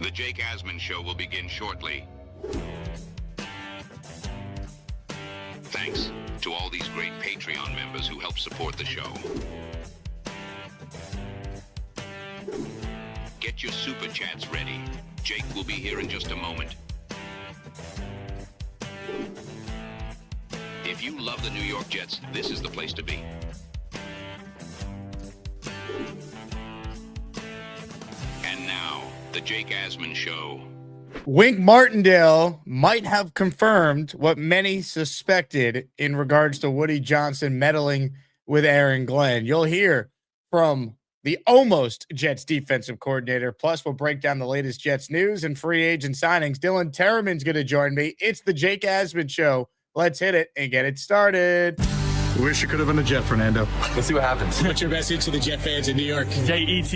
The Jake Asman Show will begin shortly. Thanks to all these great Patreon members who help support the show. Get your super chats ready. Jake will be here in just a moment. If you love the New York Jets, this is the place to be. And now, the Jake Asman Show. Wink Martindale might have confirmed what many suspected in regards to Woody Johnson meddling with Aaron Glenn. You'll hear from the almost Jets defensive coordinator. Plus, we'll break down the latest Jets news and free agent signings. Dylan Tereman's going to join me. It's the Jake Asman Show. Let's hit it and get it started. Wish you could have been a Jet, Fernando. Let's see what happens. What's your message to the Jet fans in New York? Jets,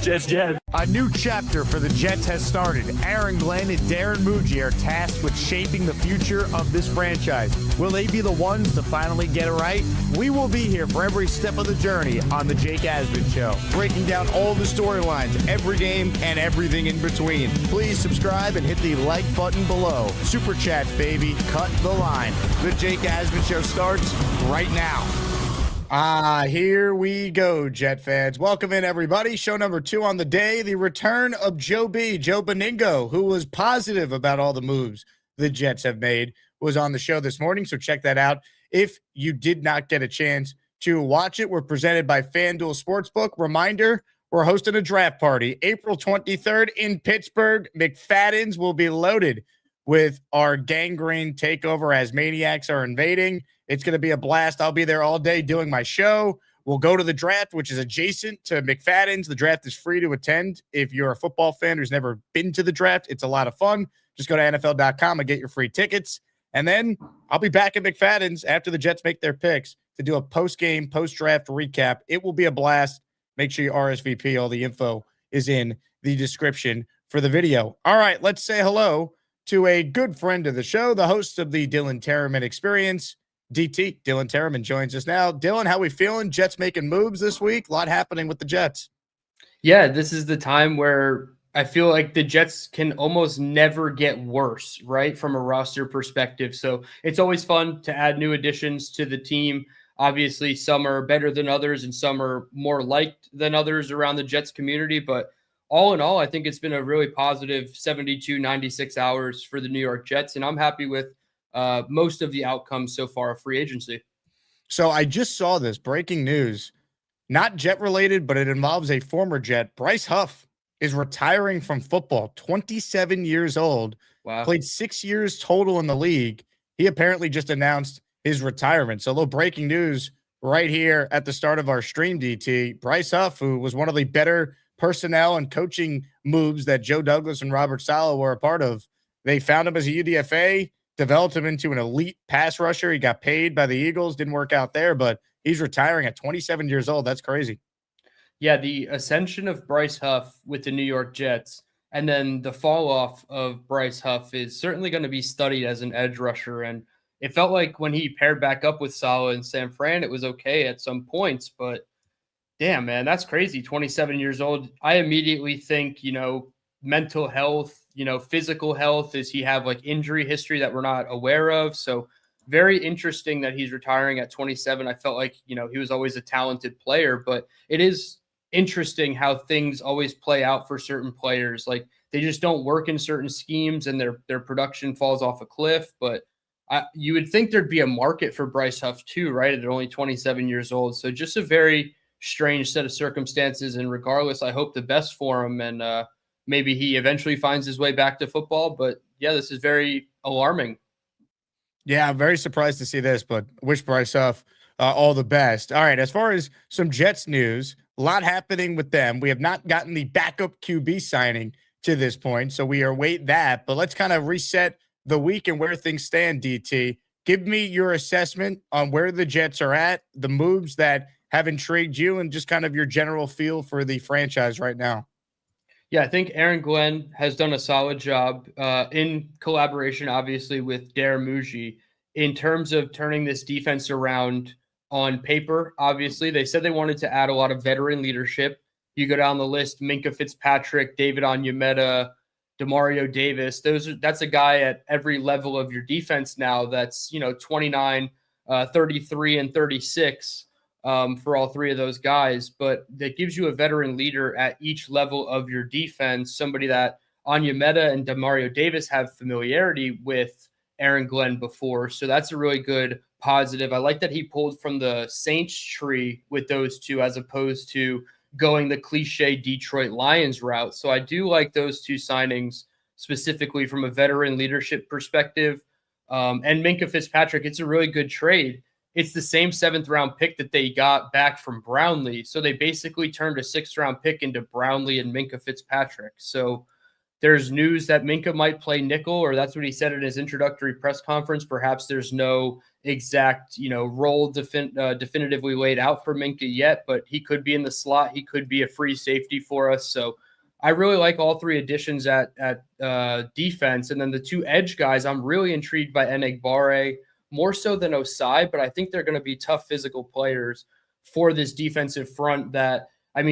Jets. A new chapter for the Jets has started. Aaron Glenn and Darren Muji are tasked with shaping the future of this franchise. Will they be the ones to finally get it right? We will be here for every step of the journey on the Jake Asman Show, breaking down all the storylines, every game, and everything in between. Please subscribe and hit the like button below. Super chats, baby. Cut the line. The Jake Asman Show starts right now. Here we go, Jet fans. Welcome in, everybody. Show number 2 on the day. The return of Joe Beningo, who was positive about all the moves the Jets have made, was on the show this morning, so check that out. If you did not get a chance to watch it, we're presented by FanDuel Sportsbook. Reminder, we're hosting a draft party April 23rd in Pittsburgh. McFadden's will be loaded with our gangrene takeover as maniacs are invading. It's going to be a blast. I'll be there all day doing my show. We'll go to the draft, which is adjacent to McFadden's. The draft is free to attend. If you're a football fan who's never been to the draft, it's a lot of fun. Just go to NFL.com and get your free tickets. And then I'll be back at McFadden's after the Jets make their picks to do a post-game, post-draft recap. It will be a blast. Make sure you RSVP. All the info is in the description for the video. All right, let's say hello to a good friend of the show, the host of the Dylan Tereman Experience, DT. Dylan Tereman joins us now. Dylan, how we feeling? Jets making moves this week. A lot happening with the Jets. Yeah, this is the time where I feel like the Jets can almost never get worse, right, from a roster perspective. So it's always fun to add new additions to the team. Obviously, some are better than others and some are more liked than others around the Jets community. But all in all, I think it's been a really positive 72, 96 hours for the New York Jets. And I'm happy with most of the outcomes so far of free agency. So I just saw this breaking news, not Jet related, but it involves a former Jet. Bryce Huff is retiring from football, 27 years old. Wow. Played 6 years total in the league. He apparently just announced his retirement. So a little breaking news right here at the start of our stream, DT. Bryce Huff, who was one of the better personnel and coaching moves that Joe Douglas and Robert Saleh were a part of. They found him as a UDFA, developed him into an elite pass rusher. He got paid by the Eagles. Didn't work out there, but he's retiring at 27 years old. That's crazy. Yeah, the ascension of Bryce Huff with the New York Jets and then the fall off of Bryce Huff is certainly going to be studied as an edge rusher. And it felt like when he paired back up with Saleh and San Fran, it was okay at some points. But damn, man, that's crazy. 27 years old. I immediately think, mental health, physical health. Does he have like injury history that we're not aware of? So very interesting that he's retiring at 27. I felt like, he was always a talented player, but it is interesting how things always play out for certain players. Like they just don't work in certain schemes and their production falls off a cliff. But you would think there'd be a market for Bryce Huff too, right? At only 27 years old. So just a very strange set of circumstances. And regardless, I hope the best for him. And maybe he eventually finds his way back to football. But yeah, this is very alarming. Yeah, I'm very surprised to see this, but wish Bryce Huff all the best. All right, as far as some Jets news, a lot happening with them. We have not gotten the backup QB signing to this point, so we await that. But let's kind of reset the week and where things stand, DT. Give me your assessment on where the Jets are at, the moves that have intrigued you, and just kind of your general feel for the franchise right now. Yeah, I think Aaron Glenn has done a solid job in collaboration, obviously, with Darren Muji in terms of turning this defense around on paper. Obviously, they said they wanted to add a lot of veteran leadership. You go down the list, Minkah Fitzpatrick, David Onyemata, Demario Davis. That's a guy at every level of your defense now that's, 29, 33, and 36 for all three of those guys. But that gives you a veteran leader at each level of your defense, somebody that Onyemata and Demario Davis have familiarity with Aaron Glenn before. So that's a really good positive. I like that he pulled from the Saints tree with those two as opposed to going the cliche Detroit Lions route. So I do like those two signings specifically from a veteran leadership perspective. And Minkah Fitzpatrick, it's a really good trade. It's the same 7th round pick that they got back from Brownlee. So they basically turned a 6th round pick into Brownlee and Minkah Fitzpatrick. So there's news that Minkah might play nickel, or that's what he said in his introductory press conference. Perhaps there's no exact, role definitively laid out for Minkah yet, but he could be in the slot. He could be a free safety for us. So I really like all three additions at defense. And then the two edge guys, I'm really intrigued by Enagbare, more so than Osai, but I think they're going to be tough physical players for this defensive front that, Will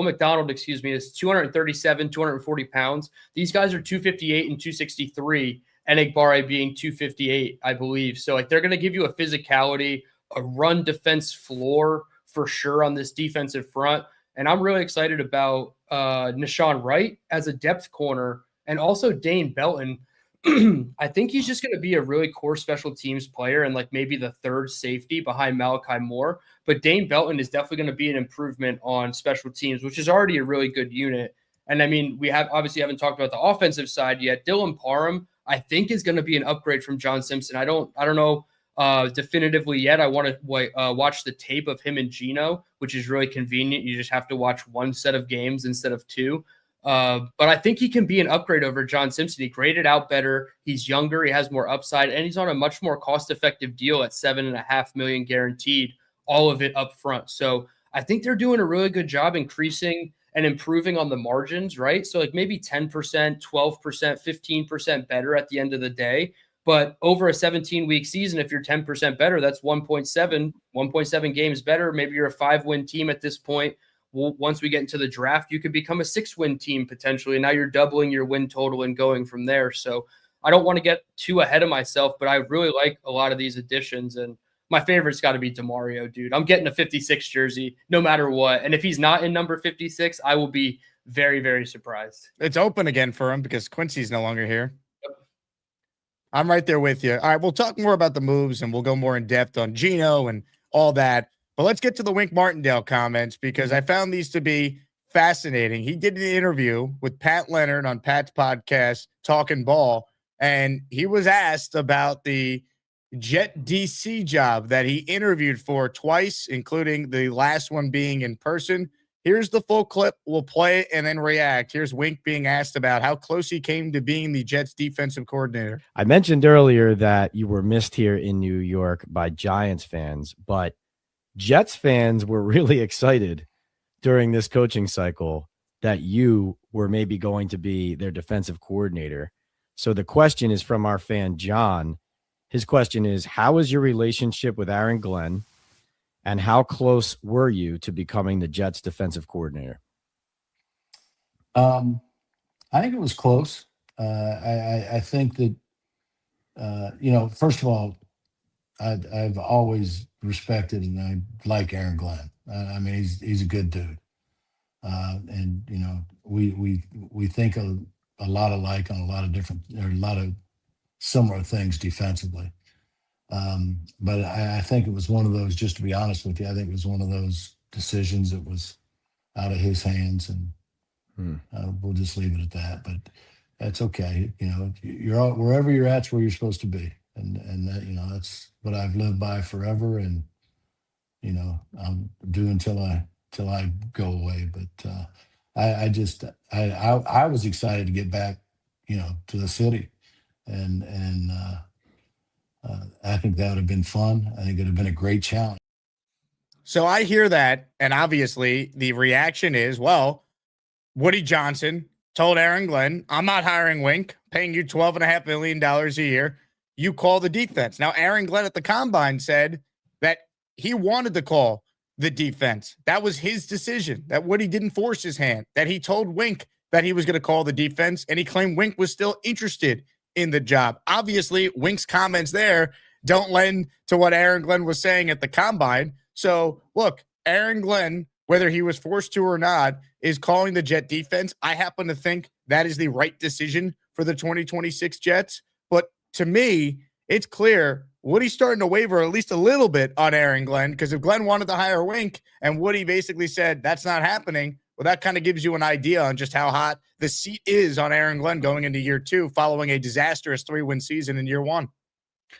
McDonald, is 237, 240 pounds. These guys are 258 and 263, Enagbare being 258, I believe. So, they're going to give you a physicality, a run defense floor for sure on this defensive front. And I'm really excited about Nahshon Wright as a depth corner and also Dane Belton. I think he's just going to be a really core special teams player and maybe the third safety behind Malachi Moore. But Dane Belton is definitely going to be an improvement on special teams, which is already a really good unit. And we haven't talked about the offensive side yet. Dylan Parham, I think, is going to be an upgrade from John Simpson. I don't know definitively yet. I want to watch the tape of him and Geno, which is really convenient. You just have to watch one set of games instead of two. But I think he can be an upgrade over John Simpson. He graded out better. He's younger. He has more upside, and he's on a much more cost-effective deal at $7.5 million guaranteed, all of it up front. So I think they're doing a really good job increasing and improving on the margins, right? So maybe 10%, 12%, 15% better at the end of the day. But over a 17-week season, if you're 10% better, that's 1.7 games better. Maybe you're a 5-win team at this point. Once we get into the draft, you could become a 6-win team potentially. And now you're doubling your win total and going from there. So I don't want to get too ahead of myself, but I really like a lot of these additions. And my favorite's got to be Demario, dude. I'm getting a 56 jersey no matter what. And if he's not in number 56, I will be very, very surprised. It's open again for him because Quincy's no longer here. Yep. I'm right there with you. All right, we'll talk more about the moves and we'll go more in depth on Geno and all that. But let's get to the Wink Martindale comments because I found these to be fascinating. He did an interview with Pat Leonard on Pat's podcast, Talking Ball, and he was asked about the Jet DC job that he interviewed for twice, including the last one being in person. Here's the full clip. We'll play it and then react. Here's Wink being asked about how close he came to being the Jets defensive coordinator. I mentioned earlier that you were missed here in New York by Giants fans, but Jets fans were really excited during this coaching cycle that you were maybe going to be their defensive coordinator. So the question is from our fan, John. His question is, how is your relationship with Aaron Glenn, and how close were you to becoming the Jets defensive coordinator? I think it was close. I think that, first of all, I've always respected and I like Aaron Glenn. I mean, he's a good dude. And, we think a lot alike on a lot of similar things defensively. But I think it was one of those, just to be honest with you, I think it was one of those decisions that was out of his hands, and we'll just leave it at that. But that's okay. You're wherever you're at's where you're supposed to be. And that, that's what I've lived by forever. And, I'll do until I go away. But I was excited to get back, to the city. And I think that would have been fun. I think it would have been a great challenge. So I hear that, and obviously the reaction is, well, Woody Johnson told Aaron Glenn, I'm not hiring Wink, paying you $12.5 million a year. You call the defense. Now, Aaron Glenn at the Combine said that he wanted to call the defense. That was his decision, that Woody didn't force his hand, that he told Wink that he was going to call the defense, and he claimed Wink was still interested in the job. Obviously, Wink's comments there don't lend to what Aaron Glenn was saying at the combine. So, look, Aaron Glenn, whether he was forced to or not, is calling the Jet defense. I happen to think that is the right decision for the 2026 Jets. But to me, it's clear Woody's starting to waver at least a little bit on Aaron Glenn, because if Glenn wanted to hire Wink and Woody basically said that's not happening, well, that kind of gives you an idea on just how hot the seat is on Aaron Glenn going into year 2 following a disastrous 3-win season in year 1.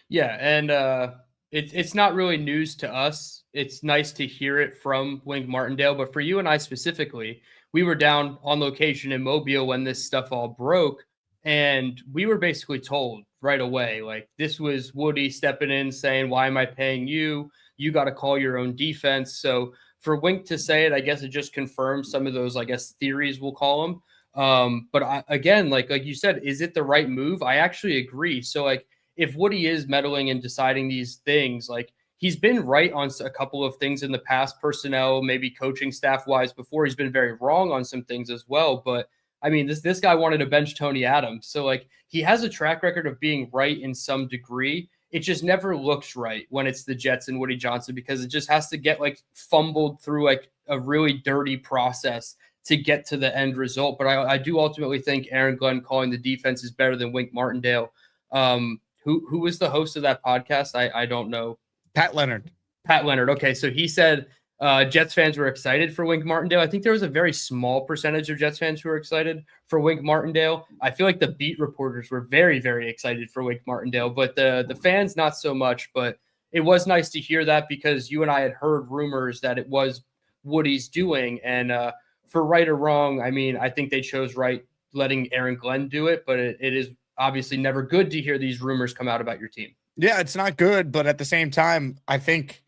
Yeah, and it's not really news to us. It's nice to hear it from Wink Martindale, but for you and I specifically, we were down on location in Mobile when this stuff all broke, and we were basically told right away, like, this was Woody stepping in saying, why am I paying you? You got to call your own defense. So for Wink to say it, I guess it just confirms some of those, I guess, theories, we'll call them. But again, like you said, is it the right move? I actually agree. So, like, if Woody is meddling and deciding these things, like, he's been right on a couple of things in the past, personnel, maybe coaching staff wise before. He's been very wrong on some things as well. But I mean, this guy wanted to bench Tony Adams. So, like, he has a track record of being right in some degree. It just never looks right when it's the Jets and Woody Johnson, because it just has to get, like, fumbled through, like, a really dirty process to get to the end result. But I do ultimately think Aaron Glenn calling the defense is better than Wink Martindale. Who was the host of that podcast? I don't know. Pat Leonard. Okay, so he said Jets fans were excited for Wink Martindale. I think there was a very small percentage of Jets fans who were excited for Wink Martindale. I feel like the beat reporters were very, very excited for Wink Martindale, but the fans not so much. But it was nice to hear that, because you and I had heard rumors that it was Woody's doing. And for right or wrong, I mean, I think they chose right letting Aaron Glenn do it, but it is obviously never good to hear these rumors come out about your team. Yeah, it's not good, but at the same time, I think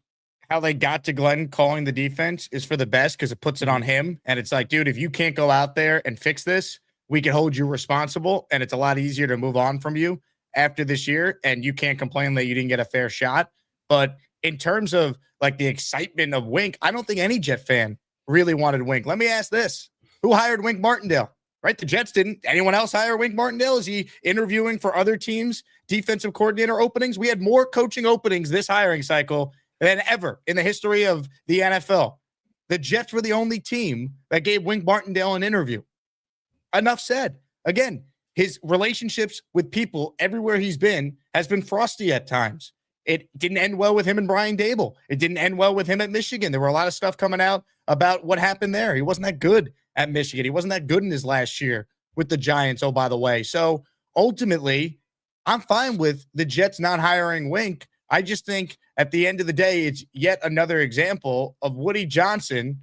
how they got to Glenn calling the defense is for the best, because it puts it on him. And it's like, dude, if you can't go out there and fix this, we can hold you responsible, and it's a lot easier to move on from you after this year, and you can't complain that you didn't get a fair shot. But in terms of, like, the excitement of Wink, I don't think any Jet fan really wanted Wink. Let me ask this. Who hired Wink Martindale? Right? The Jets didn't. Anyone else hire Wink Martindale? Is he interviewing for other teams' defensive coordinator openings? We had more coaching openings this hiring cycle than ever in the history of the NFL. The Jets were the only team that gave Wink Martindale an interview. Enough said. Again, his relationships with people everywhere he's been has been frosty at times. It didn't end well with him and Brian Dable. It didn't end well with him at Michigan. There were a lot of stuff coming out about what happened there. He wasn't that good at Michigan. He wasn't that good in his last year with the Giants, oh, by the way. So ultimately, I'm fine with the Jets not hiring Wink. I just think at the end of the day, it's yet another example of Woody Johnson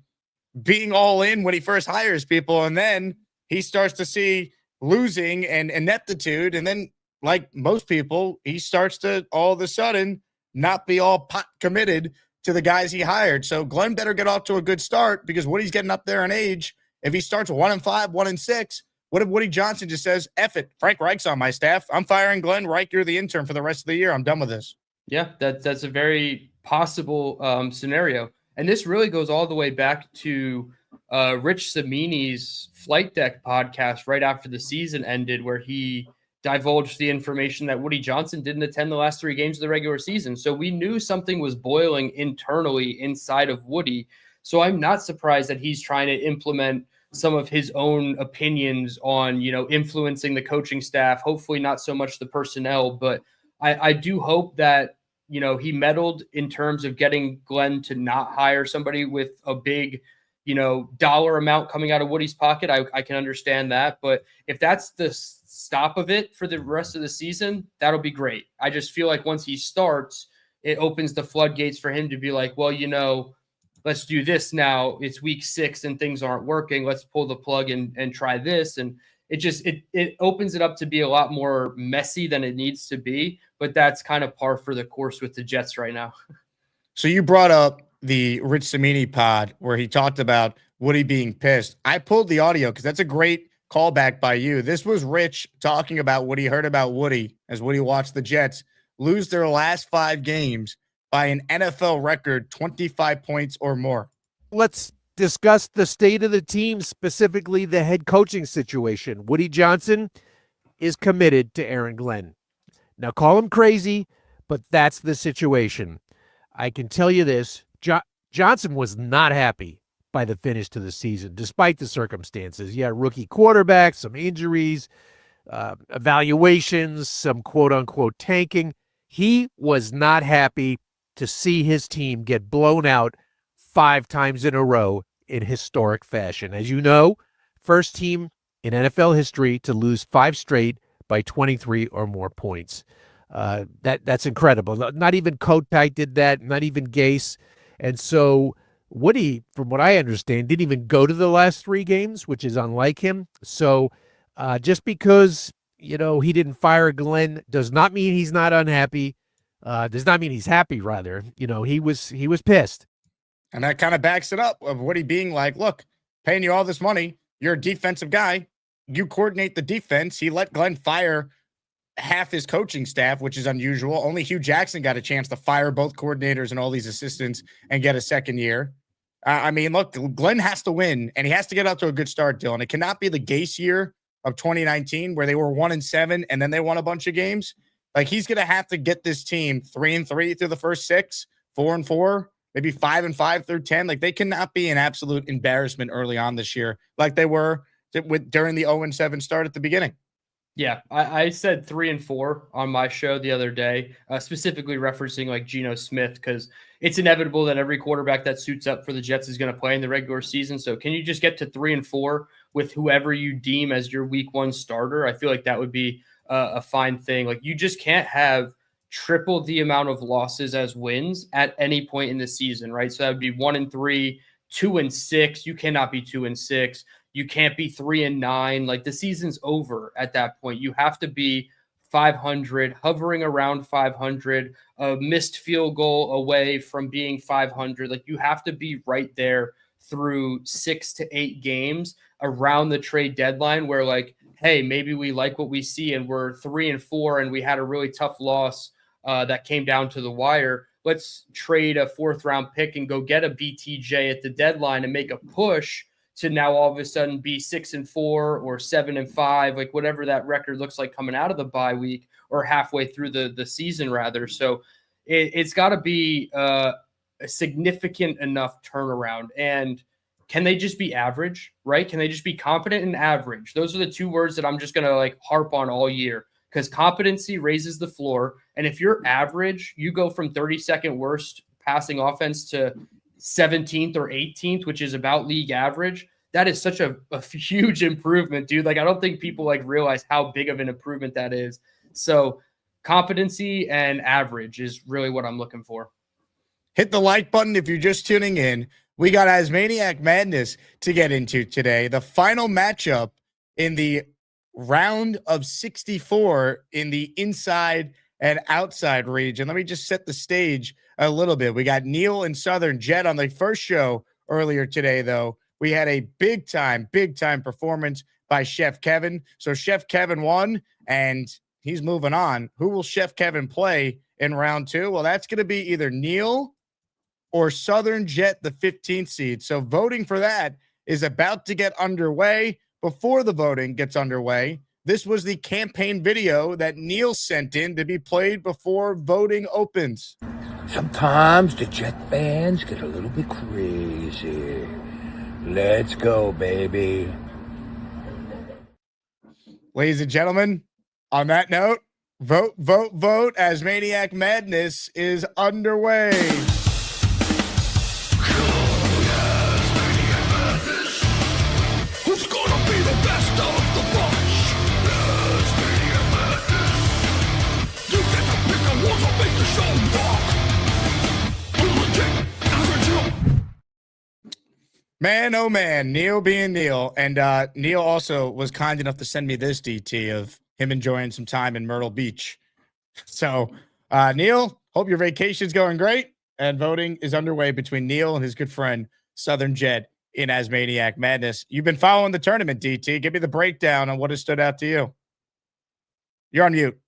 being all in when he first hires people, and then he starts to see losing and ineptitude, and then, like most people, he starts to all of a sudden not be all pot committed to the guys he hired. So Glenn better get off to a good start, because Woody's getting up there in age. If he starts 1-5, 1-6, what if Woody Johnson just says, F it, Frank Reich's on my staff, I'm firing Glenn Reich, you're the intern for the rest of the year, I'm done with this. Yeah, that's a very possible scenario. And this really goes all the way back to Rich Cimini's Flight Deck podcast right after the season ended, where he divulged the information that Woody Johnson didn't attend the last 3 games of the regular season. So we knew something was boiling internally inside of Woody. So I'm not surprised that he's trying to implement some of his own opinions on, influencing the coaching staff, hopefully not so much the personnel, but I do hope that, he meddled in terms of getting Glenn to not hire somebody with a big, dollar amount coming out of Woody's pocket. I can understand that. But if that's the stop of it for the rest of the season, that'll be great. I just feel like once he starts, it opens the floodgates for him to be like, well, let's do this now. It's week 6 and things aren't working. Let's pull the plug and try this. And it opens it up to be a lot more messy than it needs to be. But that's kind of par for the course with the Jets right now. So you brought up the Rich Cimini pod where he talked about Woody being pissed. I pulled the audio because that's a great callback by you. This was Rich talking about what he heard about Woody as Woody watched the Jets lose their last 5 games by an NFL record 25 points or more. Let's discuss the state of the team, specifically the head coaching situation. Woody Johnson is committed to Aaron Glenn. Now, call him crazy, but that's the situation. I can tell you this, Johnson was not happy by the finish to the season, despite the circumstances. Yeah, rookie quarterback, some injuries, evaluations, some quote-unquote tanking. He was not happy to see his team get blown out 5 times in a row in historic fashion. As you know, first team in NFL history to lose 5 straight by 23 or more points. That's incredible. Not even Kotite did that, not even Gase. And so Woody, from what I understand, didn't even go to the last 3 games, which is unlike him. So just because, he didn't fire Glenn does not mean he's not unhappy. Does not mean he's happy, rather. He was pissed. And that kind of backs it up of Woody being like, look, paying you all this money. You're a defensive guy. You coordinate the defense. He let Glenn fire half his coaching staff, which is unusual. Only Hugh Jackson got a chance to fire both coordinators and all these assistants and get a second year. Look, Glenn has to win, and he has to get out to a good start, Dylan. It cannot be the Gase year of 2019 where they were 1-7 and then they won a bunch of games. Like, he's going to have to get this team 3-3 through the first 6, 4-4, maybe 5-5 through 10. Like, they cannot be an absolute embarrassment early on this year like they were during the 0-7 start at the beginning. Yeah, I said 3-4 on my show the other day, specifically referencing like Geno Smith, because it's inevitable that every quarterback that suits up for the Jets is going to play in the regular season. So can you just get to 3-4 with whoever you deem as your week 1 starter? I feel like that would be a fine thing. Like, you just can't have triple the amount of losses as wins at any point in the season, right? So that would be 1-3, 2-6. You cannot be 2-6. You can't be 3-9. Like, the season's over at that point. You have to be 500, hovering around 500, a missed field goal away from being 500. Like, you have to be right there through 6 to 8 games around the trade deadline where, like, hey, maybe we like what we see and we're 3-4 and we had a really tough loss that came down to the wire. Let's trade a 4th round pick and go get a BTJ at the deadline and make a push to now all of a sudden be 6-4 or 7-5, like whatever that record looks like coming out of the bye week or halfway through the season, rather. So it's got to be a significant enough turnaround. And can they just be average, right? Can they just be competent and average? Those are the 2 words that I'm just going to like harp on all year, because competency raises the floor. And if you're average, you go from 32nd worst passing offense to 17th or 18th, which is about league average. That is such a huge improvement, dude. Like, I don't think people like realize how big of an improvement that is. So competency and average is really what I'm looking for. Hit the like button if you're just tuning in. We got Asmaniac Madness to get into today. The final matchup in the round of 64 in the inside and outside region. Let me just set the stage a little bit. We got Neil and Southern Jet on the first show earlier today, though. We had a big time performance by Chef Kevin. So Chef Kevin won, and he's moving on. Who will Chef Kevin play in round 2? Well, that's going to be either Neil or Southern Jet, the 15th seed. So voting for that is about to get underway. Before the voting gets underway, this was the campaign video that Neil sent in to be played before voting opens. Sometimes the Jet fans get a little bit crazy. Let's go, baby. Ladies and gentlemen, on that note, vote. Asmaniac Madness is underway. Who's gonna be the best of the bunch? Asmaniac Madness. You get to pick the ones that make the show rock. Man, oh man, Neil being Neil. And Neil also was kind enough to send me this DT of him enjoying some time in Myrtle Beach. So, Neil, hope your vacation's going great. And voting is underway between Neil and his good friend, Southern Jet, in Asmaniac Madness. You've been following the tournament, DT. Give me the breakdown on what has stood out to you. You're on mute.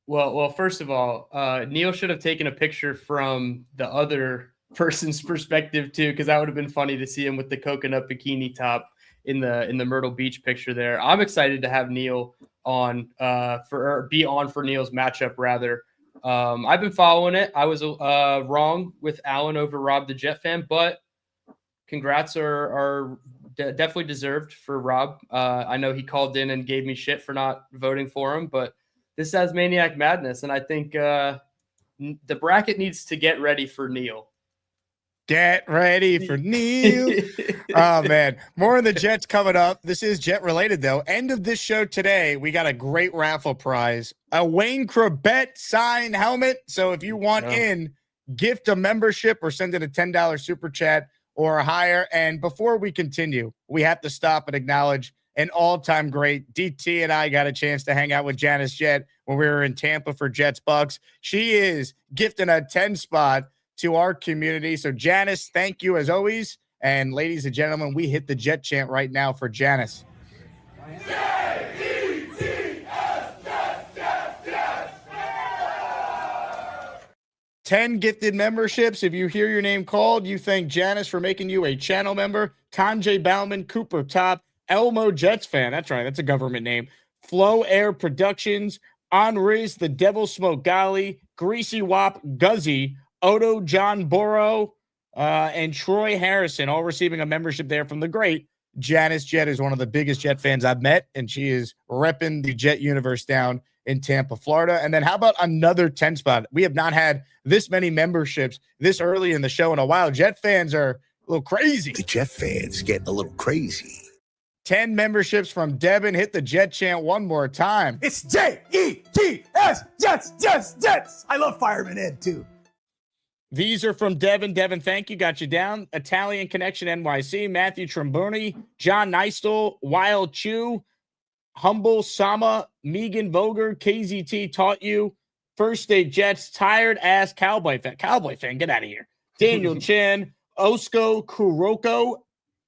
Well, first of all, Neil should have taken a picture from the other person's perspective too, because that would have been funny to see him with the coconut bikini top in the Myrtle Beach picture there. I'm excited to have Neil on for Neil's matchup rather. I've been following it. I was wrong with Allen over Rob the Jet fan, but congrats are definitely deserved for Rob. I know he called in and gave me shit for not voting for him, but this is Asmaniac Madness, and I think the bracket needs to get ready for Neil. Get ready for Neil. Oh, man. More of the Jets coming up. This is Jet related, though. End of this show today, we got a great raffle prize. A Wayne Corbett signed helmet. So if you want in, gift a membership or send in a $10 super chat or higher. And before we continue, we have to stop and acknowledge an all-time great. DT and I got a chance to hang out with Janice Jet when we were in Tampa for Jets Bucks. She is gifting a 10 spot to our community. So Janice, thank you as always. And ladies and gentlemen, we hit the Jet chant right now for Janice. J-E-T-S, Jets. 10 gifted memberships. If you hear your name called, you thank Janice for making you a channel member. Kanjay Bauman, Cooper Top, Elmo Jets fan. That's right. That's a government name. Flow Air Productions, Henri's The Devil Smoke Golly, Greasy Wop Guzzy, Odo John Borough, and Troy Harrison, all receiving a membership there from the great Janice Jet, is one of the biggest Jet fans I've met, and she is repping the Jet universe down in Tampa, Florida. And then how about another 10 spot? We have not had this many memberships this early in the show in a while. Jet fans are a little crazy. The Jet fans getting a little crazy. 10 memberships from Devin. Hit the Jet chant one more time. It's J-E-T-S, Jets. I love Fireman Ed, too. These are from Devin. Devin, thank you. Got you down. Italian Connection NYC, Matthew Tromboni, John Neistel, Wild Chew, Humble Sama, Megan Voger, KZT Taught You, First State Jets, Tired Ass Cowboy Fan. Cowboy Fan, get out of here. Daniel Chan, Osko Kuroko,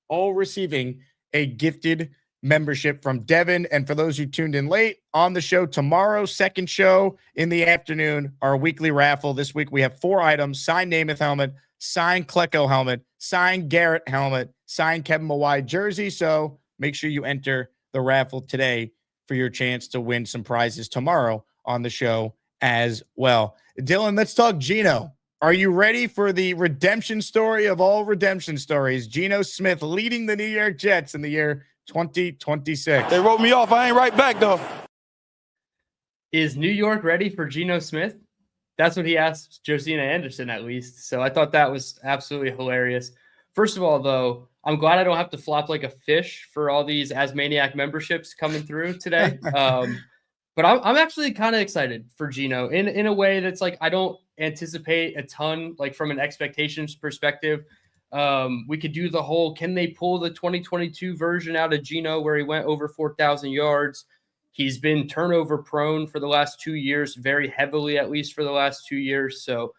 all receiving a gifted membership from Devin. And for those who tuned in late, on the show tomorrow, second show in the afternoon, our weekly raffle. This week we have 4 items: signed Namath helmet, signed Klecko helmet, signed Garrett helmet, signed Kevin Mawai jersey. So make sure you enter the raffle today for your chance to win some prizes tomorrow on the show as well. Dylan, let's talk Geno. Are you ready for the redemption story of all redemption stories? Geno Smith leading the New York Jets in the year 2026. They wrote me off. I ain't right back, though. Is New York ready for Geno Smith? That's what he asked Josina Anderson, at least. So I thought that was absolutely hilarious. First of all, though, I'm glad I don't have to flop like a fish for all these Asmaniac memberships coming through today. But I'm actually kind of excited for Geno in a way that's like I don't anticipate a ton, like from an expectations perspective. We could do the whole, can they pull the 2022 version out of Geno where he went over 4,000 yards? He's been turnover prone for the last 2 years, very heavily, at least for the last 2 years. So,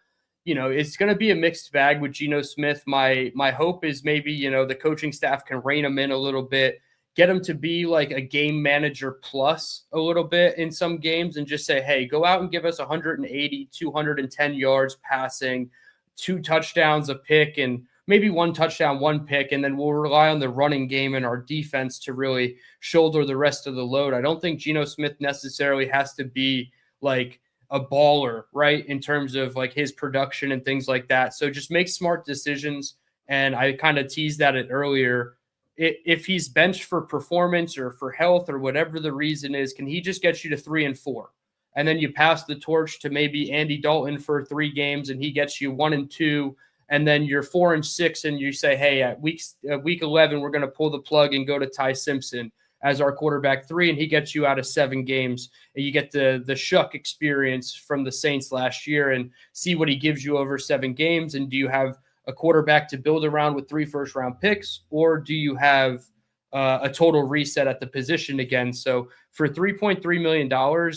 you know, it's going to be a mixed bag with Geno Smith. My hope is maybe, you know, the coaching staff can rein him in a little bit, get him to be like a game manager plus a little bit in some games and just say, hey, go out and give us 180, 210 yards passing, 2 touchdowns, a pick, and maybe 1 touchdown, 1 pick, and then we'll rely on the running game and our defense to really shoulder the rest of the load. I don't think Geno Smith necessarily has to be like a baller, right, in terms of like his production and things like that. So just make smart decisions. And I kind of teased that it earlier. If he's benched for performance or for health or whatever the reason is, can he just get you to 3 and 4? And then you pass the torch to maybe Andy Dalton for 3 games and he gets you 1 and 2. And then you're 4 and 6, and you say, hey, at week 11, we're going to pull the plug and go to Ty Simpson as our quarterback 3, and he gets you out of 7 games. And you get the Shuck experience from the Saints last year and see what he gives you over 7 games. And do you have a quarterback to build around with 3 first-round picks, or do you have a total reset at the position again? So for $3.3 million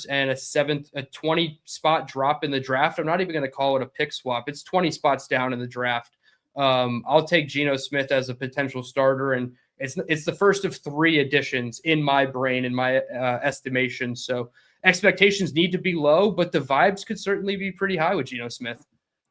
and a 20 spot drop in the draft, I'm not even going to call it a pick swap. It's 20 spots down in the draft. I'll take Geno Smith as a potential starter, and it's the first of 3 additions in my brain, in my estimation. So expectations need to be low, but the vibes could certainly be pretty high with Geno Smith.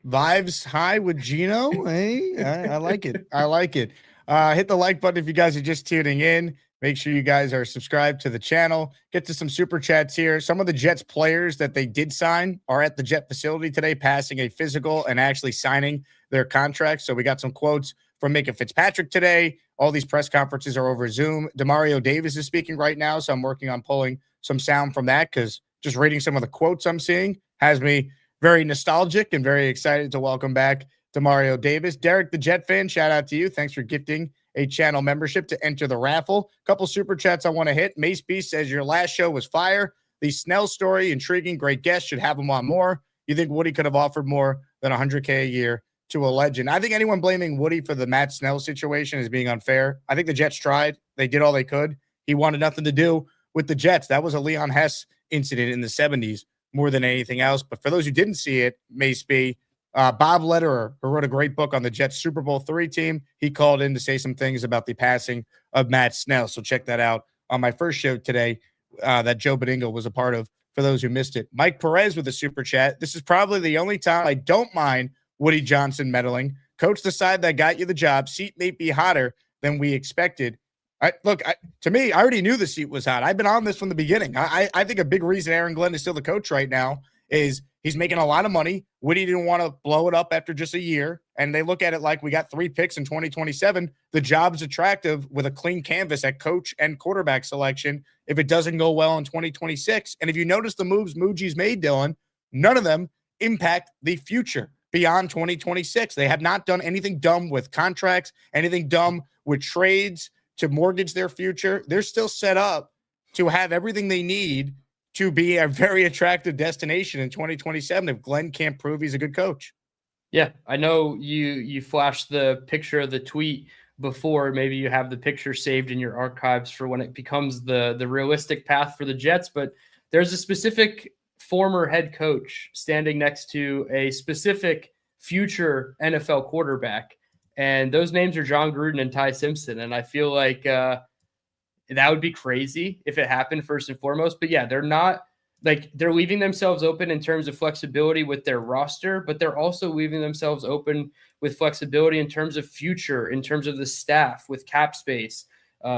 Vibes high with Geno. Hey, I like it. I like it. Hit the like button if you guys are just tuning in. Make sure you guys are subscribed to the channel. Get to some super chats here. Some of the Jets players that they did sign are at the Jet facility today, passing a physical and actually signing their contracts. So we got some quotes from Minkah Fitzpatrick today. All these press conferences are over Zoom. Demario Davis is speaking right now, so I'm working on pulling some sound from that because just reading some of the quotes I'm seeing has me very nostalgic and very excited to welcome back Demario Davis. Derek, the Jet fan, shout out to you. Thanks for gifting a channel membership to enter the raffle. Couple super chats I want to hit. Mace Beast says your last show was fire. The Snell story, intriguing, great guest. Should have him on more. You think Woody could have offered more than $100K a year to a legend? I think anyone blaming Woody for the Matt Snell situation is being unfair. I think the Jets tried. They did all they could. He wanted nothing to do with the Jets. That was a Leon Hess incident in the 70s more than anything else. But for those who didn't see it, Mace B, Bob Lederer, who wrote a great book on the Jets Super Bowl III team, he called in to say some things about the passing of Matt Snell. So check that out on my first show today that Joe Bedingle was a part of, for those who missed it. Mike Perez with a super chat. This is probably the only time I don't mind Woody Johnson meddling. Coach the side that got you the job. Seat may be hotter than we expected. To me, I already knew the seat was hot. I've been on this from the beginning. I think a big reason Aaron Glenn is still the coach right now is he's making a lot of money. Woody didn't want to blow it up after just a year. And they look at it like we got 3 picks in 2027. The job's attractive with a clean canvas at coach and quarterback selection if it doesn't go well in 2026. And if you notice the moves Muji's made, Dylan, none of them impact the future beyond 2026. They have not done anything dumb with contracts, anything dumb with trades to mortgage their future. They're still set up to have everything they need to be a very attractive destination in 2027 if Glenn can't prove he's a good coach. Yeah, I know you flashed the picture of the tweet before. Maybe you have the picture saved in your archives for when it becomes the realistic path for the Jets, but there's a specific former head coach standing next to a specific future NFL quarterback. And those names are John Gruden and Ty Simpson. And I feel like that would be crazy if it happened first and foremost. But yeah, they're leaving themselves open in terms of flexibility with their roster, but they're also leaving themselves open with flexibility in terms of future, in terms of the staff with cap space,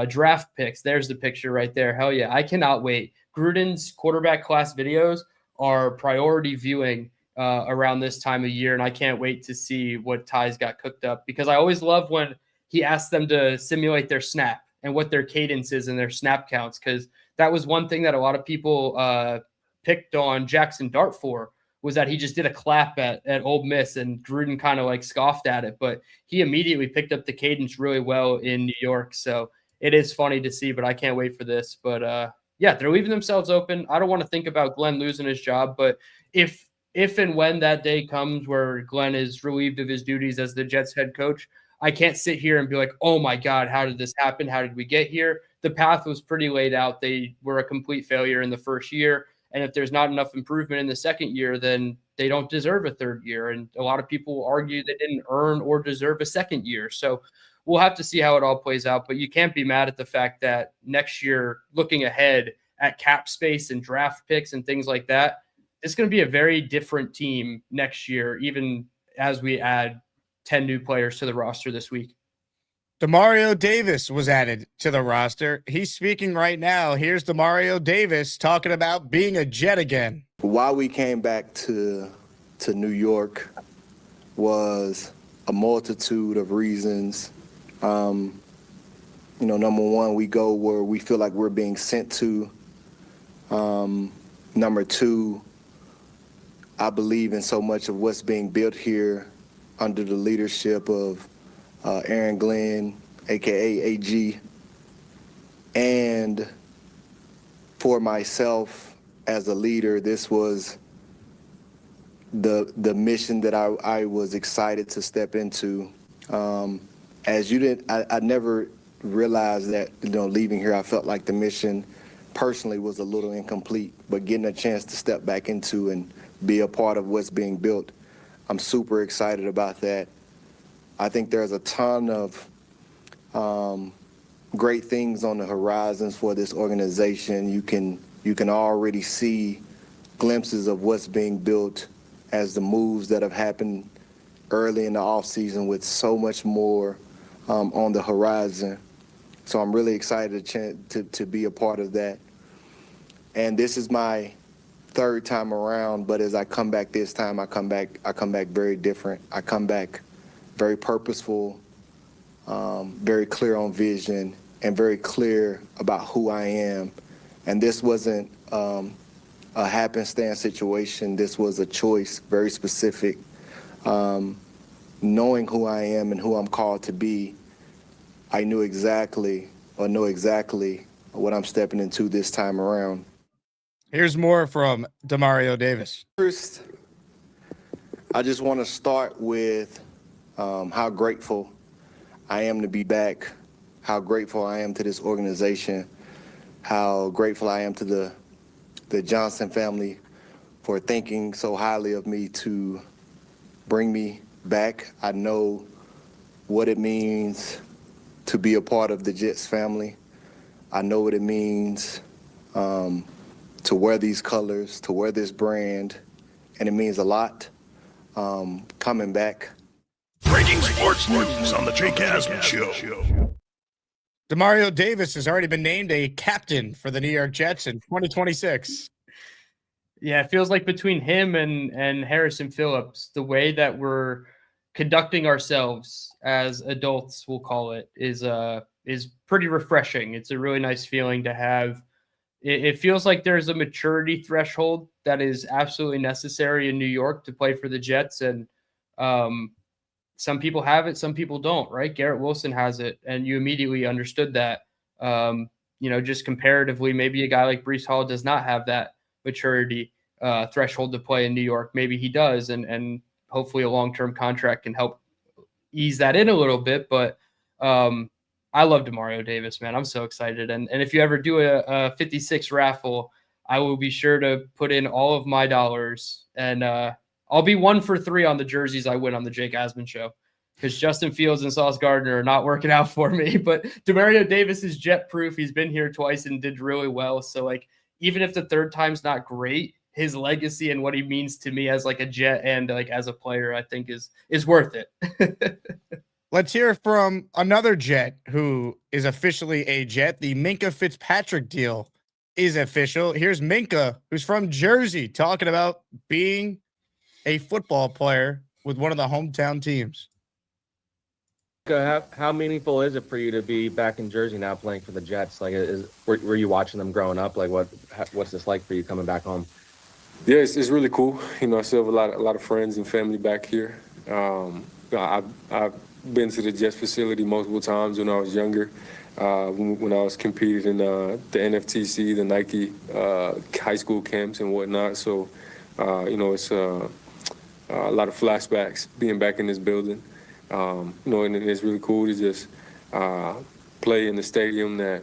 draft picks. There's the picture right there. Hell yeah. I cannot wait. Gruden's quarterback class videos are priority viewing around this time of year, and I can't wait to see what Ty's got cooked up, because I always love when he asks them to simulate their snap and what their cadence is and their snap counts, because that was one thing that a lot of people picked on Jackson Dart for, was that he just did a clap at Ole Miss, and Gruden kind of like scoffed at it, but he immediately picked up the cadence really well in New York. So it is funny to see, but I can't wait for this. But yeah, they're leaving themselves open. I don't want to think about Glenn losing his job, but if and when that day comes where Glenn is relieved of his duties as the Jets head coach, I can't sit here and be like, oh my God, how did this happen? How did we get here? The path was pretty laid out. They were a complete failure in the first year. And if there's not enough improvement in the second year, then they don't deserve a third year. And a lot of people argue they didn't earn or deserve a second year. So we'll have to see how it all plays out. But you can't be mad at the fact that next year, looking ahead at cap space and draft picks and things like that, it's going to be a very different team next year, even as we add 10 new players to the roster this week. Demario Davis was added to the roster. He's speaking right now. Here's Demario Davis talking about being a Jet again. Why we came back to New York was a multitude of reasons. Number one, we go where we feel like we're being sent to. Number two, I believe in so much of what's being built here under the leadership of Aaron Glenn, a.k.a. AG. And for myself as a leader, this was the mission that I was excited to step into. I never realized that, leaving here, I felt like the mission personally was a little incomplete, but getting a chance to step back into and be a part of what's being built, I'm super excited about that. I think there's a ton of great things on the horizons for this organization. You can already see glimpses of what's being built as the moves that have happened early in the offseason with so much more on the horizon. So I'm really excited to be a part of that. And this is my third time around, but as I come back this time, I come back very different. I come back very purposeful, very clear on vision, and very clear about who I am. And this wasn't a happenstance situation. This was a choice, very specific. Knowing who I am and who I'm called to be, I know exactly what I'm stepping into this time around. Here's more from Demario Davis. First, I just want to start with how grateful I am to be back, how grateful I am to this organization, how grateful I am to the Johnson family for thinking so highly of me to bring me back. I know what it means to be a part of the Jets family. I know what it means to wear these colors, to wear this brand, and it means a lot coming back. Breaking sports news on the Jake Asman Show. Demario Davis has already been named a captain for the New York Jets in 2026. Yeah, it feels like between him and Harrison Phillips, the way that we're conducting ourselves as adults, we'll call it, is pretty refreshing. It's a really nice feeling to have. It feels like there's a maturity threshold that is absolutely necessary in New York to play for the Jets. And some people have it, some people don't, right? Garrett Wilson has it, and you immediately understood that. Just comparatively, maybe a guy like Bryce Huff does not have that maturity threshold to play in New York. Maybe he does, and hopefully a long-term contract can help ease that in a little bit. But I love Demario Davis, man. I'm so excited. And if you ever do a 56 raffle, I will be sure to put in all of my dollars. And I'll be 1 for 3 on the jerseys I win on the Jake Asman Show, because Justin Fields and Sauce Gardner are not working out for me. But Demario Davis is jet proof. He's been here twice and did really well. So, like, even if the third time's not great, his legacy and what he means to me as like a Jet and like as a player, I think is worth it. Let's hear from another Jet who is officially a Jet. The Minkah Fitzpatrick deal is official. Here's Minkah, who's from Jersey, talking about being a football player with one of the hometown teams. How meaningful is it for you to be back in Jersey now playing for the Jets? Like, were you watching them growing up? Like, what's this like for you coming back home? Yeah, it's really cool. I still have a lot of friends and family back here. I've been to the Jets facility multiple times when I was younger, when I was competing in the NFTC, the Nike high school camps and whatnot. So, it's a lot of flashbacks being back in this building. And it's really cool to just play in the stadium that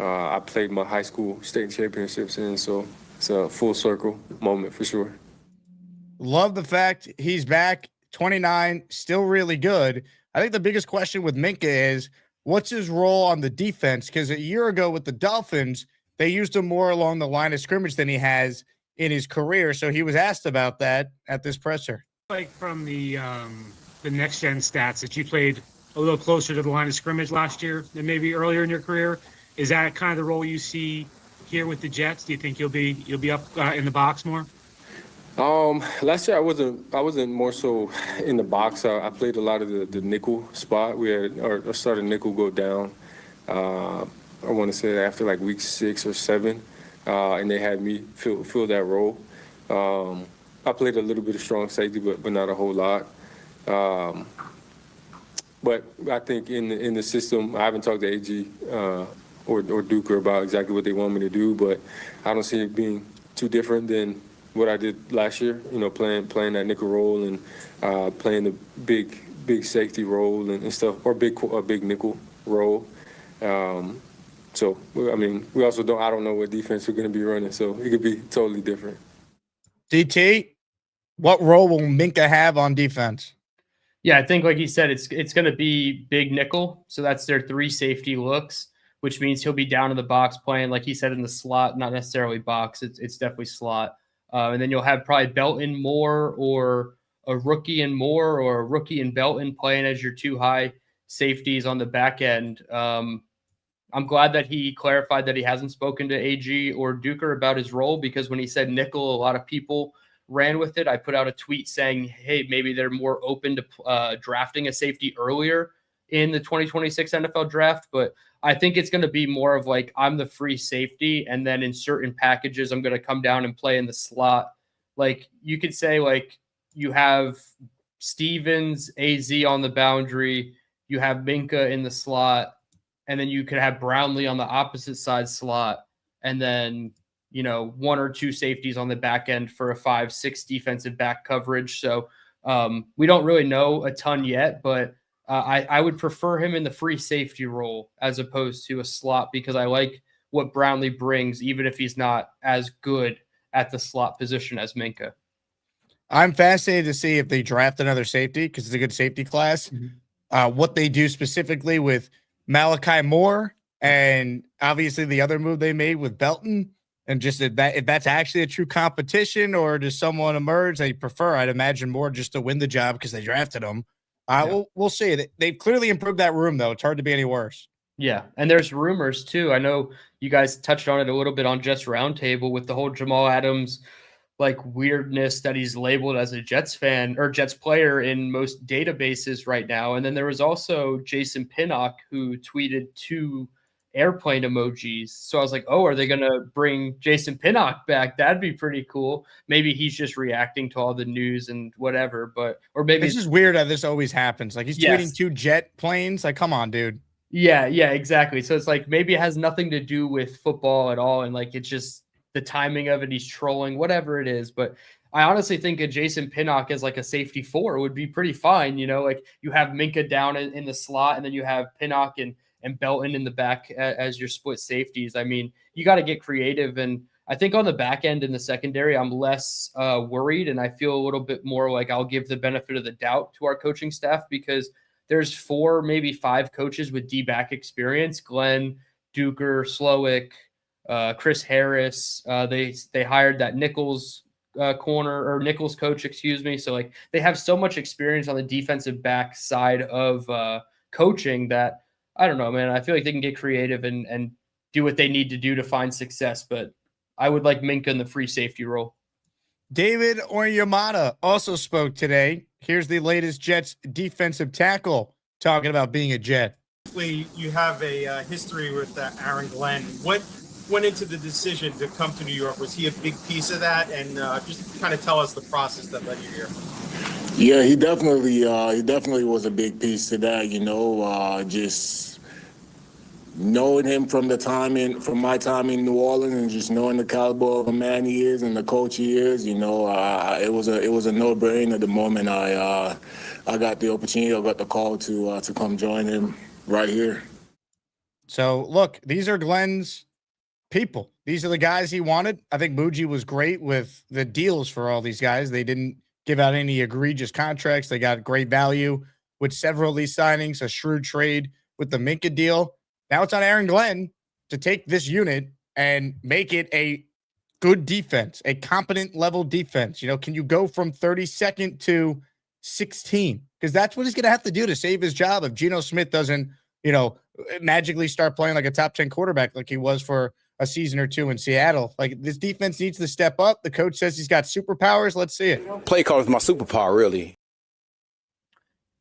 I played my high school state championships in. So it's a full circle moment for sure. Love the fact he's back, 29, still really good. I think the biggest question with Minkah is, what's his role on the defense? Because a year ago with the Dolphins, they used him more along the line of scrimmage than he has in his career. So he was asked about that at this presser. Like from the next gen stats that you played a little closer to the line of scrimmage last year than maybe earlier in your career, is that kind of the role you see here with the Jets? Do you think you'll be up in the box more? Last year I wasn't more so in the box. I played a lot of the nickel spot. We had our starting nickel go down. I want to say after like week 6 or 7, and they had me fill that role. I played a little bit of strong safety, but not a whole lot. But I think in the system, I haven't talked to AG or Duker about exactly what they want me to do, but I don't see it being too different than what I did last year. Playing that nickel role and playing the big safety role and stuff, or big nickel role. So we also I don't know what defense we're going to be running, so it could be totally different. DT, what role will Minkah have on defense? Yeah, I think like he said, it's going to be big nickel. So that's their 3 safety looks, which means he'll be down in the box playing, like he said, in the slot, not necessarily box. It's definitely slot. And then you'll have probably Belton more or a rookie and Moore or a rookie and Belton playing as your two high safeties on the back end. I'm glad that he clarified that he hasn't spoken to AG or Duker about his role, because when he said nickel, a lot of people ran with it. I put out a tweet saying, hey, maybe they're more open to drafting a safety earlier in the 2026 NFL draft. But I think it's going to be more of like, I'm the free safety, and then in certain packages, I'm going to come down and play in the slot. Like you could say, like you have Stevens, AZ on the boundary, you have Minkah in the slot, and then you could have Brownlee on the opposite side slot, and then, you know, one or two safeties on the back end for a 5-6 defensive back coverage. So we don't really know a ton yet, but I would prefer him in the free safety role as opposed to a slot, because I like what Brownlee brings, even if he's not as good at the slot position as Minkah. I'm fascinated to see if they draft another safety, because it's a good safety class. What they do specifically with Malachi Moore, and obviously the other move they made with Belton, and just if that's actually a true competition, or does someone emerge they prefer? I'd imagine more just to win the job because they drafted him. We'll see. They've clearly improved that room, though. It's hard to be any worse. Yeah, and there's rumors too. I know you guys touched on it a little bit on Jets Roundtable with the whole Jamal Adams like weirdness that he's labeled as a Jets fan or Jets player in most databases right now. And then there was also Jason Pinnock who tweeted 2 airplane emojis. So I was like, oh, are they going to bring Jason Pinnock back? That'd be pretty cool. Maybe he's just reacting to all the news and whatever, but, or maybe it's just weird how this always happens. Like he's tweeting 2 jet planes. Like, come on, dude. Yeah, exactly. So it's like, maybe it has nothing to do with football at all. And like, it's just the timing of it, he's trolling, whatever it is. But I honestly think a Jason Pinnock as like a safety 4 would be pretty fine. You know, like you have Minkah down in the slot, and then you have Pinnock and Belton in the back as your split safeties. I mean, you got to get creative. And I think on the back end in the secondary, I'm less worried. And I feel a little bit more like I'll give the benefit of the doubt to our coaching staff, because there's 4, maybe 5 coaches with D-back experience: Glenn, Duker, Slowick, Chris Harris. They hired that Nichols corner or Nichols coach, excuse me. So like they have so much experience on the defensive back side of coaching that I don't know, man. I feel like they can get creative and do what they need to do to find success. But I would like Minkah in the free safety role. David Onyemata also spoke today. Here's the latest Jets defensive tackle talking about being a Jet. You have a history with Aaron Glenn. What went into the decision to come to New York? Was he a big piece of that? And just kind of tell us the process that led you here. Yeah, he definitely was a big piece to that. You know, just knowing him from my time in New Orleans, and just knowing the caliber of a man he is and the coach he is. You know, it was a no-brainer the moment I got the opportunity, I got the call to come join him right here. So look, these are Glenn's people. These are the guys he wanted. I think Muji was great with the deals for all these guys. They didn't give out any egregious contracts. They got great value with several of these signings, a shrewd trade with the Minkah deal. Now it's on Aaron Glenn to take this unit and make it a good defense, a competent level defense. You know, can you go from 32nd to 16? Because that's what he's going to have to do to save his job if Geno Smith doesn't, you know, magically start playing like a top 10 quarterback like he was for a season or 2 in Seattle. Like, this defense needs to step up. The coach says he's got superpowers. Let's see it. Play call is my superpower, really.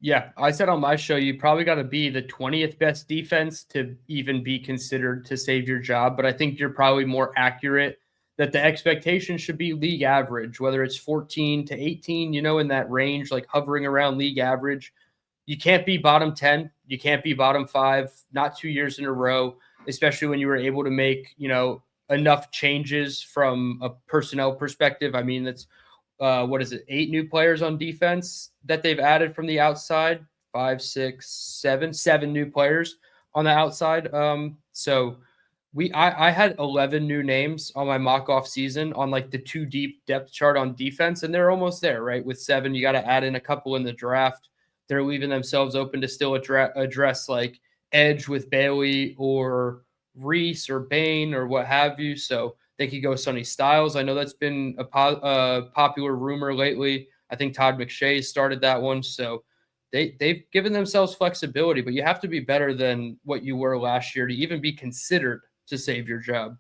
Yeah, I said on my show, you probably got to be the 20th best defense to even be considered to save your job. But I think you're probably more accurate that the expectation should be league average, whether it's 14 to 18, you know, in that range, like hovering around league average. You can't be bottom 10. You can't be bottom 5, not 2 years in a row, especially when you were able to make, you know, enough changes from a personnel perspective. I mean, that's, 8 new players on defense that they've added from the outside, 5, 6, 7 new players on the outside. So I had 11 new names on my mock off season on like the 2 deep depth chart on defense, and they're almost there, right? With 7, you got to add in a couple in the draft. They're leaving themselves open to still address like edge with Bailey or Reese or Bain or what have you. So they could go Sonny Styles. I know that's been a popular rumor lately. I think Todd McShay started that one. So they've given themselves flexibility, but you have to be better than what you were last year to even be considered to save your job.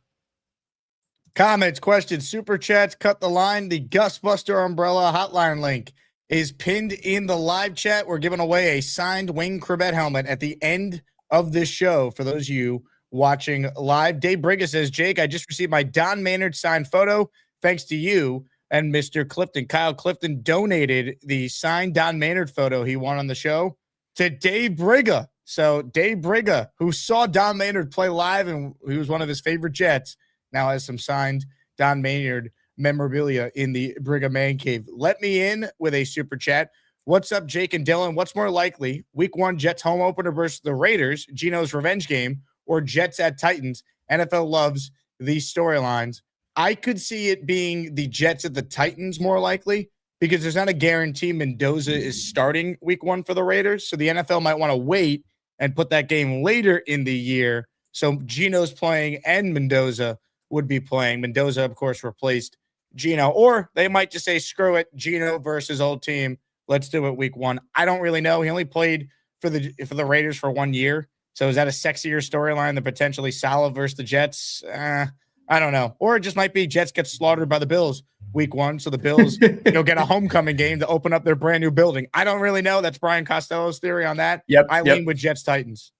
Comments, questions, super chats, cut the line. The Gus Buster Umbrella hotline link is pinned in the live chat. We're giving away a signed Wayne Corbett helmet at the end of this show for those of you watching live. Dave Brigga says, Jake, I just received my Don Maynard signed photo thanks to you and Mr. Clifton. Kyle Clifton donated the signed Don Maynard photo he won on the show to Dave Brigga. So Dave Brigga, who saw Don Maynard play live and he was one of his favorite Jets, now has some signed Don Maynard memorabilia in the Brigga Man Cave. Let me in with a super chat. What's up, Jake and Dylan? What's more likely, week 1 Jets home opener versus the Raiders, Geno's revenge game, or Jets at Titans? NFL loves these storylines. I could see it being the Jets at the Titans more likely because there's not a guarantee Mendoza is starting week 1 for the Raiders. So the NFL might want to wait and put that game later in the year. So Geno's playing and Mendoza would be playing. Mendoza, of course, replaced Geno. Or they might just say, screw it, Geno versus old team. Let's do it week 1. I don't really know. He only played for the Raiders for 1 year. So is that a sexier storyline than potentially Salah versus the Jets? I don't know. Or it just might be Jets get slaughtered by the Bills week 1. So the Bills get a homecoming game to open up their brand new building. I don't really know. That's Brian Costello's theory on that. I lean with Jets Titans.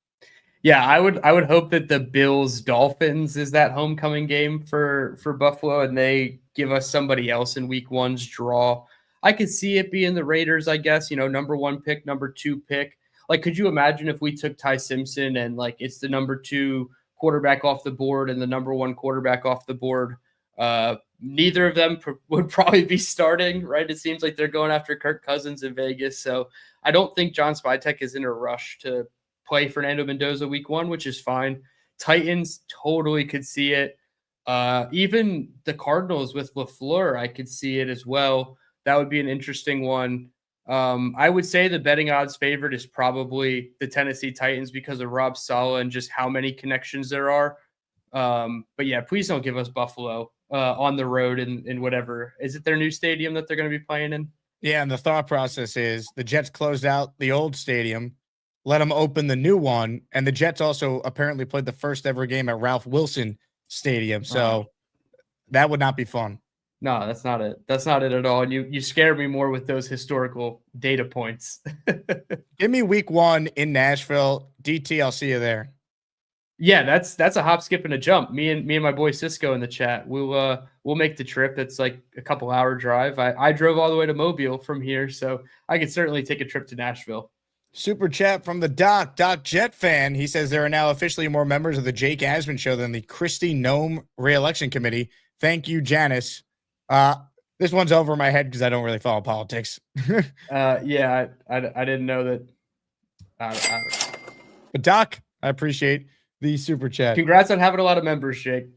Yeah, I would hope that the Bills Dolphins is that homecoming game for Buffalo, and they give us somebody else in week 1's draw. I could see it being the Raiders, I guess, number 1 pick, number 2 pick. Like, could you imagine if we took Ty Simpson and it's the number 2 quarterback off the board and the number 1 quarterback off the board? Neither of them would probably be starting, right? It seems like they're going after Kirk Cousins in Vegas. So I don't think John Spytek is in a rush to play Fernando Mendoza week 1, which is fine. Titans totally could see it. Even the Cardinals with LaFleur, I could see it as well. That would be an interesting one. I would say the betting odds favorite is probably the Tennessee Titans because of Rob Saleh and just how many connections there are. But yeah, please don't give us Buffalo on the road in whatever. Is it their new stadium that they're going to be playing in? Yeah, and the thought process is the Jets closed out the old stadium, let them open the new one, and the Jets also apparently played the first ever game at Ralph Wilson Stadium. So that would not be fun. No, that's not it. That's not it at all. And you scare me more with those historical data points. Give me week 1 in Nashville. DT, I'll see you there. Yeah, that's a hop, skip, and a jump. Me and my boy Cisco in the chat. We'll make the trip. It's like a couple hour drive. I drove all the way to Mobile from here, so I could certainly take a trip to Nashville. Super chat from the Doc Jet fan. He says there are now officially more members of the Jake Asman show than the Christy Nome re-election committee. Thank you, Janice. This one's over my head because I don't really follow politics. Yeah, I didn't know that. But Doc, I appreciate the super chat. Congrats on having a lot of members, Jake.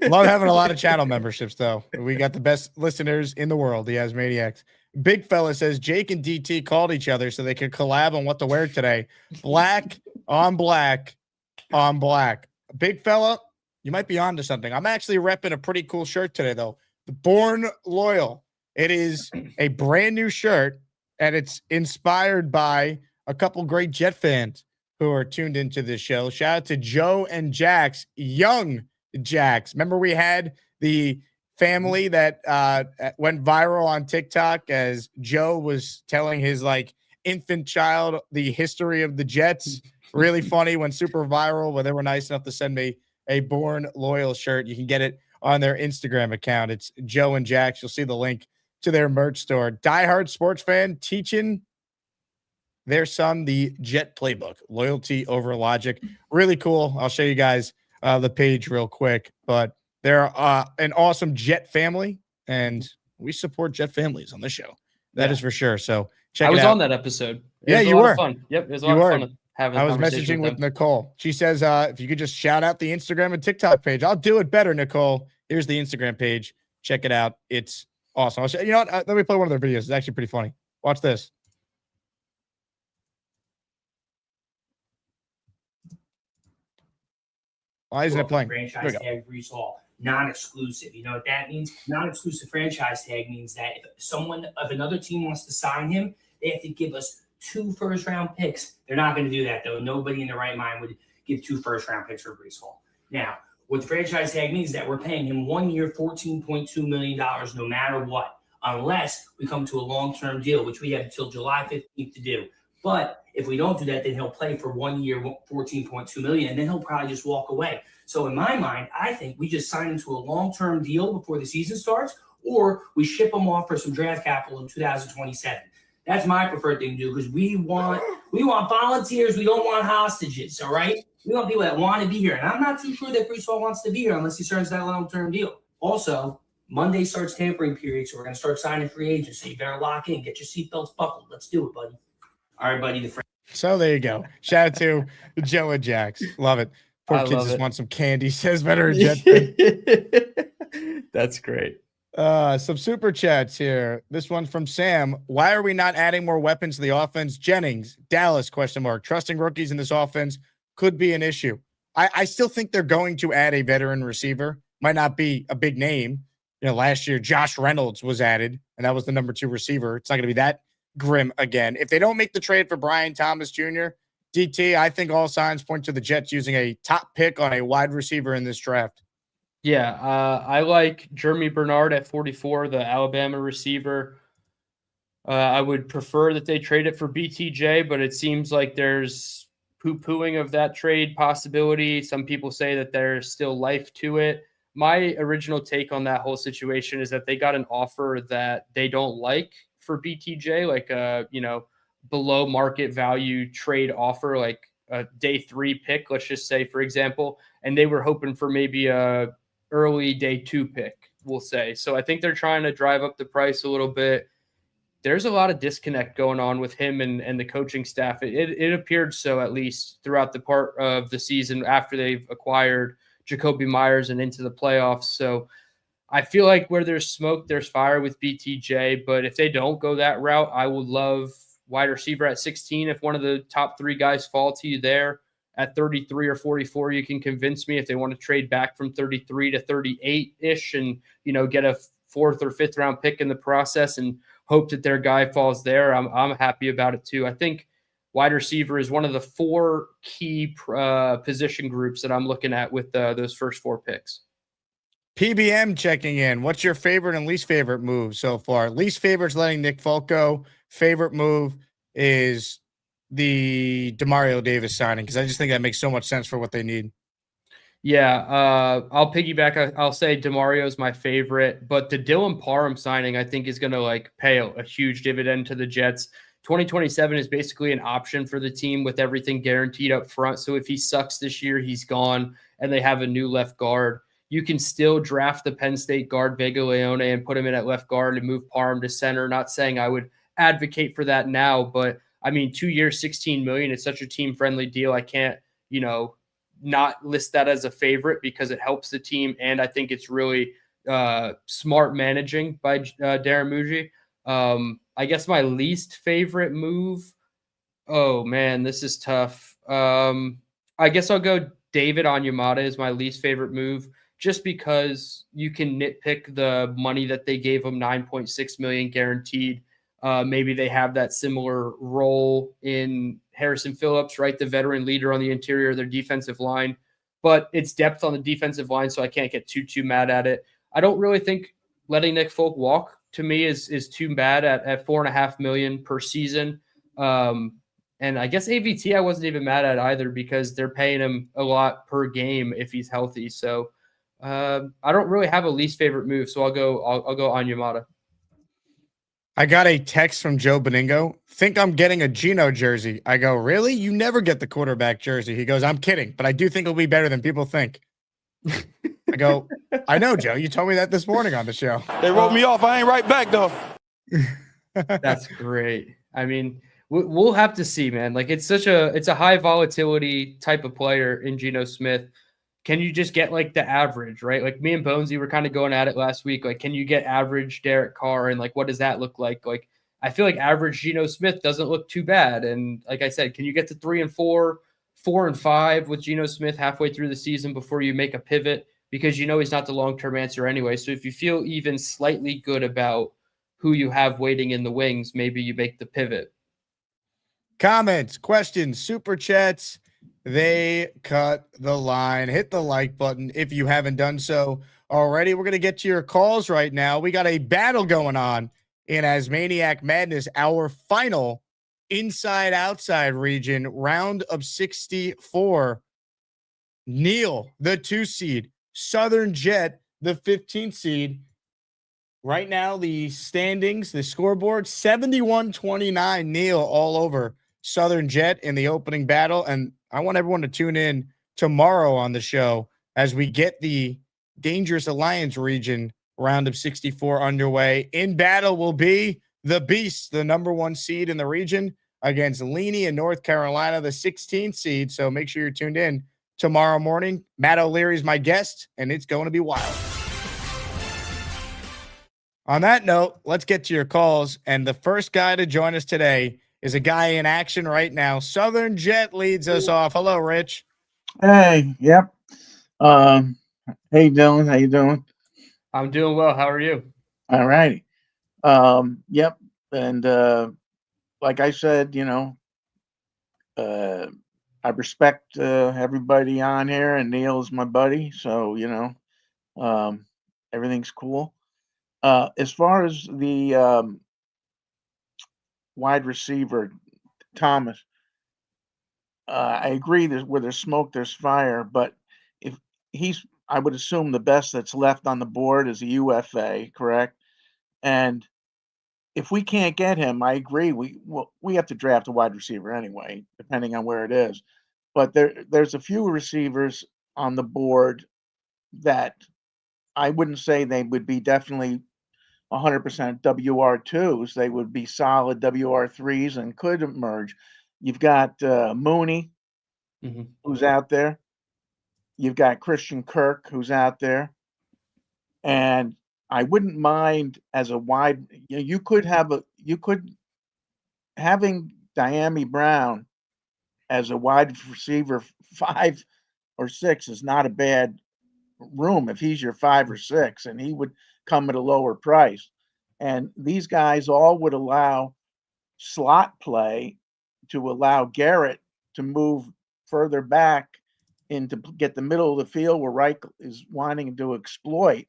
Love having a lot of channel memberships, though. We got the best listeners in the world, the Asmaniacs. Big fella says Jake and DT called each other so they could collab on what to wear today. Black on black on black. Big fella, you might be onto something. I'm actually repping a pretty cool shirt today, though. The Born Loyal. It is a brand new shirt, and it's inspired by a couple great Jet fans who are tuned into this show. Shout out to Joe and Jax, young Jax. Remember we had the family that went viral on TikTok as Joe was telling his infant child the history of the Jets. Really funny, went super viral, but they were nice enough to send me a Born Loyal shirt. You can get it on their Instagram account. It's Joe and Jax. You'll see the link to their merch store. Diehard sports fan teaching their son the Jet playbook, loyalty over logic. Really cool. I'll show you guys the page real quick, but they're an awesome Jet family, and we support Jet families on this show. That is for sure. So check it out. I was on that episode. You were. Fun. Yep, it was a lot of fun having I was messaging with Nicole. She says if you could just shout out the Instagram and TikTok page. I'll do it better, Nicole. Here's the Instagram page. Check it out. It's awesome. You know what? Let me play one of their videos. It's actually pretty funny. Watch this. Why isn't it playing? Franchise tag Breece Hall. non-exclusive. You know what that means? Non-exclusive franchise tag means that if someone of another team wants to sign him, they have to give us 2 first-round picks. They're not going to do that, though. Nobody in their right mind would give 2 first-round picks for Breece Hall. Now, what the franchise tag means is that we're paying him 1 year, $14.2 million no matter what, unless we come to a long-term deal, which we have until July 15th to do. But if we don't do that, then he'll play for 1 year, $14.2 million, and then he'll probably just walk away. So in my mind, I think we just sign him to a long-term deal before the season starts, or we ship him off for some draft capital in 2027. That's my preferred thing to do, because we want volunteers. We don't want hostages, all right? We want people that want to be here. And I'm not too sure that Breece Hall wants to be here unless he signs that long-term deal. Also, Monday starts tampering period, so we're going to start signing free agents. So you better lock in. Get your seatbelts buckled. Let's do it, buddy. All right, buddy. So there you go. Shout out to Joe and Jax. Love it. Poor kids just want some candy. Says veteran Jet. That's great. Some super chats here. This one from Sam. Why are we not adding more weapons to the offense? Jennings, Dallas, ? Trusting rookies in this offense could be an issue. I still think they're going to add a veteran receiver. Might not be a big name. You know, last year Josh Reynolds was added, and that was the number 2 receiver. It's not going to be that grim again. If they don't make the trade for Brian Thomas Jr., DT, I think all signs point to the Jets using a top pick on a wide receiver in this draft. Yeah, I like Jeremy Bernard at 44, the Alabama receiver. I would prefer that they trade it for BTJ, but it seems like there's poo-pooing of that trade possibility. Some people say that there's still life to it. My original take on that whole situation is that they got an offer that they don't like for BTJ, like a, below market value trade offer, like a day 3 pick, let's just say, for example, and they were hoping for maybe a early day 2 pick, we'll say. So I think they're trying to drive up the price a little bit. There's a lot of disconnect going on with him and the coaching staff. It appeared so, at least throughout the part of the season after they've acquired Jacoby Myers and into the playoffs. So I feel like where there's smoke, there's fire with BTJ. But if they don't go that route, I would love wide receiver at 16. If one of the top 3 guys fall to you there at 33 or 44, you can convince me if they want to trade back from 33 to 38-ish and, get a 4th or 5th round pick in the process and hope that their guy falls there. I'm happy about it too. I think wide receiver is one of the 4 key position groups that I'm looking at with those first 4 picks. PBM checking in. What's your favorite and least favorite move so far? Least favorite is letting Nick Folk go. Favorite move is the Demario Davis signing, because I just think that makes so much sense for what they need. Yeah, I'll piggyback. I'll say Demario is my favorite, but the Dylan Parham signing I think is going to pay a huge dividend to the Jets. 2027 is basically an option for the team with everything guaranteed up front. So if he sucks this year, he's gone, and they have a new left guard. You can still draft the Penn State guard Vega Leone and put him in at left guard and move Parham to center. Not saying I would advocate for that now, but I mean, 2 years, $16 million. It's such a team-friendly deal. I can't, not list that as a favorite because it helps the team, and I think it's really smart managing by Darren Muji. I guess my least favorite move. Oh man, this is tough. I guess I'll go David Onyemata is my least favorite move, just because you can nitpick the money that they gave him, $9.6 million guaranteed. Maybe they have that similar role in Harrison Phillips, right? The veteran leader on the interior of their defensive line, but it's depth on the defensive line, so I can't get too mad at it. I don't really think letting Nick Folk walk to me is too bad at $4.5 million per season. And I guess AVT I wasn't even mad at either because they're paying him a lot per game if he's healthy. So I don't really have a least favorite move, so I'll go Onyemata. I got a text from Joe Beningo. Think I'm getting a Geno jersey. I go, really? You never get the quarterback jersey. He goes, I'm kidding, but I do think it'll be better than people think. I go, I know, Joe. You told me that this morning on the show. They wrote me off. I ain't right back, though. That's great. I mean, we'll have to see, man. It's a high volatility type of player in Geno Smith. Can you just get the average, right? Me and Bonesy were kind of going at it last week. Can you get average Derek Carr, and what does that look like? I feel like average Geno Smith doesn't look too bad. And like I said, can you get to 3 and 4, 4 and 5 with Geno Smith halfway through the season before you make a pivot? because you know he's not the long-term answer anyway. So if you feel even slightly good about who you have waiting in the wings, maybe you make the pivot. Comments, questions, super chats, they cut the line. Hit the like button if you haven't done so already. We're going to get to your calls right now. We got a battle going on in Asmaniac Madness, our final inside-outside region, round of 64. Neil, the 2 seed, Southern Jet, the 15th seed. Right now, the standings, the scoreboard, 71-29, Neil all over Southern Jet in the opening battle. And I want everyone to tune in tomorrow on the show as we get the Dangerous Alliance region round of 64 underway. In battle will be the Beast, the number 1 seed in the region, against Leany in North Carolina, the 16th seed. So make sure you're tuned in tomorrow morning. Matt O'Leary is my guest, and it's going to be wild. On that note, let's get to your calls. And the first guy to join us today is a guy in action right now. Southern Jet leads us off. Hello, Rich. Hey, yep. Hey, Dylan, how you doing? I'm doing well. How are you? All righty. Yep. And like I said, I respect everybody on here, and Neil's my buddy, so everything's cool. As far as the wide receiver, Thomas, I agree that where there's smoke, there's fire. But if I would assume the best that's left on the board is a UFA, correct? And if we can't get him, I agree. We have to draft a wide receiver anyway, depending on where it is. But there's a few receivers on the board that I wouldn't say they would be definitely 100% WR2s. They would be solid WR3s and could emerge. You've got Mooney, who's out there. You've got Christian Kirk, who's out there. And I wouldn't mind as a wide, having Diami Brown as a wide receiver 5 or 6 is not a bad room if he's your 5 or 6, and he would come at a lower price. And these guys all would allow slot play to allow Garrett to move further back into get the middle of the field where Reich is wanting to exploit,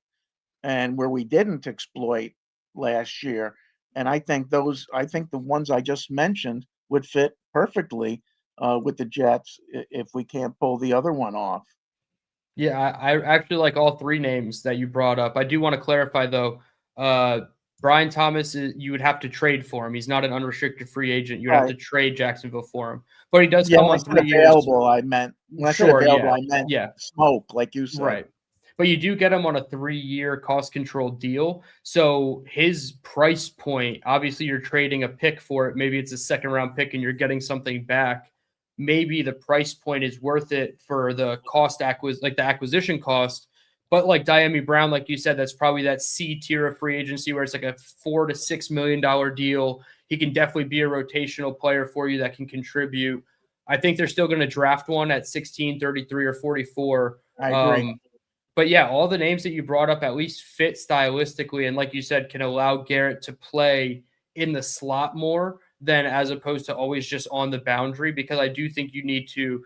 and where we didn't exploit last year. And I think the ones I just mentioned would fit perfectly with the Jets if we can't pull the other one off. Yeah, I actually like all 3 names that you brought up. I do want to clarify, though, Brian Thomas, you would have to trade for him. He's not an unrestricted free agent. You would have to trade Jacksonville for him. But he does come on 3 years. Available, I meant. When I said available, I meant smoke, like you said. Right. But you do get him on a 3-year cost-controlled deal. So his price point, obviously you're trading a pick for it. Maybe it's a second-round pick and you're getting something back. Maybe the price point is worth it for the the acquisition cost. But like Diami Brown, like you said, that's probably that C tier of free agency where it's like a $4 to $6 million deal. He can definitely be a rotational player for you that can contribute. I think they're still going to draft one at 16, 33, or 44. I agree. But yeah, all the names that you brought up at least fit stylistically, and like you said, can allow Garrett to play in the slot more than as opposed to always just on the boundary, because I do think you need to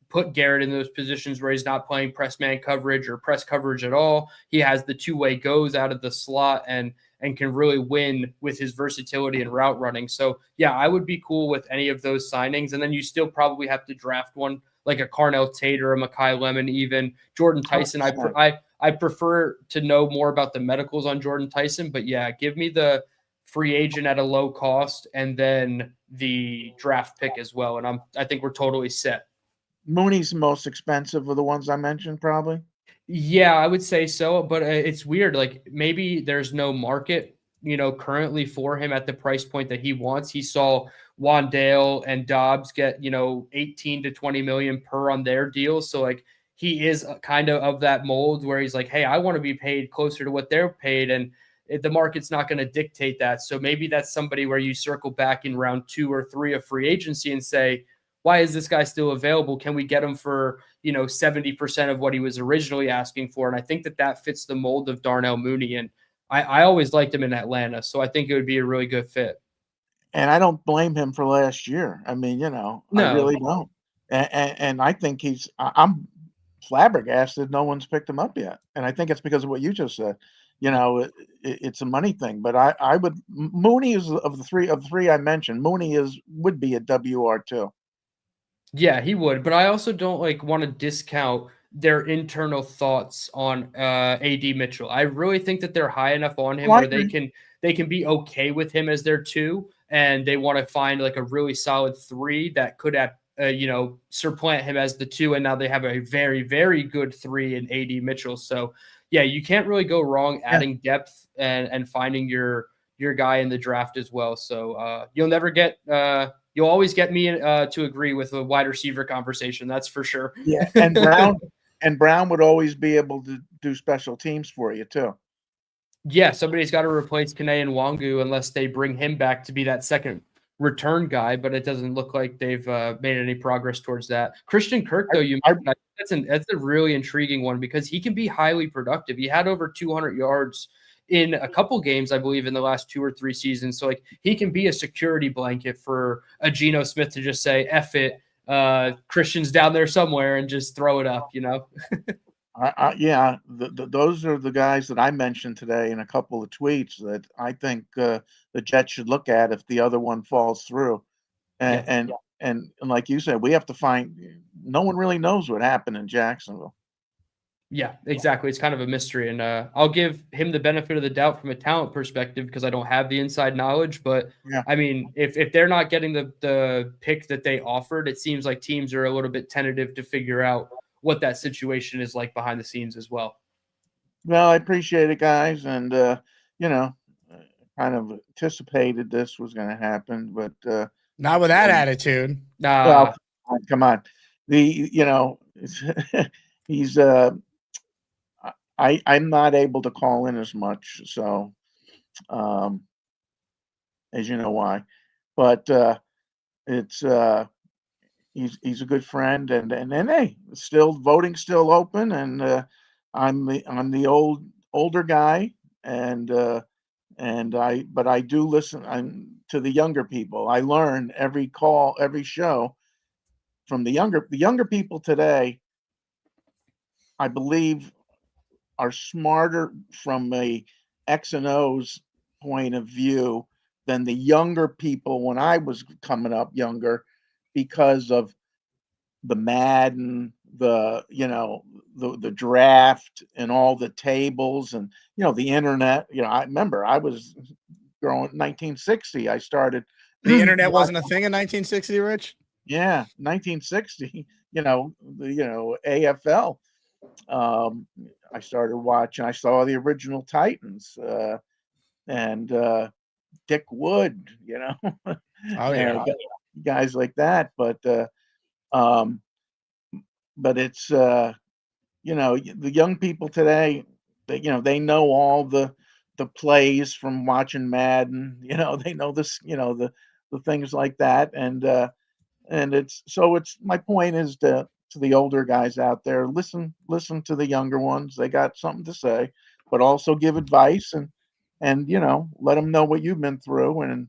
put Garrett in those positions where he's not playing press man coverage or press coverage at all. He has the 2-way goes out of the slot and can really win with his versatility and route running. So yeah, I would be cool with any of those signings. And then you still probably have to draft one like a Carnell Tate or a Mekhi Lemon, even Jordan Tyson. I prefer to know more about the medicals on Jordan Tyson, but yeah, give me the free agent at a low cost and then the draft pick as well. And I think we're totally set. Mooney's the most expensive of the ones I mentioned, probably. Yeah, I would say so, but it's weird. Like maybe there's no market, currently for him at the price point that he wants. He saw Wandale and Dobbs get, 18 to 20 million per on their deals. So like he is kind of that mold where he's like, hey, I want to be paid closer to what they're paid. And the market's not going to dictate that. So maybe that's somebody where you circle back in round 2 or 3 of free agency and say, why is this guy still available? Can we get him for, 70% of what he was originally asking for? And I think that fits the mold of Darnell Mooney. And I always liked him in Atlanta. So I think it would be a really good fit. And I don't blame him for last year. I mean, I really don't. And I think I'm flabbergasted no one's picked him up yet. And I think it's because of what you just said. It's a money thing. But I would Mooney is of the three I mentioned. Mooney would be a WR2. Yeah, he would. But I also don't want to discount their internal thoughts on AD Mitchell. I really think that they're high enough on him where they can be okay with him as their 2, and they want to find a really solid 3 that could have supplant him as the 2, and now they have a very, very good 3 in AD Mitchell. So yeah, you can't really go wrong adding depth and finding your guy in the draft as well. So you'll always get me to agree with a wide receiver conversation. That's for sure. Yeah, and Brown would always be able to do special teams for you too. Yeah, somebody's got to replace Kene and Wangu unless they bring him back to be that second return guy, but it doesn't look like they've made any progress towards that. Christian Kirk, though, that's a really intriguing one because he can be highly productive. He had over 200 yards in a couple games, I believe, in the last 2 or 3 seasons. So he can be a security blanket for a Geno Smith to just say, F it, Christian's down there somewhere and just throw it up, Yeah, those are the guys that I mentioned today in a couple of tweets that I think the Jets should look at if the other one falls through. And like you said, we have to find. No one really knows what happened in Jacksonville. Yeah, exactly. It's kind of a mystery, and I'll give him the benefit of the doubt from a talent perspective because I don't have the inside knowledge. But I mean, if they're not getting the pick that they offered, it seems like teams are a little bit tentative to figure out what that situation is like behind the scenes as well. Well, I appreciate it, guys, and kind of anticipated this was going to happen, but not with that attitude. Well, come on. He's I'm not able to call in as much, so as you know why, but it's he's a good friend, and hey, still voting still open, and I'm the older guy, but I do listen to the younger people. I learn every call, every show from the younger people today. I believe are smarter from a X and O's point of view than the younger people when I was coming up younger, because of the Madden, the draft, and all the tables, and the internet. I remember I was growing 1960. I started. The internet wasn't a thing in 1960, Rich. Yeah, 1960. The AFL. I started watching. I saw the original Titans and Dick Wood. Oh yeah, guys like that. But it's the young people today. They know all the plays from watching Madden. They know this. The things like that, and it's my point is to the older guys out there, listen to the younger ones. They got something to say, but also give advice and let them know what you've been through, and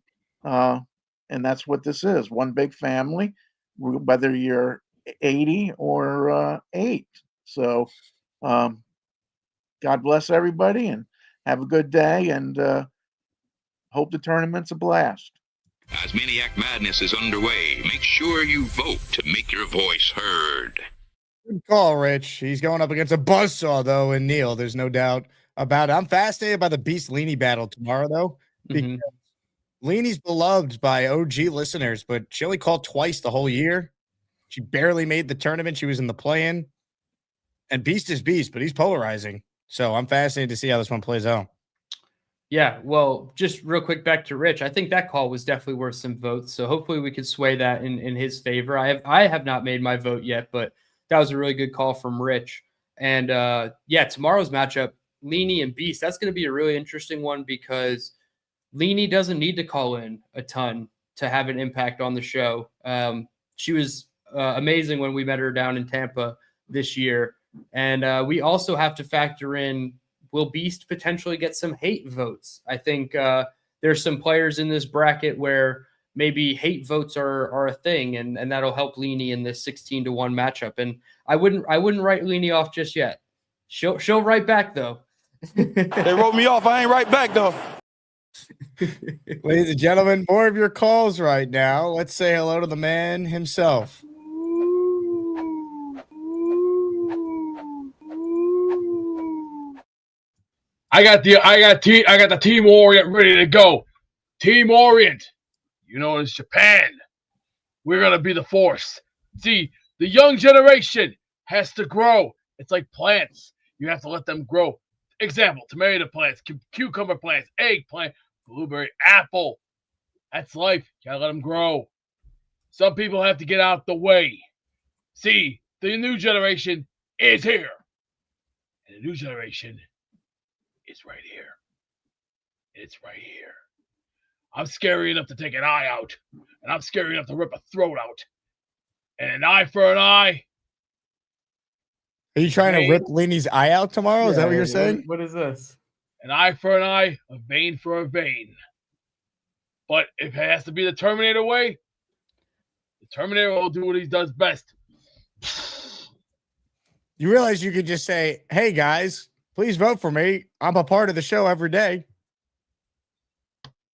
that's what this is, one big family, whether you're 80 or 8. So God bless everybody and have a good day, and hope the tournament's a blast. Asmaniac Madness is underway. Make sure you vote to make your voice heard. Good call, Rich. He's going up against a buzzsaw, though, and Neil. There's no doubt about it. I'm fascinated by the Beast Leany battle tomorrow, though, because Leany's beloved by OG listeners, but she only called twice the whole year. She barely made the tournament. She was in the play-in. And Beast is Beast, but he's polarizing. So I'm fascinated to see how this one plays out. Yeah, well, just real quick back to Rich. I think that call was definitely worth some votes. So hopefully we could sway that in his favor. I have not made my vote yet, but that was a really good call from Rich. And tomorrow's matchup, Leany and Beast, that's going to be a really interesting one because Leany doesn't need to call in a ton to have an impact on the show. She was amazing when we met her down in Tampa this year. And we also have to factor in, will Beast potentially get some hate votes? I think there's some players in this bracket where maybe hate votes are a thing, and that'll help Leanie in this 16-1 matchup. And I wouldn't write Leanie off just yet. She'll write back though. They wrote me off. I ain't right back though. Ladies and gentlemen, more of your calls right now. Let's say hello to the man himself. I got the Team Orient ready to go. Team Orient. You know, it's Japan. We're gonna be the force. See, the young generation has to grow. It's like plants. You have to let them grow. Example, tomato plants, cucumber plants, eggplant, blueberry, apple. That's life. You gotta let them grow. Some people have to get out the way. See, the new generation is here. And the new generation is right here. It's right here. I'm scary enough to take an eye out, and I'm scary enough to rip a throat out. And an eye for an eye. Are you trying to rip Leanie's eye out tomorrow? Is that what you're saying? What is this? An eye for an eye, a vein for a vein. But if it has to be the Terminator way, the Terminator will do what he does best. You realize you could just say, hey, guys, please vote for me. I'm a part of the show every day.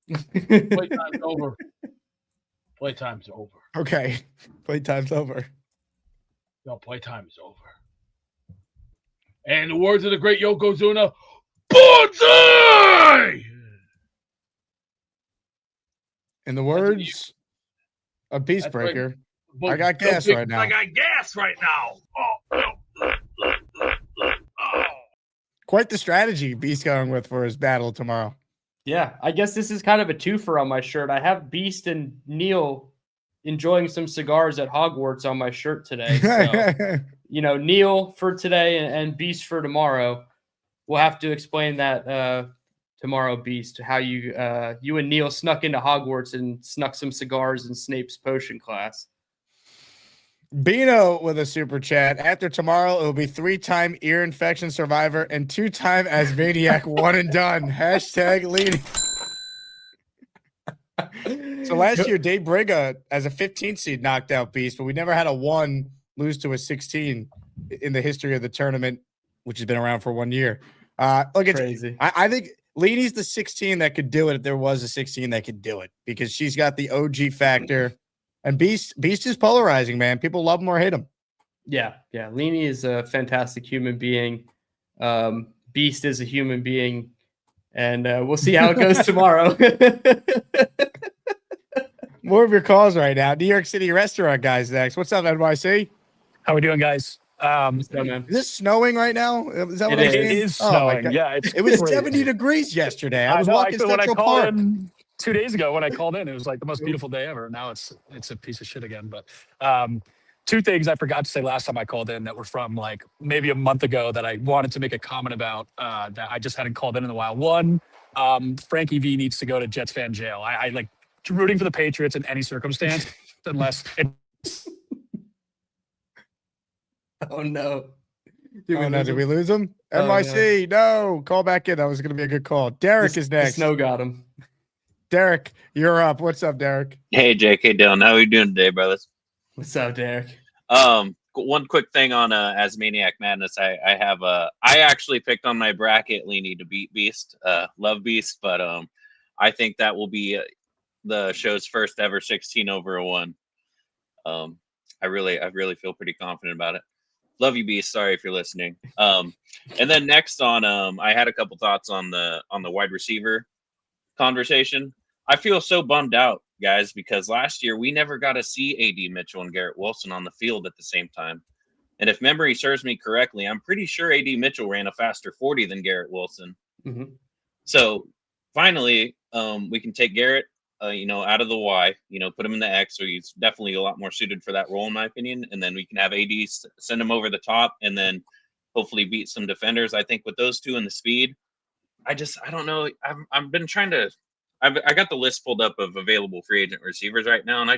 Playtime's over. Playtime's over. Okay. Playtime's over. No, playtime is over. And the words of the great Yokozuna, Bonsai! In the words of Peacebreaker, Right. I got gas right now. I got gas right now. Quite the strategy Beast going with for his battle tomorrow. Yeah, I guess this is kind of a twofer on my shirt. I have Beast and Neil enjoying some cigars at Hogwarts on my shirt today. So, you know, Neil for today and Beast for tomorrow. We'll have to explain that tomorrow, Beast, how you and Neil snuck into Hogwarts and snuck some cigars in Snape's potion class. Bino with a super chat. After tomorrow, it will be 3-time ear infection survivor and 2-time Asmaniac one and done. Hashtag leading. So last year, Dave Briga, as a 15 seed, knocked out Beast, but we never had a 1 lose to a 16 in the history of the tournament, which has been around for 1 year. Look, it's crazy. I think Leanie's the 16 that could do it if there was a 16 that could do it, because she's got the OG factor. And Beast is polarizing, man. People love him or hate him. Yeah. Leanie is a fantastic human being. Beast is a human being. And we'll see how it goes tomorrow. More of your calls right now. New York City restaurant guys next. What's up, NYC? How we doing, guys? Is this snowing right now? Is that what it is snowing. Yeah, it was crazy. 70 degrees yesterday. I was know, walking when Central I called Park. in 2 days ago, when I called in, it was like the most beautiful day ever. Now it's a piece of shit again. But two things I forgot to say last time I called in that were from like maybe a month ago that I wanted to make a comment about that I just hadn't called in a while. One, Frankie V needs to go to Jets fan jail. I like rooting for the Patriots in any circumstance unless it's Oh no. Did we lose him? NYC, no. Call back in. That was going to be a good call. Derek is next. The snow got him. Derek, you're up. What's up, Derek? Hey, JK Dylan. How are you doing today, brothers? What's up, Derek? One quick thing on Asmaniac Madness. I actually picked on my bracket Leanie to beat Beast. Love Beast, but I think that will be the show's first ever 16/1. I really feel pretty confident about it. Love you, Beast. Sorry if you're listening. And then next on, I had a couple thoughts on the wide receiver conversation. I feel so bummed out, guys, because last year we never got to see AD Mitchell and Garrett Wilson on the field at the same time. And if memory serves me correctly, I'm pretty sure AD Mitchell ran a faster 40 than Garrett Wilson. Mm-hmm. So finally, we can take Garrett, out of the Y, put him in the X. So he's definitely a lot more suited for that role, in my opinion. And then we can have AD send him over the top and then hopefully beat some defenders. I think with those two and the speed, I don't know. I've been trying to. I got the list pulled up of available free agent receivers right now, and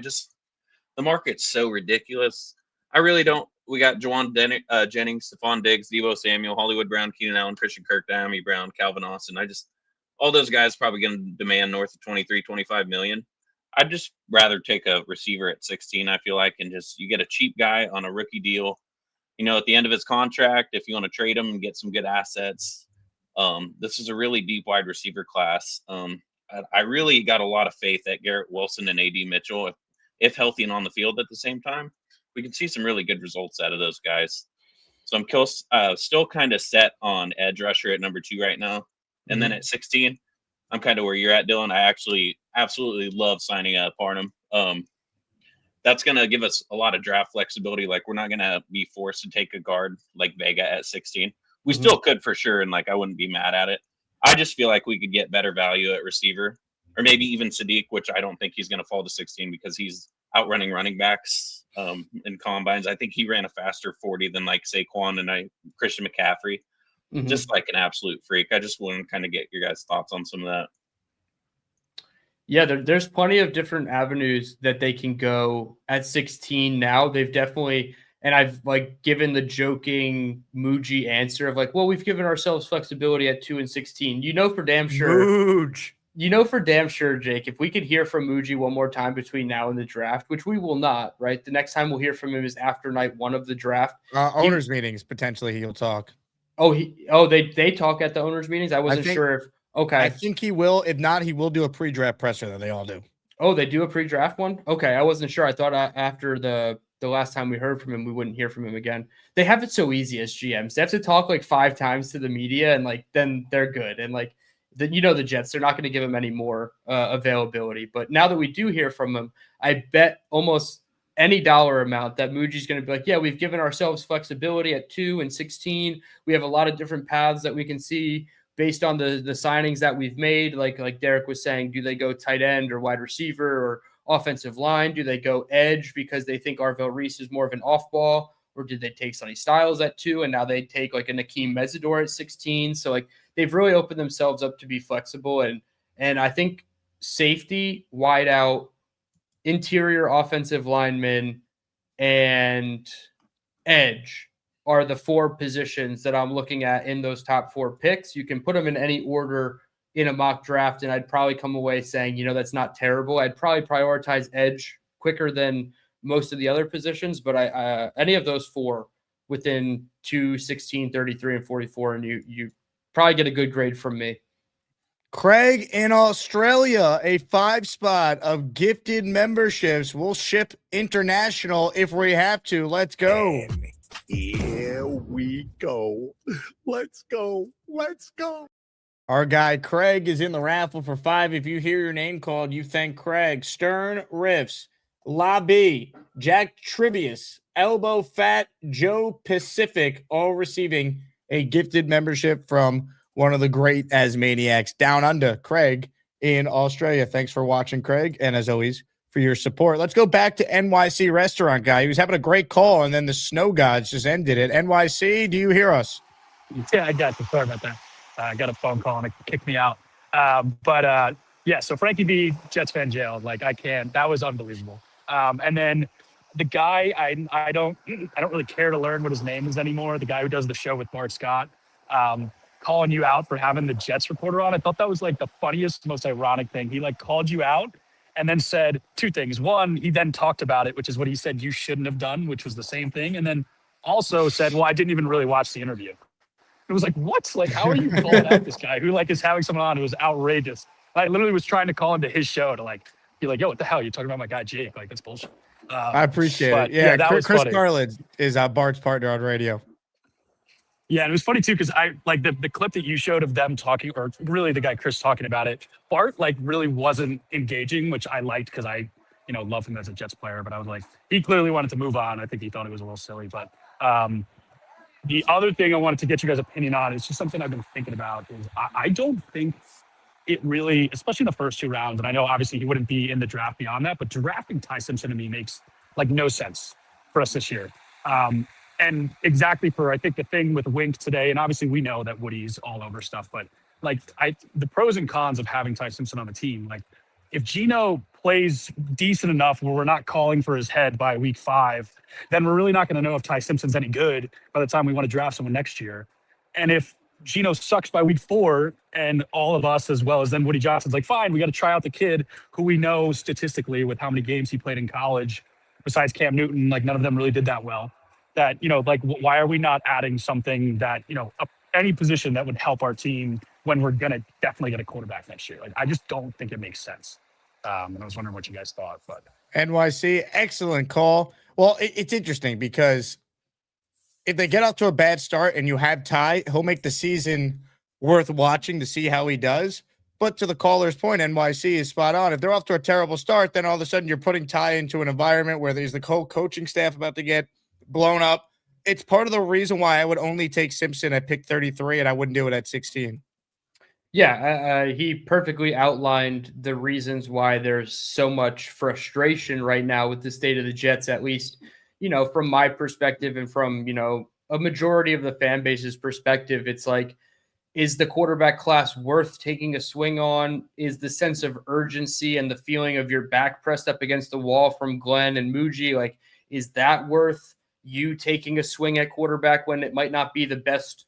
the market's so ridiculous. I really don't. We got Jennings, Stephon Diggs, Deebo Samuel, Hollywood Brown, Keenan Allen, Christian Kirk, Diami Brown, Calvin Austin. All those guys probably going to demand north of 23, 25 million. I'd just rather take a receiver at 16, I feel like, and just you get a cheap guy on a rookie deal. At the end of his contract, if you want to trade him and get some good assets, this is a really deep wide receiver class. I really got a lot of faith that Garrett Wilson and AD Mitchell, if healthy and on the field at the same time, we can see some really good results out of those guys. So I'm still kind of set on edge rusher at number 2 right now. And then at 16, I'm kind of where you're at, Dylan. I actually absolutely love signing Parham. That's going to give us a lot of draft flexibility. Like, we're not going to be forced to take a guard like Vega at 16. We still could for sure, and I wouldn't be mad at it. I just feel like we could get better value at receiver, or maybe even Sadiq, which I don't think he's going to fall to 16 because he's outrunning running backs in combines. I think he ran a faster 40 than Saquon and Christian McCaffrey. Just like an absolute freak. I just want to kind of get your guys' thoughts on some of that. Yeah, there's plenty of different avenues that they can go at 16 now. They've definitely, and I've given the joking Muji answer of well, we've given ourselves flexibility at 2 and 16. For damn sure. For damn sure, Jake, if we could hear from Muji one more time between now and the draft, which we will not, right? The next time we'll hear from him is after night 1 of the draft. Owners meetings, potentially he'll talk. They talk at the owners meetings? I wasn't sure if okay. I think he will. If not, he will do a pre-draft presser that they all do. Oh, they do a pre-draft one? Okay, I wasn't sure. I thought after the last time we heard from him, we wouldn't hear from him again. They have it so easy as GMs. They have to talk 5 times to the media, and then they're good. And the Jets, they're not going to give him any more availability. But now that we do hear from him, I bet almost any dollar amount that Muji's going to be yeah, we've given ourselves flexibility at 2 and 16. We have a lot of different paths that we can see based on the signings that we've made. Like Derek was saying, do they go tight end or wide receiver or offensive line? Do they go edge because they think Arvell Reese is more of an off ball? Or did they take Sonny Styles at 2 and now they take a Nakeem Mesidor at 16? So they've really opened themselves up to be flexible. And I think safety, wide out, interior offensive linemen, and edge are the 4 positions that I'm looking at in those top 4 picks. You can put them in any order in a mock draft, and I'd probably come away saying, that's not terrible. I'd probably prioritize edge quicker than most of the other positions, but any of those 4 within 2, 16, 33, and 44, and you probably get a good grade from me. Craig in Australia, a 5 spot of gifted memberships. We'll ship international if we have to. Let's go. And here we go. Let's go. Let's go. Our guy Craig is in the raffle for 5. If you hear your name called, you thank Craig. Stern Riffs, Lobby, Jack Trivius, Elbow Fat, Joe Pacific, all receiving a gifted membership from one of the great Asmaniacs down under, Craig in Australia. Thanks for watching, Craig, and as always, for your support. Let's go back to NYC restaurant guy. He was having a great call, and then the snow gods just ended it. NYC, do you hear us? Yeah, I got you. Sorry about that. I got a phone call and it kicked me out. Yeah, so Frankie B, Jets fan jailed. I can't. That was unbelievable. And then the guy, I don't really care to learn what his name is anymore. The guy who does the show with Bart Scott, calling you out for having the Jets reporter on. I thought that was the funniest, most ironic thing. He called you out and then said 2 things. One, he then talked about it, which is what he said you shouldn't have done, which was the same thing. And then also said, well, I didn't even really watch the interview. It was what? How are you calling out this guy who is having someone on who was outrageous? I literally was trying to call into his show to be yo, what the hell? You're talking about my guy Jake? That's bullshit. I appreciate it. Yeah, that was Chris funny. Garland is Bart's partner on radio. Yeah, and it was funny too because I the clip that you showed of them talking, or really the guy Chris talking about it. Bart really wasn't engaging, which I liked because I love him as a Jets player. But I was he clearly wanted to move on. I think he thought it was a little silly. But the other thing I wanted to get you guys' opinion on is just something I've been thinking about. Is I don't think it really, especially in the first 2 rounds, and I know obviously he wouldn't be in the draft beyond that, but drafting Ty Simpson to me makes no sense for us this year. And exactly for, I think, the thing with Wink today, and obviously we know that Woody's all over stuff, but the pros and cons of having Ty Simpson on the team, if Geno plays decent enough where we're not calling for his head by week 5, then we're really not going to know if Ty Simpson's any good by the time we want to draft someone next year. And if Geno sucks by week 4, and all of us, as well as then Woody Johnson's like, fine, we got to try out the kid who we know statistically with how many games he played in college, besides Cam Newton, like none of them really did that well. That, like, why are we not adding something that, any position that would help our team when we're going to definitely get a quarterback next year? Like, I just don't think it makes sense. And I was wondering what you guys thought. But NYC, excellent call. Well, it's interesting because if they get off to a bad start and you have Ty, he'll make the season worth watching to see how he does. But to the caller's point, NYC is spot on. If they're off to a terrible start, then all of a sudden you're putting Ty into an environment where there's the whole coaching staff about to get blown up. It's part of the reason why I would only take Simpson at pick 33 and I wouldn't do it at 16. Yeah, he perfectly outlined the reasons why there's so much frustration right now with the state of the Jets, at least, from my perspective and from, a majority of the fan base's perspective. It's like, is the quarterback class worth taking a swing on? Is the sense of urgency and the feeling of your back pressed up against the wall from Glenn and Muji, like, is that worth you taking a swing at quarterback when it might not be the best,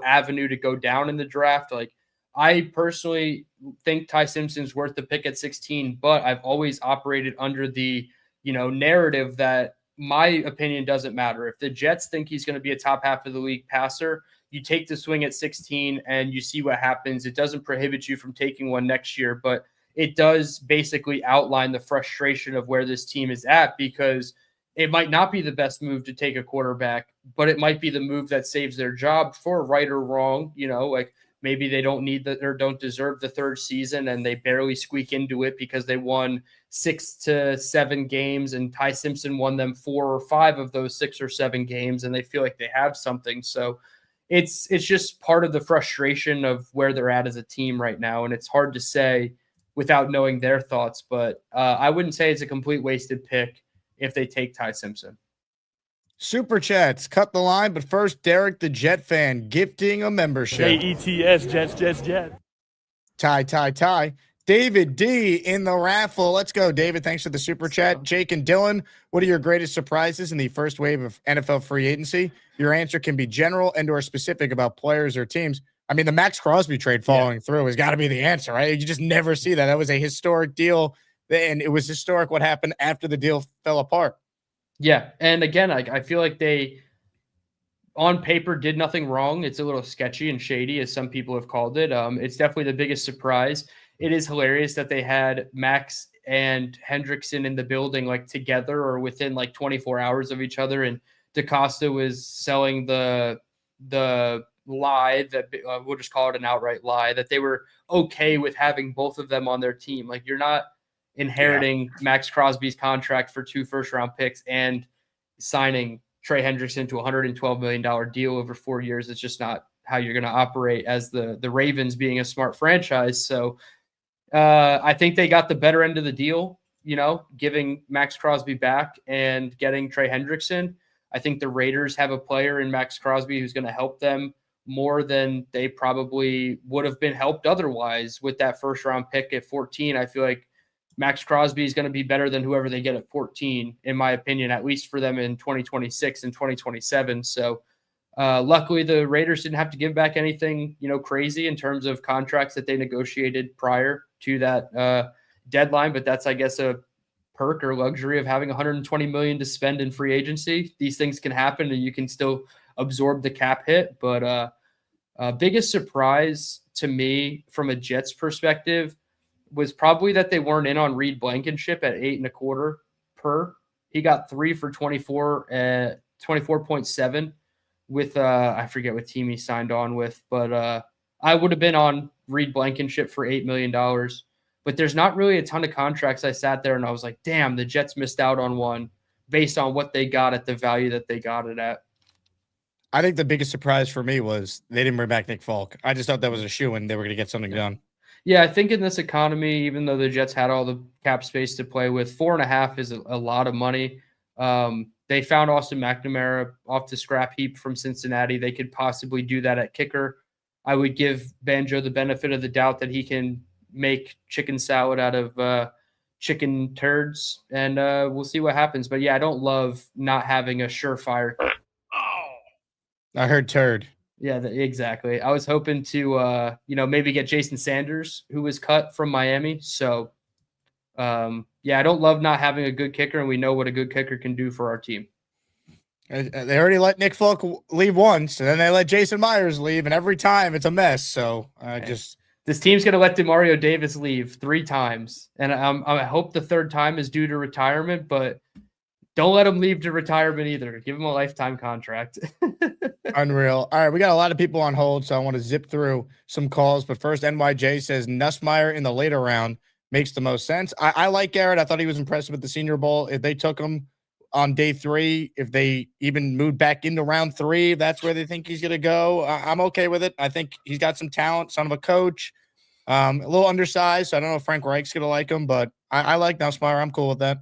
avenue to go down in the draft? Like, I personally think Ty Simpson's worth the pick at 16, but I've always operated under the, narrative that my opinion doesn't matter. If the Jets think he's going to be a top half of the league passer, you take the swing at 16 and you see what happens. It doesn't prohibit you from taking one next year, but it does basically outline the frustration of where this team is at, because it might not be the best move to take a quarterback, but it might be the move that saves their job for right or wrong. Like, maybe they don't need or don't deserve the third season and they barely squeak into it because they won 6 to 7 games and Ty Simpson won them 4 or 5 of those 6 or 7 games and they feel like they have something. So it's just part of the frustration of where they're at as a team right now. And it's hard to say without knowing their thoughts, but I wouldn't say it's a complete wasted pick if they take Ty Simpson. Super chats, cut the line, but first, Derek the Jet fan gifting a membership. Jets, Jet. Tie. David D in the raffle. Let's go, David. Thanks for the super chat. Jake and Dylan, what are your greatest surprises in the first wave of NFL free agency? Your answer can be general and or specific about players or teams. I mean, the Max Crosby trade following through has got to be the answer, right? You just never see that. That was a historic deal, and it was historic what happened after the deal fell apart. Yeah, and again, I feel like they, on paper, did nothing wrong. It's a little sketchy and shady, as some people have called it. It's definitely the biggest surprise. It is hilarious that they had Max and Hendrickson in the building, like, together or within, like, 24 hours of each other, and DaCosta was selling the lie that we'll just call it an outright lie, that they were okay with having both of them on their team. Like, you're not inheriting Max Crosby's contract for 2 first-round picks and signing Trey Hendrickson to a $112 million deal over 4 years. It's just not how you're going to operate as the Ravens, being a smart franchise. So I think they got the better end of the deal, giving Max Crosby back and getting Trey Hendrickson. I think the Raiders have a player in Max Crosby who's going to help them more than they probably would have been helped otherwise with that first-round pick at 14. I feel like Max Crosby is going to be better than whoever they get at 14, in my opinion, at least for them in 2026 and 2027. So luckily the Raiders didn't have to give back anything, crazy in terms of contracts that they negotiated prior to that deadline. But that's, I guess, a perk or luxury of having $120 million to spend in free agency. These things can happen and you can still absorb the cap hit. But biggest surprise to me from a Jets perspective was probably that they weren't in on Reed Blankenship at 8.25 per. He got 3 for 24 at 24.7 with I forget what team he signed on with, but I would have been on Reed Blankenship for $8 million. But there's not really a ton of contracts. I sat there and I was like, damn, the Jets missed out on one based on what they got at the value that they got it at. I think the biggest surprise for me was they didn't bring back Nick Folk. I just thought that was a shoo-in. They were going to get something done. Yeah, I think in this economy, even though the Jets had all the cap space to play with, 4.5 is a lot of money. They found Austin McNamara off the scrap heap from Cincinnati. They could possibly do that at kicker. I would give Banjo the benefit of the doubt that he can make chicken salad out of chicken turds, and we'll see what happens. But yeah, I don't love not having a surefire. I heard turd. Yeah, exactly. I was hoping to, maybe get Jason Sanders, who was cut from Miami. So, I don't love not having a good kicker, and we know what a good kicker can do for our team. They already let Nick Folk leave once, and then they let Jason Myers leave, and every time it's a mess. So This team's going to let Demario Davis leave 3 times, and I hope the 3rd time is due to retirement, but don't let him leave to retirement either. Give him a lifetime contract. Unreal. All right, we got a lot of people on hold, so I want to zip through some calls. But first, NYJ says Nussmeier in the later round makes the most sense. I like Garrett. I thought he was impressive with the Senior Bowl. If they took him on day 3, if they even moved back into round 3, if that's where they think he's going to go, I'm okay with it. I think he's got some talent, son of a coach, a little undersized. So I don't know if Frank Reich's going to like him, but I like Nussmeier. I'm cool with that.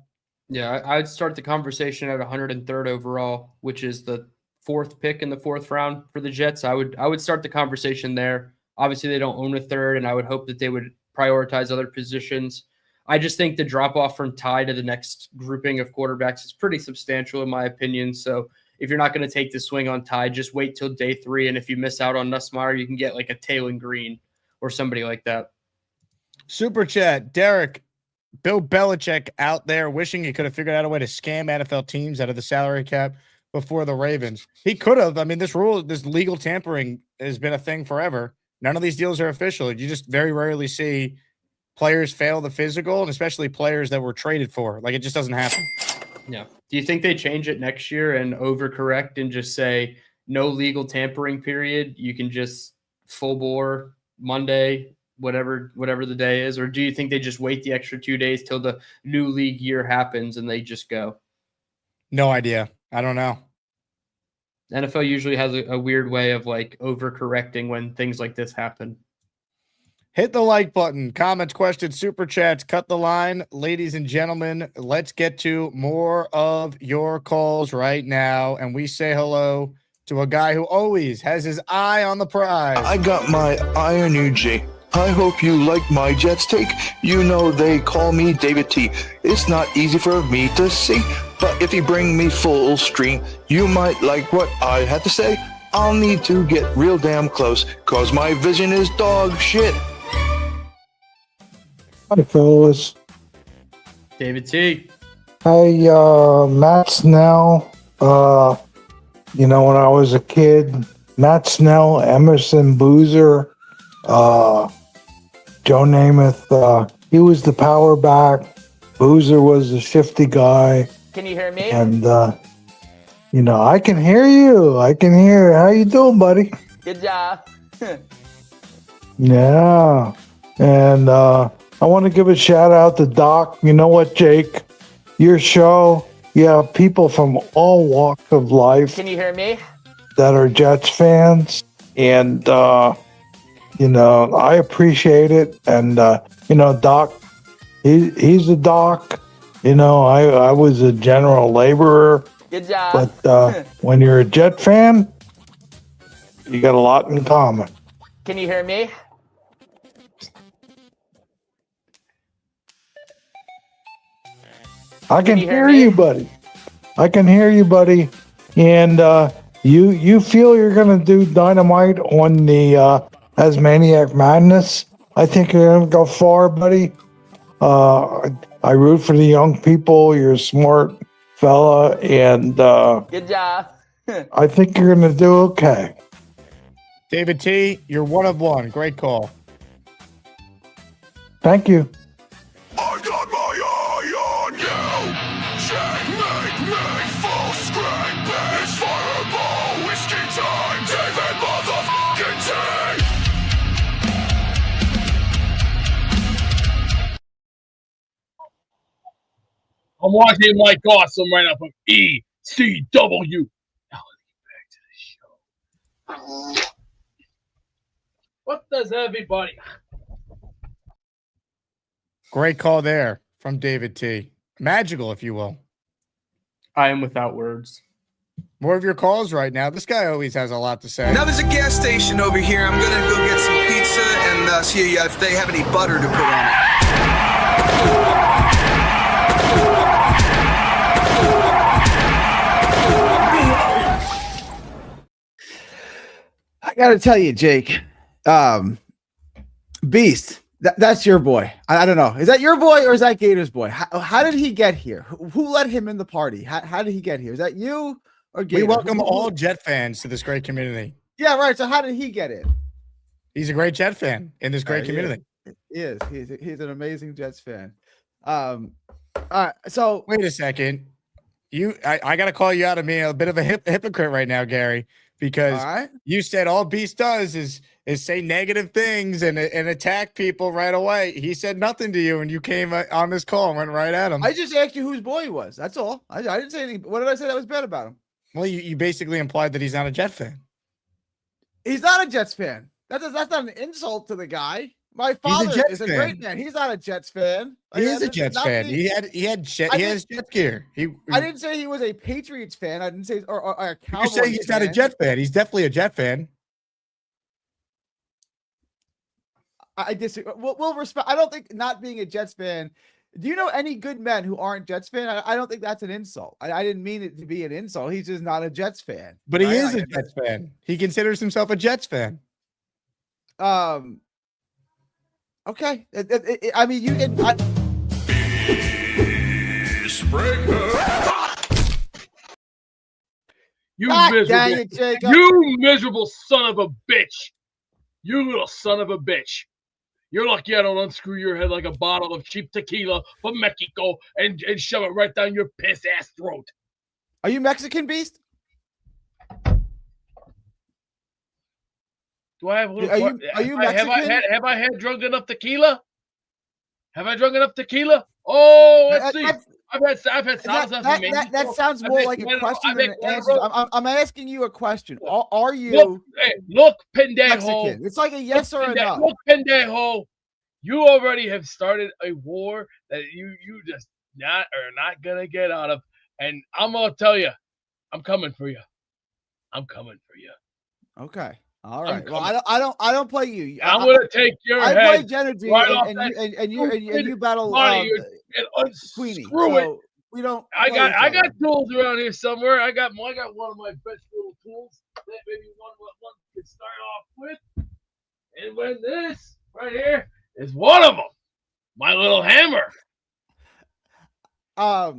Yeah, I'd start the conversation at 103rd overall, which is the 4th pick in the 4th round for the Jets. I would start the conversation there. Obviously, they don't own a 3rd, and I would hope that they would prioritize other positions. I just think the drop-off from Ty to the next grouping of quarterbacks is pretty substantial, in my opinion. So if you're not going to take the swing on Ty, just wait till day 3, and if you miss out on Nussmeier, you can get like a Taylor Green or somebody like that. Super chat, Derek. Bill Belichick out there wishing he could have figured out a way to scam NFL teams out of the salary cap before the Ravens. He could have. I mean, this legal tampering has been a thing forever. None of these deals are official. You just very rarely see players fail the physical, and especially players that were traded for. Like, it just doesn't happen. Yeah. Do you think they change it next year and overcorrect and just say no legal tampering period? You can just full bore Monday, whatever the day is, or do you think they just wait the extra 2 days till the new league year happens and they just go? No idea. I don't know. NFL usually has a weird way of like overcorrecting when things like this happen. Hit the like button, comments, questions, super chats, cut the line. Ladies and gentlemen, let's get to more of your calls right now. And we say hello to a guy who always has his eye on the prize. I got my eye on you, G. I hope you like my Jets take. You know they call me David T. It's not easy for me to see, but if you bring me full stream, you might like what I had to say. I'll need to get real damn close, cause my vision is dog shit. Hi, fellas. David T. Hey, Matt Snell. When I was a kid, Matt Snell, Emerson Boozer, Joe Namath, he was the power back. Boozer was the shifty guy. Can you hear me? And, I can hear you. I can hear. How you doing, buddy? Good job. Yeah. And I want to give a shout out to Doc. You know what, Jake? Your show, you have people from all walks of life. Can you hear me? That are Jets fans. And, I appreciate it. And, Doc, he's a doc. I was a general laborer. Good job. But when you're a Jet fan, you got a lot in common. Can you hear me? I can hear you, buddy. I can hear you, buddy. And you feel you're going to do dynamite on the Asmaniac Madness. I think you're going to go far, buddy. I root for the young people. You're a smart fella. And good job. I think you're going to do okay. David T., you're one of one. Great call. Thank you. I got my eye on you. Checkmate me, full screen, bitch. Fireball, whiskey time. David motherfucking T. I'm watching Mike Awesome right now from ECW. Now let's get back to the show. What does everybody... Great call there from David T. Magical, if you will. I am without words. More of your calls right now. This guy always has a lot to say. Now there's a gas station over here. I'm gonna go get some pizza and see if they have any butter to put on it. I gotta tell you, Jake, Beast, that's your boy. I don't know. Is that your boy or is that Gator's boy? How did he get here? Who let him in the party? How did he get here? Is that you or Gator? We welcome all Jet fans to this great community. Yeah, right. So how did he get in? He's a great Jet fan in this great community. He is. He's an amazing Jets fan. All right. So wait a second. I got to call you out of being a bit of a hypocrite right now, Gary, because you said all Beast does is say negative things and attack people right away. He said nothing to you, and you came on this call and went right at him. I just asked you whose boy he was. That's all. I didn't say anything. What did I say that was bad about him? Well, you basically implied that he's not a Jet fan. He's not a Jets fan. That's not an insult to the guy. My father is a great man. He's not a Jets fan. He is a Jets fan. He has Jets gear. I didn't say he was a Patriots fan. I didn't say or a Cowboys fan. You say he's not a Jet fan. He's definitely a Jet fan. I disagree. We'll respect. I don't think not being a Jets fan. Do you know any good men who aren't Jets fan? I don't think that's an insult. I didn't mean it to be an insult. He's just not a Jets fan. But he is a Jets fan. He considers himself a Jets fan. Okay. I mean, you can. You miserable son of a bitch. You little son of a bitch. You're lucky I don't unscrew your head like a bottle of cheap tequila from Mexico and shove it right down your piss ass throat. Are you Mexican, Beast? Do I have a little? Are you Mexican? Have I had drunk enough tequila? Have I drunk enough tequila? Oh, let's see. I've had that sounds more like a question than an answer. I'm asking you a question. Are you look, pendejo? Mexican? It's like a yes or a no. Look, pendejo. You already have started a war that you just are not gonna get out of, and I'm gonna tell you, I'm coming for you. I'm coming for you. Okay. All right. Well, I don't play you. I'm gonna take your head. I play Genergy, right and you battle Queenie. So we don't. I got tools around here somewhere. I got one of my best little tools. Maybe one to start off with. And when this right here is one of them, my little hammer. I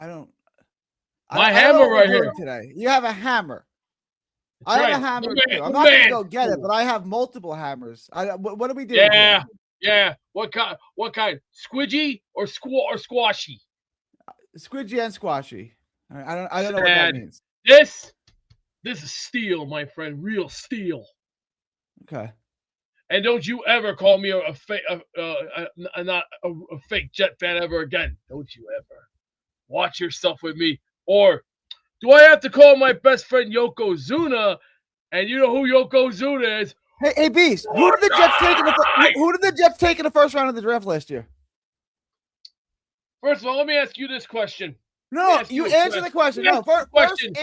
don't. My hammer right here today. You have a hammer. That's I have right. a hammer too. I'm not gonna go get it, but I have multiple hammers. What do we do? Yeah. What kind? Squidgy or squashy? Squidgy and squashy. I don't know what that means. This is steel, my friend. Real steel. Okay. And don't you ever call me a fake Jet fan ever again. Don't you ever. Watch yourself with me. Or do I have to call my best friend Yokozuna? And you know who Yokozuna is? Hey, Beast. Who did the Jets take in the first round of the draft last year? First of all, let me ask you this question. No, you answer the question. No, first answer the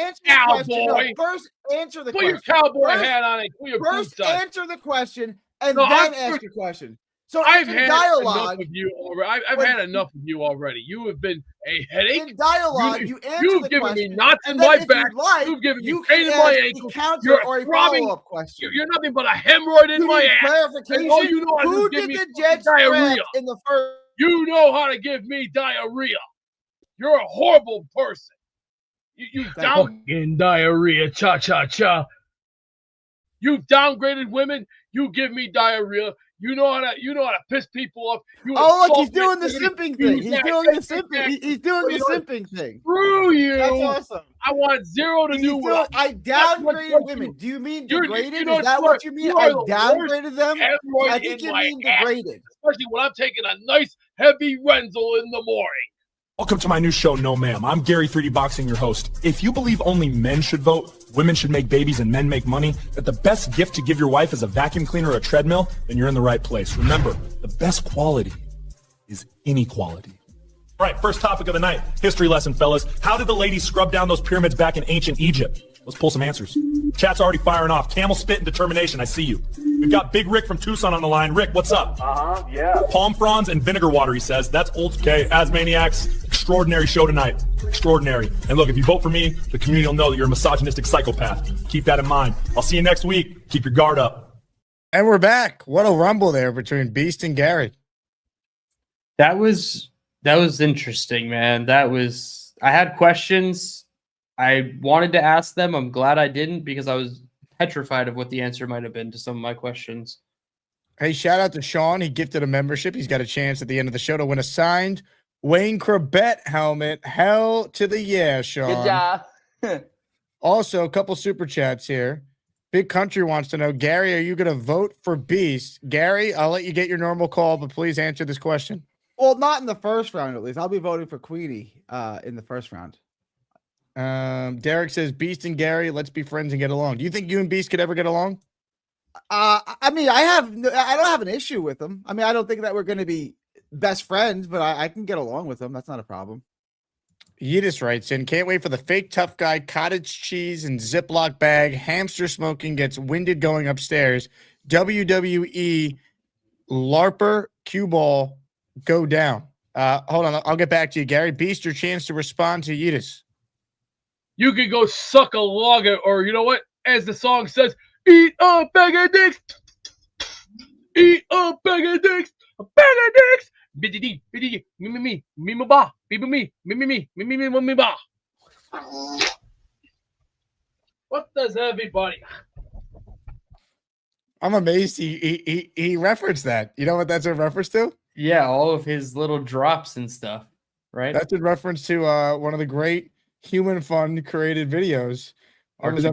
question. No, first answer the question. Put your cowboy hat on and put your boots on. First answer the question and then ask your question. So I've had dialogue, enough of you already. I've had enough of you already. You have been a headache. In dialogue, you answer You've the given question, me knots in my back. You've given me pain in my ankle. You're or a follow-up question. You're nothing but a hemorrhoid in my ass. Clarification. All you know how Who to give did me the Jets diarrhea in the first? You know how to give me diarrhea. You're a horrible person. You fucking diarrhea, cha. You've downgraded women. You give me diarrhea. You know how to piss people off. Look, he's doing the simping thing. He's doing the simping. He's doing the simping thing. Screw you. That's awesome. I want zero to do with. I downgraded women. Do you mean degraded? Is that what you mean? I downgraded them? I think you mean degraded. Especially when I'm taking a nice heavy Renzel in the morning. Welcome to my new show, No Ma'am. I'm Gary 3D Boxing, your host. If you believe only men should vote, women should make babies, and men make money, that the best gift to give your wife is a vacuum cleaner or a treadmill, then you're in the right place. Remember, the best quality is inequality. All right, first topic of the night. History lesson, fellas. How did the ladies scrub down those pyramids back in ancient Egypt? Let's pull some answers. Chat's already firing off. Camel spit and determination. I see you. We've got Big Rick from Tucson on the line. Rick, what's up? Yeah. Palm fronds and vinegar water, he says. That's old. Okay, Asmaniacs, extraordinary show tonight. Extraordinary. And look, if you vote for me, the community will know that you're a misogynistic psychopath. Keep that in mind. I'll see you next week. Keep your guard up. And we're back. What a rumble there between Beast and Gary. That was interesting, man. I had questions. I wanted to ask them. I'm glad I didn't because I was petrified of what the answer might have been to some of my questions. Hey, shout out to Sean. He gifted a membership. He's got a chance at the end of the show to win a signed Wayne Corbett helmet. Hell to the yeah, Sean. Good job. Also, a couple super chats here. Big Country wants to know, Gary, are you going to vote for Beast? Gary, I'll let you get your normal call, but please answer this question. Well, not in the first round, at least. I'll be voting for Queenie in the first round. Derek says, Beast and Gary, let's be friends and get along. Do you think you and Beast could ever get along? I mean, I don't have an issue with them. I mean, I don't think that we're going to be best friends, but I can get along with them. That's not a problem. Yidis writes in, can't wait for the fake tough guy, cottage cheese and Ziploc bag, hamster smoking, gets winded going upstairs. WWE LARPer cue ball go down. Hold on, I'll get back to you, Gary. Beast, your chance to respond to Yidis. You can go suck a log, or you know what? As the song says, eat a bag of dicks. Eat a bag of dicks. A bag of dicks. Biddy biddy me ba me ba. What does everybody? I'm amazed he referenced that. You know what that's a reference to? Yeah, all of his little drops and stuff, right? That's in reference to one of the great Human Fund created videos.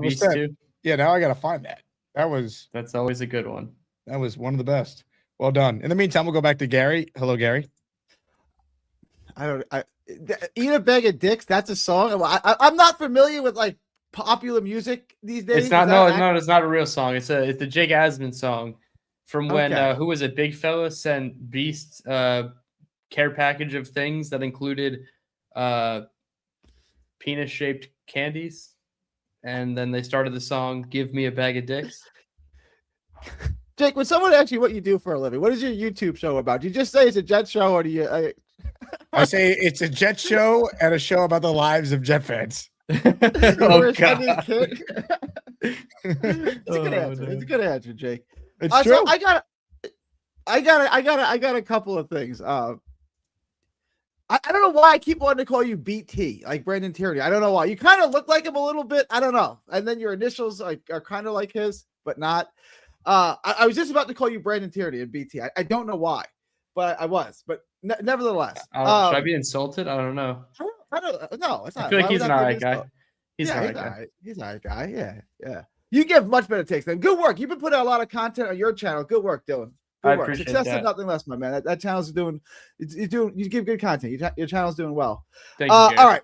Beast too. Yeah, now I gotta find that. That's always a good one. That was one of the best. Well done. In the meantime, we'll go back to Gary. Hello, Gary. Eat a Bag of Dicks. That's a song. I'm not familiar with like popular music these days. It's not. No, it's not a real song. It's the Jake Asman song from when who was it? Big Fella sent Beast's care package of things that included penis-shaped candies, and then they started the song "Give Me a Bag of Dicks." Jake, when someone asks you what you do for a living, what is your YouTube show about? Do you just say it's a Jet show, or do you? I say it's a Jet show and a show about the lives of Jet fans. Oh God! It's a good answer. It's a good answer, Jake. It's true. So I got a couple of things. I don't know why I keep wanting to call you BT, like Brandon Tierney. I don't know why. You kind of look like him a little bit. I don't know. And then your initials are kind of like his, but not. I was just about to call you Brandon Tierney and BT. I don't know why, but I was. But nevertheless, should I be insulted? I don't know. I don't know. It's not. I feel like he's an alright guy. He's an alright guy. He's an alright guy. Yeah. You give much better takes than good work. You've been putting out a lot of content on your channel. Good work, Dylan. I Good work. appreciate Success that. is nothing less, my man. That channel's doing. You give good content. Your channel's doing well. Thank you, all Gary.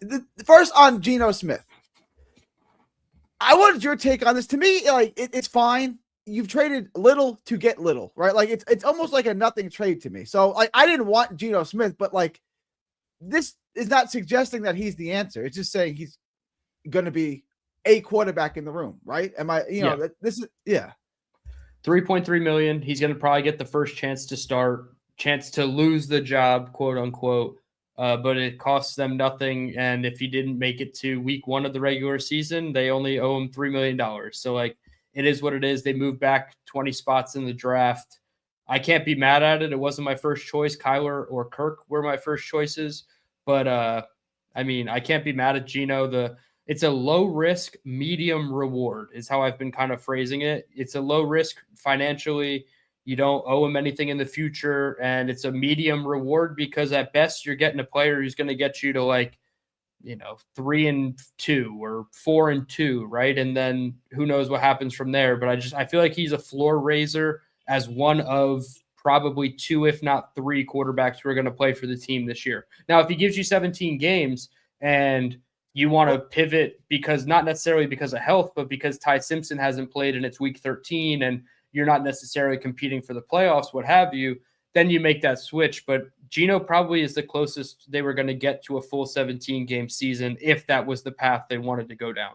right. First on Geno Smith. I wanted your take on this. To me, like it's fine. You've traded little to get little, right? Like it's almost like a nothing trade to me. So like I didn't want Geno Smith, but like this is not suggesting that he's the answer. It's just saying he's going to be a quarterback in the room, right? Am I? This is 3.3 million. He's going to probably get the first chance to start, chance to lose the job, quote unquote. But it costs them nothing. And if he didn't make it to week 1 of the regular season, they only owe him $3 million. So like, it is what it is. They moved back 20 spots in the draft. I can't be mad at it. It wasn't my first choice. Kyler or Kirk were my first choices. But, I mean, I can't be mad at Geno. It's a low risk, medium reward is how I've been kind of phrasing it. It's a low risk financially. You don't owe him anything in the future. And it's a medium reward because at best you're getting a player who's going to get you to like, 3-2 or 4-2, right? And then who knows what happens from there. But I feel like he's a floor raiser as one of probably 2, if not 3 quarterbacks who are going to play for the team this year. Now, if he gives you 17 games and you want to pivot because not necessarily because of health, but because Ty Simpson hasn't played and it's week 13 and you're not necessarily competing for the playoffs, what have you, then you make that switch. But Geno probably is the closest they were going to get to a full 17-game season if that was the path they wanted to go down.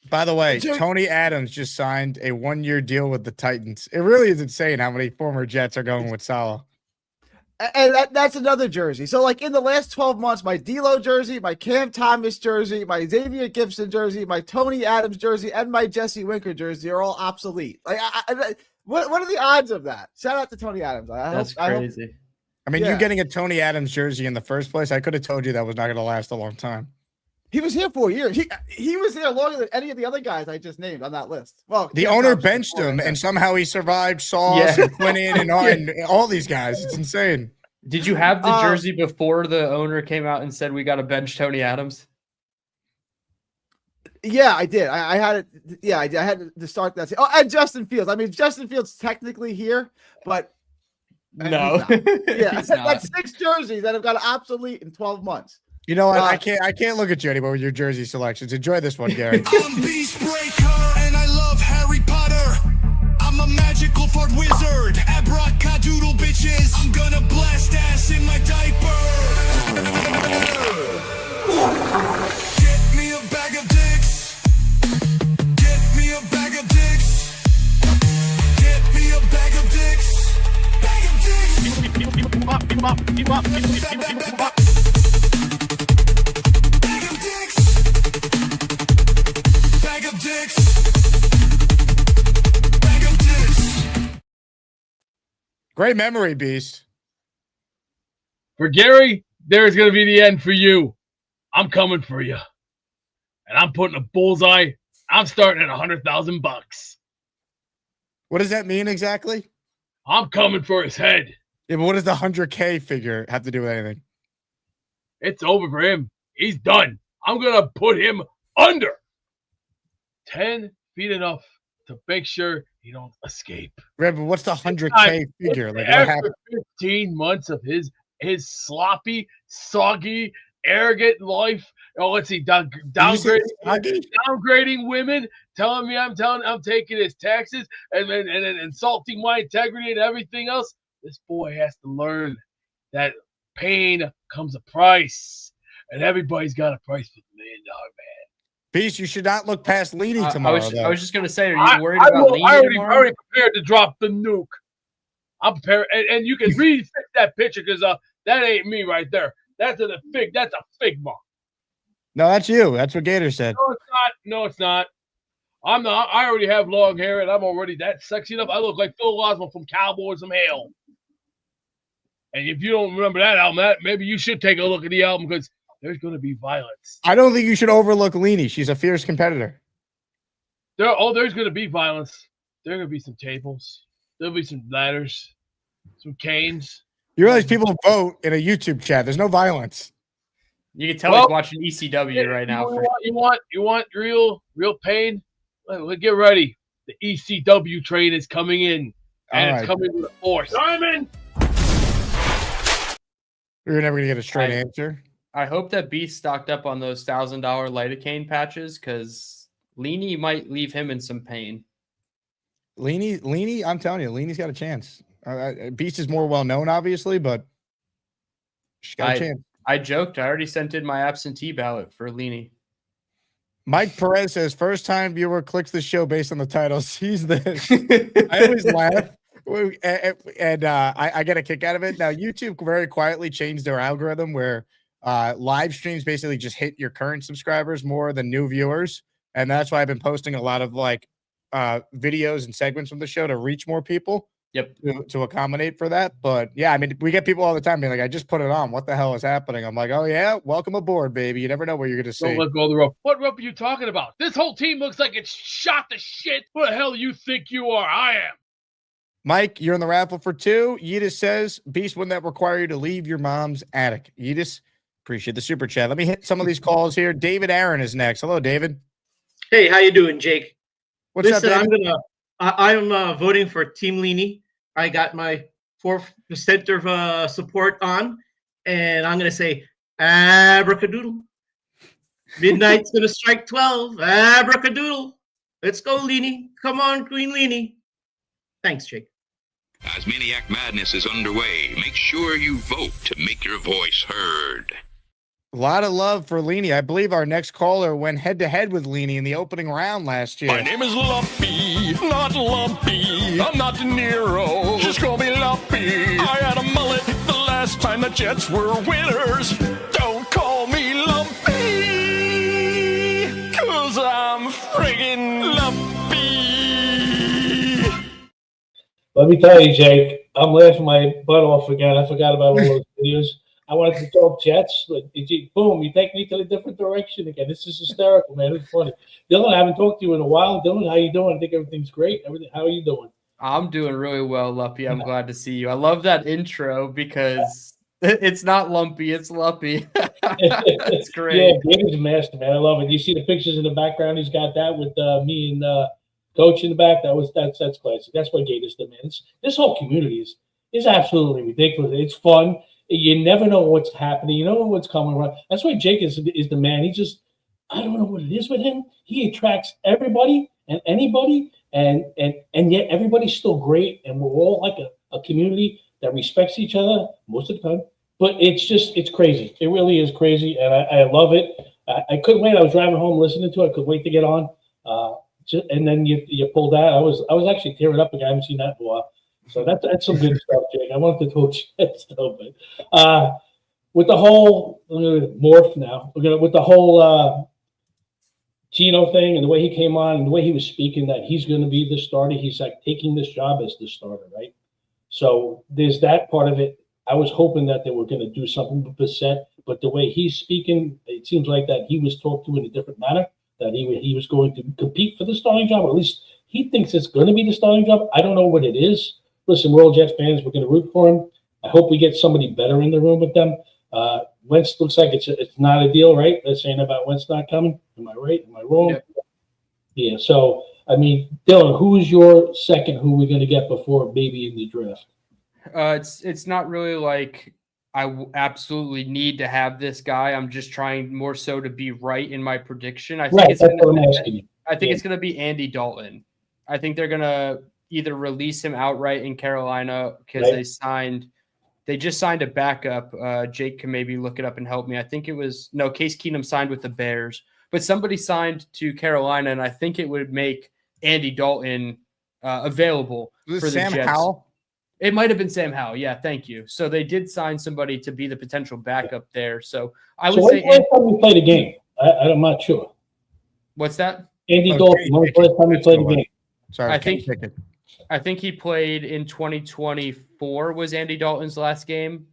By the way, Tony Adams just signed a 1-year deal with the Titans. It really is insane how many former Jets are going with Saleh. And that's another jersey. So, like, in the last 12 months, my D'Lo jersey, my Cam Thomas jersey, my Xavier Gibson jersey, my Tony Adams jersey, and my Jesse Winker jersey are all obsolete. Like, what are the odds of that? Shout out to Tony Adams. That's crazy. I mean, you getting a Tony Adams jersey in the first place, I could have told you that was not going to last a long time. He was here 4 years. He was there longer than any of the other guys I just named on that list. Well, the owner benched him, and somehow he survived Sauce and Quinnen and all these guys. It's insane. Did you have the jersey before the owner came out and said we got to bench Tony Adams? Yeah, I did. I had it. Yeah, I did. I had to start that. Oh, and Justin Fields. I mean, Justin Fields technically here, but no. Yeah, that's 6 jerseys that have got obsolete in 12 months. You know what? I can't look at you anymore with your jersey selections. Enjoy this one, Gary. I'm Beast Breaker and I love Harry Potter. I'm a magical fart wizard. Abracadabra, bitches. I'm gonna blast ass in my diaper. Get me a bag of dicks. Get me a bag of dicks. Get me a bag of dicks. Bag of dicks. Bag of dicks. Great memory, Beast. For Gary, there's going to be the end for you. I'm coming for you. And I'm putting a bullseye. I'm starting at $100,000. What does that mean exactly? I'm coming for his head. Yeah, but what does the 100K figure have to do with anything? It's over for him. He's done. I'm going to put him under 10 feet enough to make sure he don't escape. Right, but what's the 100K figure? Like, what after happened? 15 months of his sloppy, soggy, arrogant life. Oh, let's see, downgrading women, telling me I'm taking his taxes and insulting my integrity and everything else. This boy has to learn that pain comes a price, and everybody's got a price for the $1 million man. Beast, you should not look past Leany tomorrow. I was just going to say, are you worried about Leany tomorrow? I already prepared to drop the nuke. I'm prepared, and you can refix that picture because that ain't me right there. That's a Figma. No, that's you. That's what Gator said. No, it's not. No, it's not. I'm not. I already have long hair, and I'm already that sexy enough. I look like Phil Osborne from Cowboys from Hell. And if you don't remember that album, maybe you should take a look at the album because there's going to be violence. I don't think you should overlook Leany. She's a fierce competitor. There's going to be violence. There are going to be some tables. There'll be some ladders, some canes. You realize people vote in a YouTube chat. There's no violence. You can tell he's watching ECW right now. You want real pain? Well, get ready. The ECW train is coming in, and it's coming with force. Diamond. We're never gonna get a straight answer. I hope that Beast stocked up on those $1,000 lidocaine patches because Leany might leave him in some pain. Leany, I'm telling you, Leany's got a chance. Beast is more well known, obviously, but she's got a chance. I joked. I already sent in my absentee ballot for Leany. Mike Perez says, first time viewer clicks the show based on the title, sees this. I always laugh. And I get a kick out of it. Now, YouTube very quietly changed their algorithm where live streams basically just hit your current subscribers more than new viewers. And that's why I've been posting a lot of videos and segments from the show to reach more people. Yep. To accommodate for that. But yeah, I mean, we get people all the time being like, I just put it on. What the hell is happening? I'm like, oh yeah, welcome aboard, baby. You never know what you're going to see. Don't let go of the rope. What rope are you talking about? This whole team looks like it's shot to shit. Who the hell you think you are? I am. Mike, you're in the raffle for 2. Yedis says, Beast, wouldn't that require you to leave your mom's attic? Yedis, appreciate the super chat. Let me hit some of these calls here. David Aaron is next. Hello, David. Hey, how you doing, Jake? What's up, David? I'm voting for Team Leany. I got my 4% of support on, and I'm gonna say abracadoodle. Midnight's gonna strike 12. Abracadoodle. Let's go, Leany. Come on, Queen Leany. Thanks, Jake. Asmaniac Madness is underway. Make sure you vote to make your voice heard. A lot of love for Leany. I believe our next caller went head-to-head with Leany in the opening round last year. My name is Lumpy, not Lumpy. I'm not De Niro. Just call me Lumpy. I had a mullet the last time the Jets were winners. Don't call me Lumpy, 'cause I'm friggin' Lumpy. Let me tell you, Jake, I'm laughing my butt off again. I forgot about all those videos. I wanted to talk Jets, but boom, you take me to a different direction again. This is hysterical, man. It's funny. Dylan, I haven't talked to you in a while. Dylan, how you doing? I think everything's great. How are you doing? I'm doing really well, Lumpy. I'm glad to see you. I love that intro because it's not Lumpy, it's Lumpy. It's great. Yeah, David's a master, man. I love it. You see the pictures in the background? He's got that with me and Coach in the back. That's classic. That's what Gators the man. This whole community is absolutely ridiculous. It's fun. You never know what's happening. You know what's coming around. That's why Jake is the man. He just, I don't know what it is with him. He attracts everybody and anybody, and yet everybody's still great, and we're all like a community that respects each other most of the time. But it's crazy. It really is crazy, and I love it. I couldn't wait. I was driving home listening to it. I couldn't wait to get on. And then you pulled that. I was actually tearing up again. I haven't seen that in a while. So that's some good stuff, Jake. I wanted to talk that stuff, but with the whole morph now, with the whole Geno thing and the way he came on and the way he was speaking that he's going to be the starter. He's like taking this job as the starter, right? So there's that part of it. I was hoping that they were going to do something with Bissett, but the way he's speaking, it seems like that he was talked to in a different manner. That he was going to compete for the starting job, or at least he thinks it's going to be the starting job. I don't know what it is. Listen, we're all Jets fans. We're going to root for him. I hope we get somebody better in the room with them. Wentz looks like it's not a deal, right? They're saying about Wentz not coming. Am I right? Am I wrong? Yep. Yeah. So, I mean, Dylan, who's your second who we're going to get before maybe in the draft? It's not really like I absolutely need to have this guy. I'm just trying more so to be right in my prediction. I think it's going to be Andy Dalton. I think they're going to either release him outright in Carolina because they just signed a backup. Jake can maybe look it up and help me. I think Case Keenum signed with the Bears, but somebody signed to Carolina, and I think it would make Andy Dalton available for the Sam Jets. Howell? It might have been Sam Howell. Yeah, thank you. So they did sign somebody to be the potential backup there. So I would say last time we played a game? I'm not sure. What's that? Andy Dalton. When was the last time we played a game? Sorry, I think he played in 2024 was Andy Dalton's last game.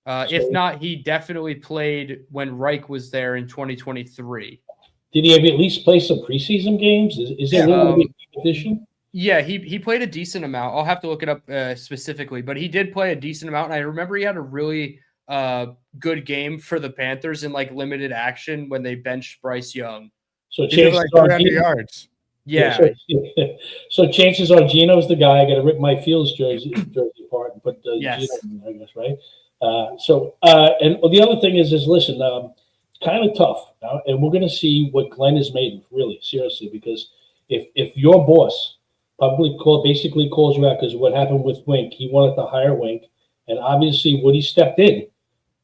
If not, he definitely played when Reich was there in 2023. Did he at least play some preseason games? Is there going to be a competition? Yeah, he played a decent amount. I'll have to look it up specifically, but he did play a decent amount. And I remember he had a really good game for the Panthers in like limited action when they benched Bryce Young. So chances like 300 yards. Yeah. So chances are Geno's the guy. I got to rip my Fields jersey apart and put Geno in, I guess, right? And the other thing is listen, it's kind of tough now, and we're going to see what Glenn is made of, really, seriously, because if your boss basically calls you out because of what happened with Wink, he wanted to hire Wink, and obviously Woody stepped in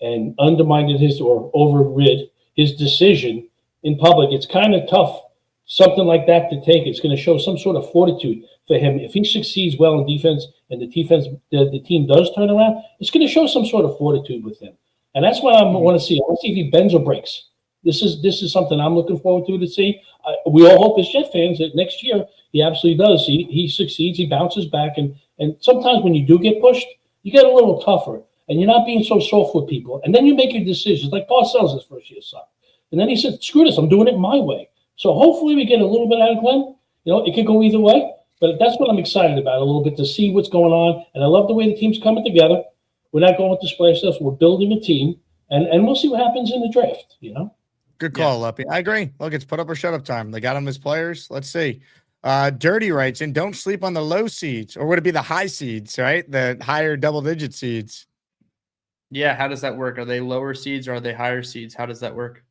and undermined or overrid his decision in public. It's kind of tough. Something like that to take. It's going to show some sort of fortitude for him. If he succeeds well in defense and the team does turn around, it's going to show some sort of fortitude with him. And that's what I want to see. I want to see if he bends or breaks. This is something I'm looking forward to see. We all hope as Jet fans that next year he absolutely does. He succeeds. He bounces back. And sometimes when you do get pushed, you get a little tougher. And you're not being so soft with people. And then you make your decisions. Like Parcells his first year sucked. And then he said, screw this. I'm doing it my way. So hopefully we get a little bit out of Glenn. It could go either way, but that's what I'm excited about a little bit, to see what's going on. And I love the way the team's coming together. We're not going with the splash stuff. We're building a team, and we'll see what happens in the draft, Good call, Luppy. I agree. Look, it's put up or shut up time. They got them as players. Let's see. Dirty writes in, don't sleep on the low seeds, or would it be the high seeds, right? The higher double-digit seeds. Yeah, how does that work? Are they lower seeds or are they higher seeds? How does that work?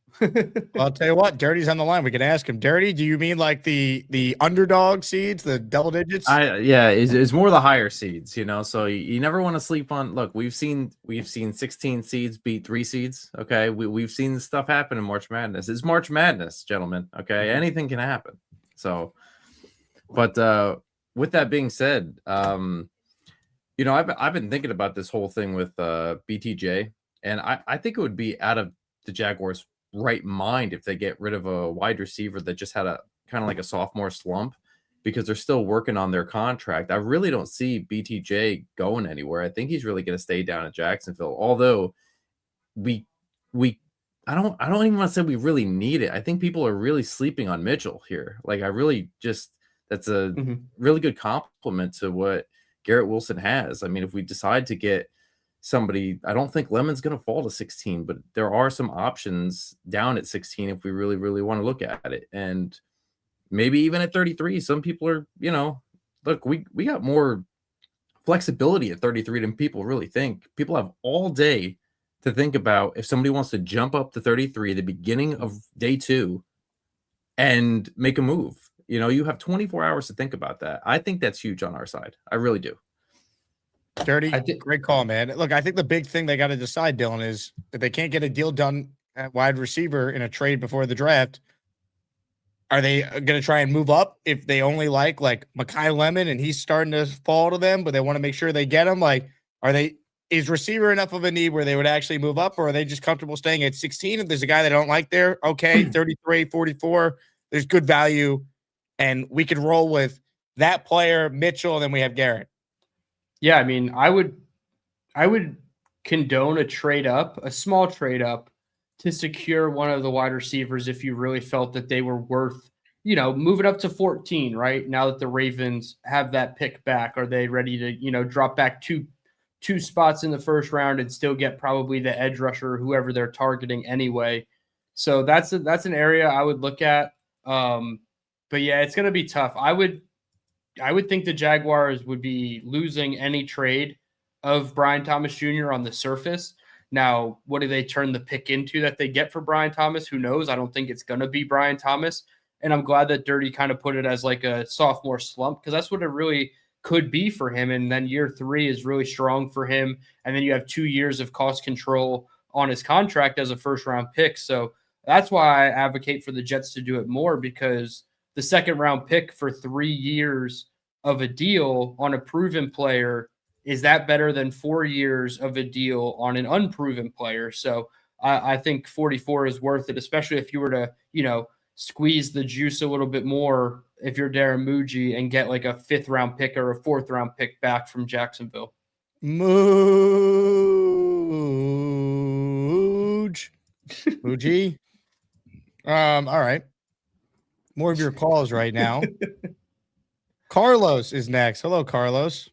I'll tell you what, Dirty's on the line. We can ask him. Dirty, do you mean like the underdog seeds, the double digits? Yeah, it's more the higher seeds, you know. So you never want to sleep on. Look, we've seen 16 seeds beat 3 seeds. Okay, we've seen this stuff happen in March Madness. It's March Madness, gentlemen. Okay, anything can happen. So, but with that being said, you know, I've been thinking about this whole thing with BTJ, and I think it would be out of the Jaguars' right mind if they get rid of a wide receiver that just had a kind of like a sophomore slump, because they're still working on their contract. I really don't see BTJ going anywhere. I think he's really going to stay down at Jacksonville. Although I don't even want to say we really need it. I think people are really sleeping on Mitchell here. Like I really just that's a really good compliment to what Garrett Wilson has. I mean, if we decide to get somebody, I don't think Lemon's going to fall to 16, but there are some options down at 16 if we really, really want to look at it. And maybe even at 33, some people are, you know, look, we got more flexibility at 33 than people really think. People have all day to think about if somebody wants to jump up to 33 at the beginning of day 2 and make a move. You know, you have 24 hours to think about that. I think that's huge on our side. I really do. Dirty, great call, man. Look, I think the big thing they got to decide, Dylan, is if they can't get a deal done at wide receiver in a trade before the draft, are they going to try and move up if they only like Mekhi Lemon and he's starting to fall to them, but they want to make sure they get him? Like, is receiver enough of a need where they would actually move up, or are they just comfortable staying at 16? If there's a guy they don't like there, okay, 33, 44, there's good value. And we could roll with that player, Mitchell, and then we have Garrett. Yeah, I mean, I would condone a trade up, a small trade up, to secure one of the wide receivers if you really felt that they were worth, you know, moving up to 14, right? Now that the Ravens have that pick back, are they ready to, you know, drop back two spots in the first round and still get probably the edge rusher or whoever they're targeting anyway? So that's an area I would look at. But yeah, it's going to be tough. I would think the Jaguars would be losing any trade of Brian Thomas Jr. on the surface. Now, what do they turn the pick into that they get for Brian Thomas? Who knows? I don't think it's going to be Brian Thomas. And I'm glad that Dirty kind of put it as like a sophomore slump, because that's what it really could be for him. And then year 3 is really strong for him. And then you have 2 years of cost control on his contract as a first-round pick. So that's why I advocate for the Jets to do it more, because the second-round pick for 3 years of a deal on a proven player, is that better than 4 years of a deal on an unproven player? So I think 44 is worth it, especially if you were to, you know, squeeze the juice a little bit more if you're Darren Muji and get like a 5th-round pick or a 4th-round pick back from Jacksonville. Muji. All right. More of your calls right now. Carlos is next. Hello, Carlos.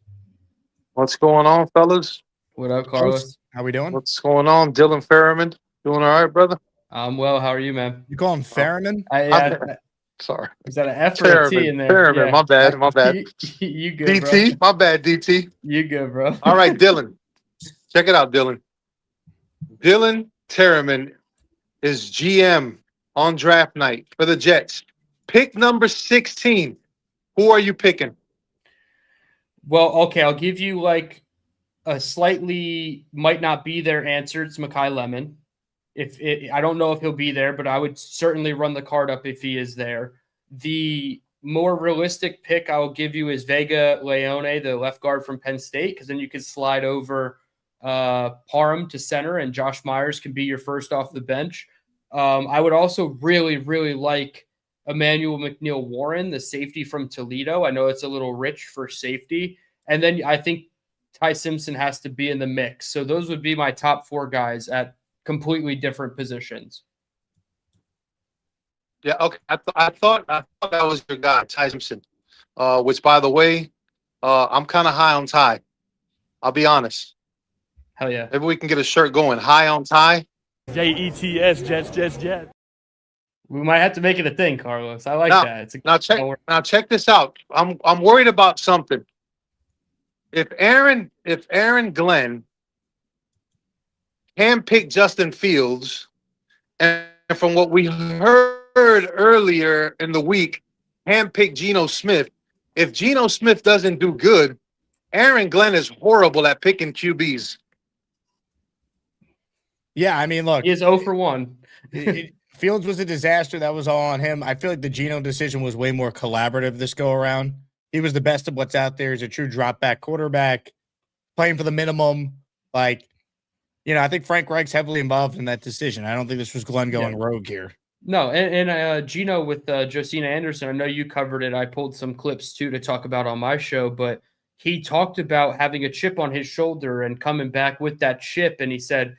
What's going on, fellas? What up, Carlos? How we doing? What's going on? Dylan Ferriman. Doing all right, brother? I'm well. How are you, man? You call him Ferriman? Sorry. Is that an F or a T in there? Ferriman, Yeah. my bad. My bad. You good, DT, bro? my bad, DT. You good, bro? All right, Dylan. Check it out, Dylan. Dylan Tereman is GM on draft night for the Jets. Pick number 16. Who are you picking? Well, okay, I'll give you like a slightly might not be there answer. It's Mekhi Lemon. I don't know if he'll be there, but I would certainly run the card up if he is there. The more realistic pick I will give you is Vega Leone, the left guard from Penn State, because then you could slide over Parham to center, and Josh Myers can be your first off the bench. I would also really, really like Emmanuel McNeil-Warren, the safety from Toledo. I know it's a little rich for safety. And then I think Ty Simpson has to be in the mix. So those would be my top 4 guys at completely different positions. Yeah, okay. I thought that was your guy, Ty Simpson. Which, by the way, I'm kind of high on Ty. I'll be honest. Hell yeah. Maybe we can get a shirt going. High on Ty. Jets, Jets. We might have to make it a thing, Carlos. I like that. Now check this out. I'm worried about something. If Aaron Glenn can pick Justin Fields and from what we heard earlier in the week, handpicked Geno Smith. If Geno Smith doesn't do good, Aaron Glenn is horrible at picking QBs. Yeah, I mean, look, He is 0 for 1. Fields was a disaster. That was all on him. I feel like the Geno decision was way more collaborative this go around. He was the best of what's out there. He's a true drop back quarterback, playing for the minimum. Like, I think Frank Reich's heavily involved in that decision. I don't think this was Glenn going rogue here. No, and Geno with Josina Anderson, I know you covered it. I pulled some clips too to talk about on my show, but he talked about having a chip on his shoulder and coming back with that chip. And he said,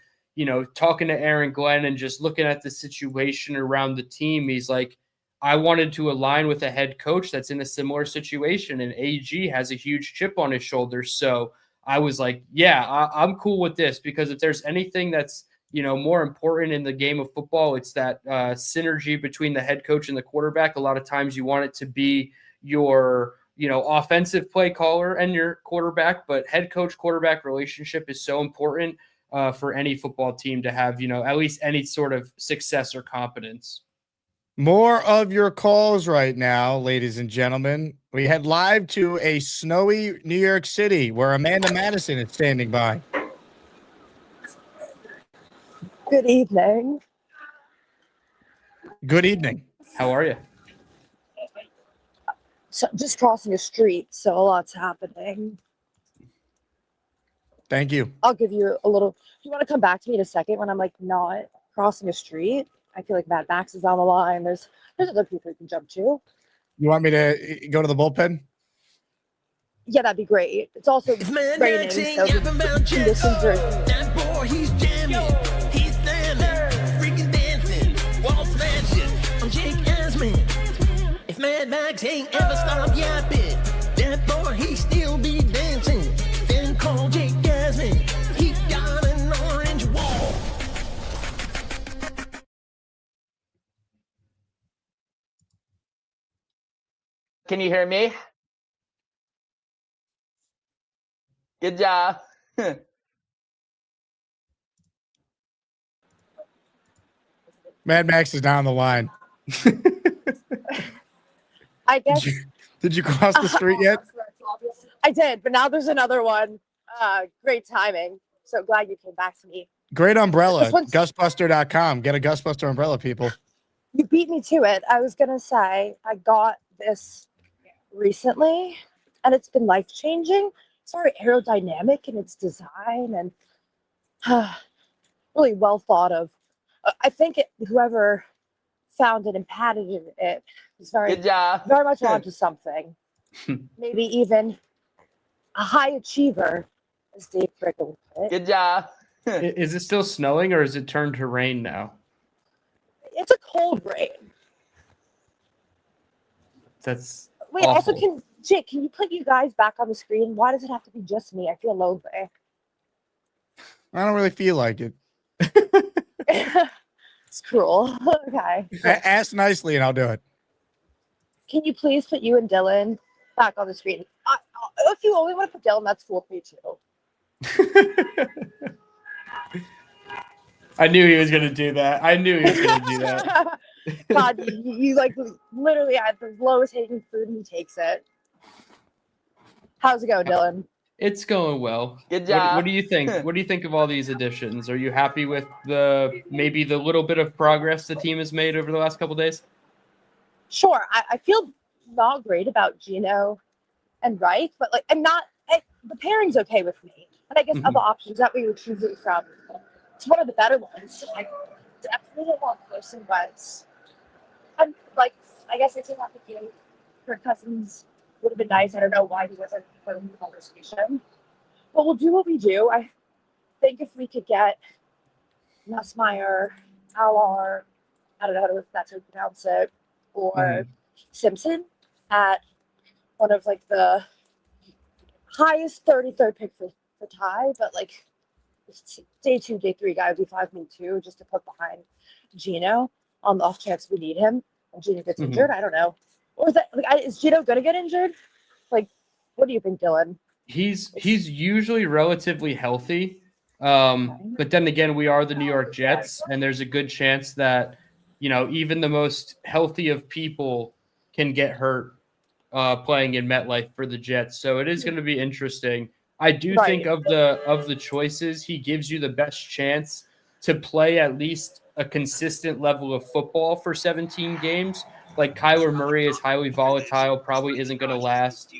talking to Aaron Glenn and just looking at the situation around the team, he's like, I wanted to align with a head coach that's in a similar situation, and AG has a huge chip on his shoulder. So I was like, yeah, I'm cool with this, because if there's anything that's, more important in the game of football, it's that synergy between the head coach and the quarterback. A lot of times you want it to be your, offensive play caller and your quarterback, but head coach quarterback relationship is so important for any football team to have, at least any sort of success or competence. More of your calls right now, ladies and gentlemen. We head live to a snowy New York City where Amanda Madison is standing by. Good evening. Good evening. How are you? So just crossing a street, so a lot's happening. Thank you. I'll give you a little. Do you want to come back to me in a second when I'm not crossing a street? I feel like Mad Max is on the line. There's other people you can jump to. You want me to go to the bullpen? Yeah, that'd be great. It's also raining, so the conditions are. That boy, he's jamming, he's slamming, freaking dancing, wall smashing. I'm Jake Asman. If Mad Max ain't ever stop yapping, that boy, he still be dancing. Then call Jake Asman. He got an orange wall. Can you hear me? Good job. Mad Max is down the line. I guess. Did you cross the street yet? I did, but now there's another one. Great timing. So glad you came back to me. Great umbrella. This one's- Gustbuster.com. Get a Gustbuster umbrella, people. You beat me to it. I was gonna say I got this recently, and it's been life-changing. It's very aerodynamic in its design and really well thought of. I think whoever found it and patented it was very, Good job. very much onto something. Maybe even a high achiever, as Dave Brickle would put it. Good job. Is it still snowing, or has it turned to rain now? It's a cold rain. That's Wait, awful. also, Jake, can you put you guys back on the screen? Why does it have to be just me? I feel lonely. I don't really feel like it. It's cruel. Okay. Ask nicely and I'll do it. Can you please put you and Dylan back on the screen? If you only want to put Dylan, that's cool with me too. I knew he was going to do that. God, you literally had the lowest hanging fruit and he takes it. How's it going, Dylan? It's going well. Good job. What do you think? What do you think of all these additions? Are you happy with maybe the little bit of progress the team has made over the last couple days? Sure. I feel not great about Geno and Reich, but the pairing's okay with me. And I guess other options that we were choosing from, it's one of the better ones. I definitely don't want Carson Wentz. And I guess I think that the game for Cousins would have been nice. I don't know why he wasn't put in the conversation. But we'll do what we do. I think if we could get Nussmeier, Allard, I don't know if that's how you pronounce it, or Simpson at one of the highest 33rd pick for Ty, but day 2, day 3 guy would be 5 too, just to put behind Geno on the off chance we need him and Geno gets injured. I don't know. Or is that is Geno gonna get injured? What do you think, Dylan? He's usually relatively healthy, but then again, we are the New York Jets, and there's a good chance that even the most healthy of people can get hurt playing in MetLife for the Jets. So it is going to be interesting. I do think of the choices, he gives you the best chance to play at least a consistent level of football for 17 games. Like Kyler Murray is highly volatile, probably isn't going to last.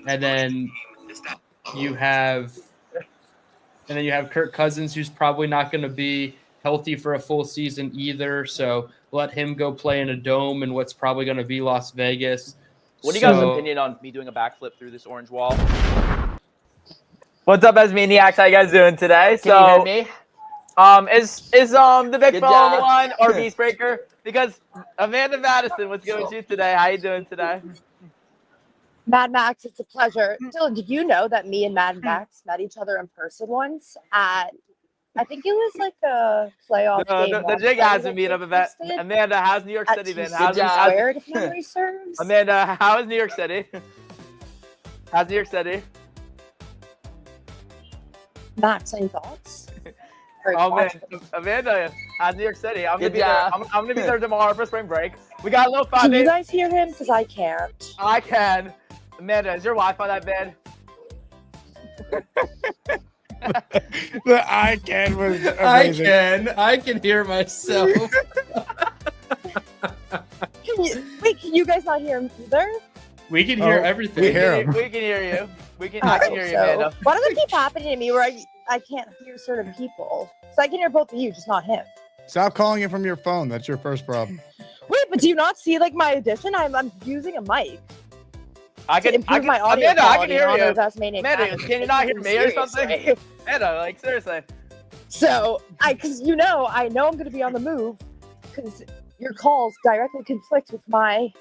And then you have Kirk Cousins, who's probably not going to be healthy for a full season either. So let him go play in a dome in what's probably going to be Las Vegas. What do you guys' opinion on me doing a backflip through this orange wall? What's up, Asmaniacs? How you guys doing today? Can you hear me? Is the big Good fella on the job. line or Beast Breaker? Because Amanda Madison, what's going with you today? How you doing today? Mad Max, it's a pleasure. Dylan, did you know that me and Mad Max met each other in person once at, I think it was like a playoff game. The Jig has a meetup event. Amanda, how's New York City been? How's Squared, if memory serves? Amanda, how is New York City? How's New York City? Max, any thoughts? Oh man, Amanda, how's New York City? I'm gonna be there. I'm gonna be there tomorrow for spring break. We got a little fun. Can you guys hear him? Because I can't. I can. Amanda, is your Wi-Fi that bad? The I can was amazing. I can hear myself. Can you guys not hear him either? We can hear everything. We hear him. We can hear you. I can hear you, so. Amanda. Why does it keep happening to me where I can't hear certain people? So I can hear both of you, just not him. Stop calling it from your phone. That's your first problem. Wait, but do you not see like my addition? I'm using a mic. I can my audio Amanda, I can quality hear in honor you. of Asmaniac Amanda, Madness. can you not hear me or something? Seriously. Amanda, like seriously. So because I know I'm going to be on the move because your calls directly conflict with my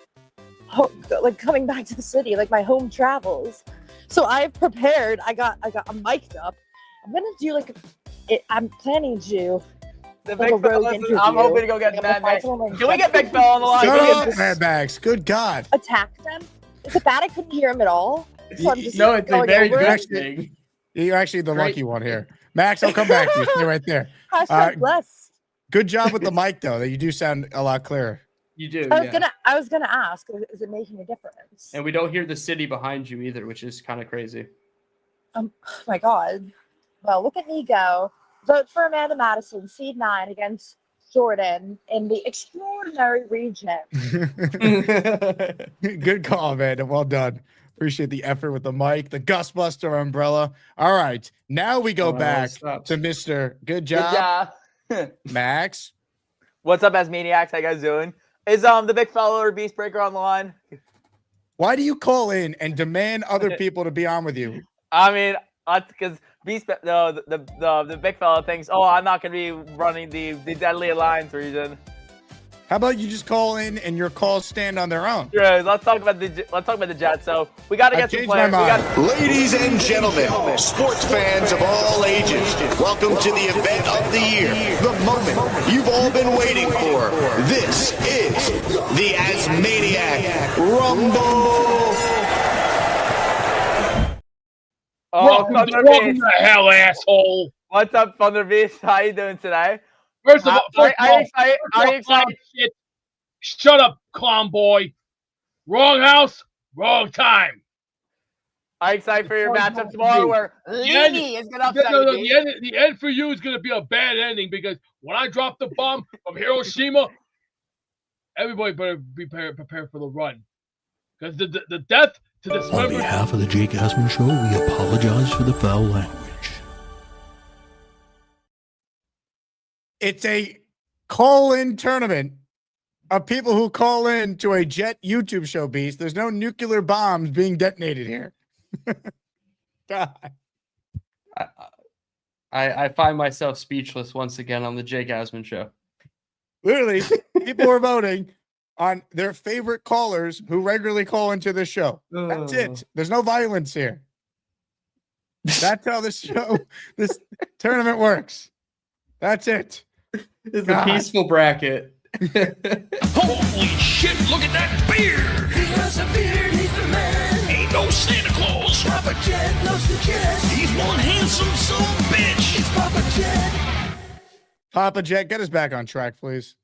coming back to the city, like my home travels. So I've prepared. I got mic'd up. I'm gonna do I'm planning to do The like a big fella, rogue interview. I'm hoping to go get I'm Mad gonna Max. find someone Can we get Big Fella on the line? Shut Can we up, get- Mad Max. Good God. Attack them? Is it bad I couldn't hear him at all? So I'm just No, it's a going very over good it? thing. You're actually the lucky one here. Max, I'll come back to you. Stay right there. Hashtag blessed. Good job with the mic, though. That you do sound a lot clearer. You do. I was gonna ask, is it making a difference? And we don't hear the city behind you either, which is kind of crazy. Oh my God. Well, look at me go. Vote for Amanda Madison, seed 9 against Jordan in the extraordinary region. Good call, man. Well done. Appreciate the effort with the mic, the Gustbuster umbrella. All right. Now we go back to Mr. Good job. Max. What's up, Asmaniacs? How you guys doing? Is the big fella or Beast Breaker on the line? Why do you call in and demand other people to be on with you? I mean, because the big fella thinks, oh, I'm not gonna be running the Deadly Alliance region. How about you just call in and your calls stand on their own? Yeah, let's talk about the Jets. So we got to get some players. Ladies and gentlemen, sports fans of all ages, welcome to the event of the year, the moment you've all been waiting for. This is the Asmaniac Rumble. Welcome to hell, asshole. What's up, Thunder Beast? How you doing today? First of all, are you excited? Shit. Shut up, clown boy. Wrong house, wrong time. Are you excited for your matchup tomorrow where Leany is going to upset you? The end for you is going to be a bad ending because when I drop the bomb from Hiroshima, everybody better be prepared for the run. Because the death to this On behalf of the Jake Asman Show, we apologize for the foul language. It's a call-in tournament of people who call in to a Jet YouTube show, Beast. There's no nuclear bombs being detonated here. God. I find myself speechless once again on the Jake Asman Show. Literally, people are voting on their favorite callers who regularly call into this show. That's it. There's no violence here. That's how this tournament works. That's it. It's a peaceful bracket. Holy shit, look at that beard! He has a beard, he's the man. Ain't no Santa Claus. Papa Jet loves the Jets. He's one handsome son of a bitch. It's Papa Jet. Papa Jet, get us back on track, please.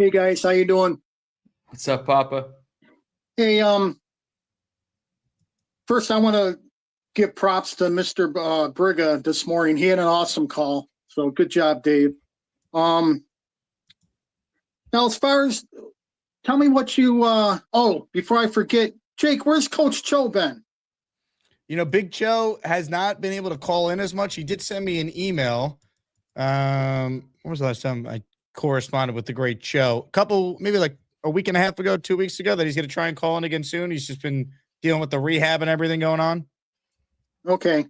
Hey guys, how you doing? What's up, Papa? Hey, first I want to give props to Mr. Brigga this morning. He had an awesome call, so good job, Dave. Now as far as, tell me what you. Oh, before I forget, Jake, where's Coach Cho been? You know, Big Cho has not been able to call in as much. He did send me an email. When was the last time I corresponded with the great Cho? Maybe like a week and a half ago, 2 weeks ago, that he's going to try and call in again soon. He's just been dealing with the rehab and everything going on. Okay,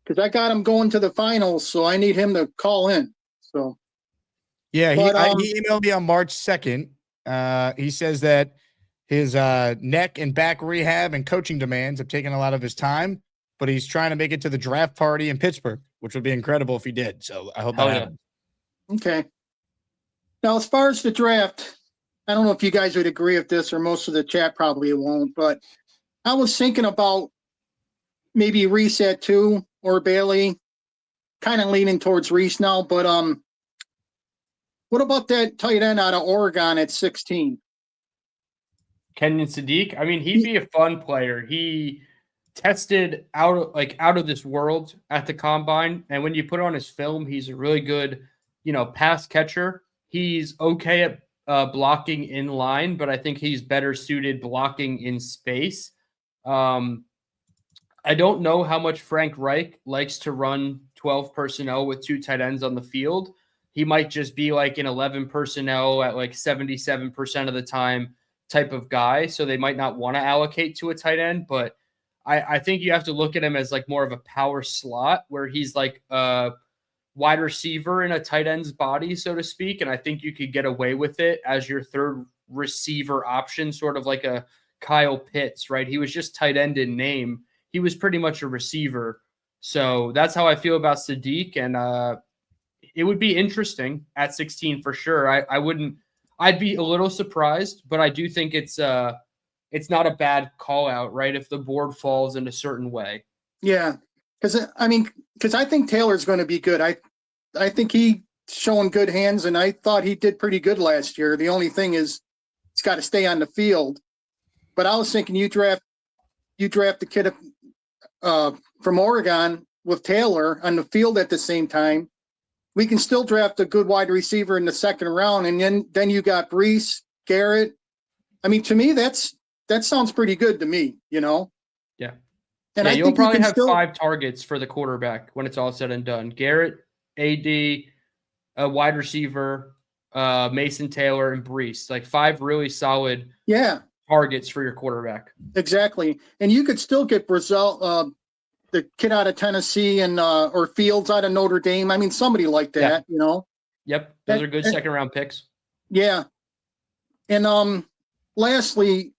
because I got him going to the finals, so I need him to call in. So yeah, But, he emailed me on March 2nd. He says that his neck and back rehab and coaching demands have taken a lot of his time, but he's trying to make it to the draft party in Pittsburgh, which would be incredible if he did. So I hope that happens. Okay. Now, as far as the draft, I don't know if you guys would agree with this, or most of the chat probably won't, but I was thinking about maybe Reese at 2 or Bailey, kind of leaning towards Reese now, but what about that tight end out of Oregon at 16? Kenyon Sadiq. I mean, he'd be a fun player. He tested out of this world at the combine, and when you put on his film, he's a really good, pass catcher. He's okay at blocking in line, but I think he's better suited blocking in space. I don't know how much Frank Reich likes to run 12 personnel with 2 tight ends on the field. He might just be like an 11 personnel at like 77% of the time type of guy. So they might not want to allocate to a tight end, but I think you have to look at him as like more of a power slot where he's like a wide receiver in a tight end's body, so to speak. And I think you could get away with it as your third receiver option, sort of like a Kyle Pitts, right? He was just tight end in name. He was pretty much a receiver. So that's how I feel about Sadiq. And it would be interesting at 16 for sure. I'd be a little surprised, but I do think it's not a bad call out, right? If the board falls in a certain way. Yeah. Because I think Taylor's going to be good. I think he's showing good hands, and I thought he did pretty good last year. The only thing is he's got to stay on the field. But I was thinking you draft the kid from Oregon with Taylor on the field at the same time. We can still draft a good wide receiver in the second round, and then you got Brees, Garrett. I mean, to me, that sounds pretty good to me, Yeah. And yeah, I you'll think probably you can have still 5 targets for the quarterback when it's all said and done. Garrett, AD, a wide receiver, Mason Taylor, and Brees. Like 5 really solid targets for your quarterback. Exactly. And you could still get Brazil, the kid out of Tennessee, and or Fields out of Notre Dame. I mean, somebody like that, Yep. Those are good second round picks. Yeah. And lastly,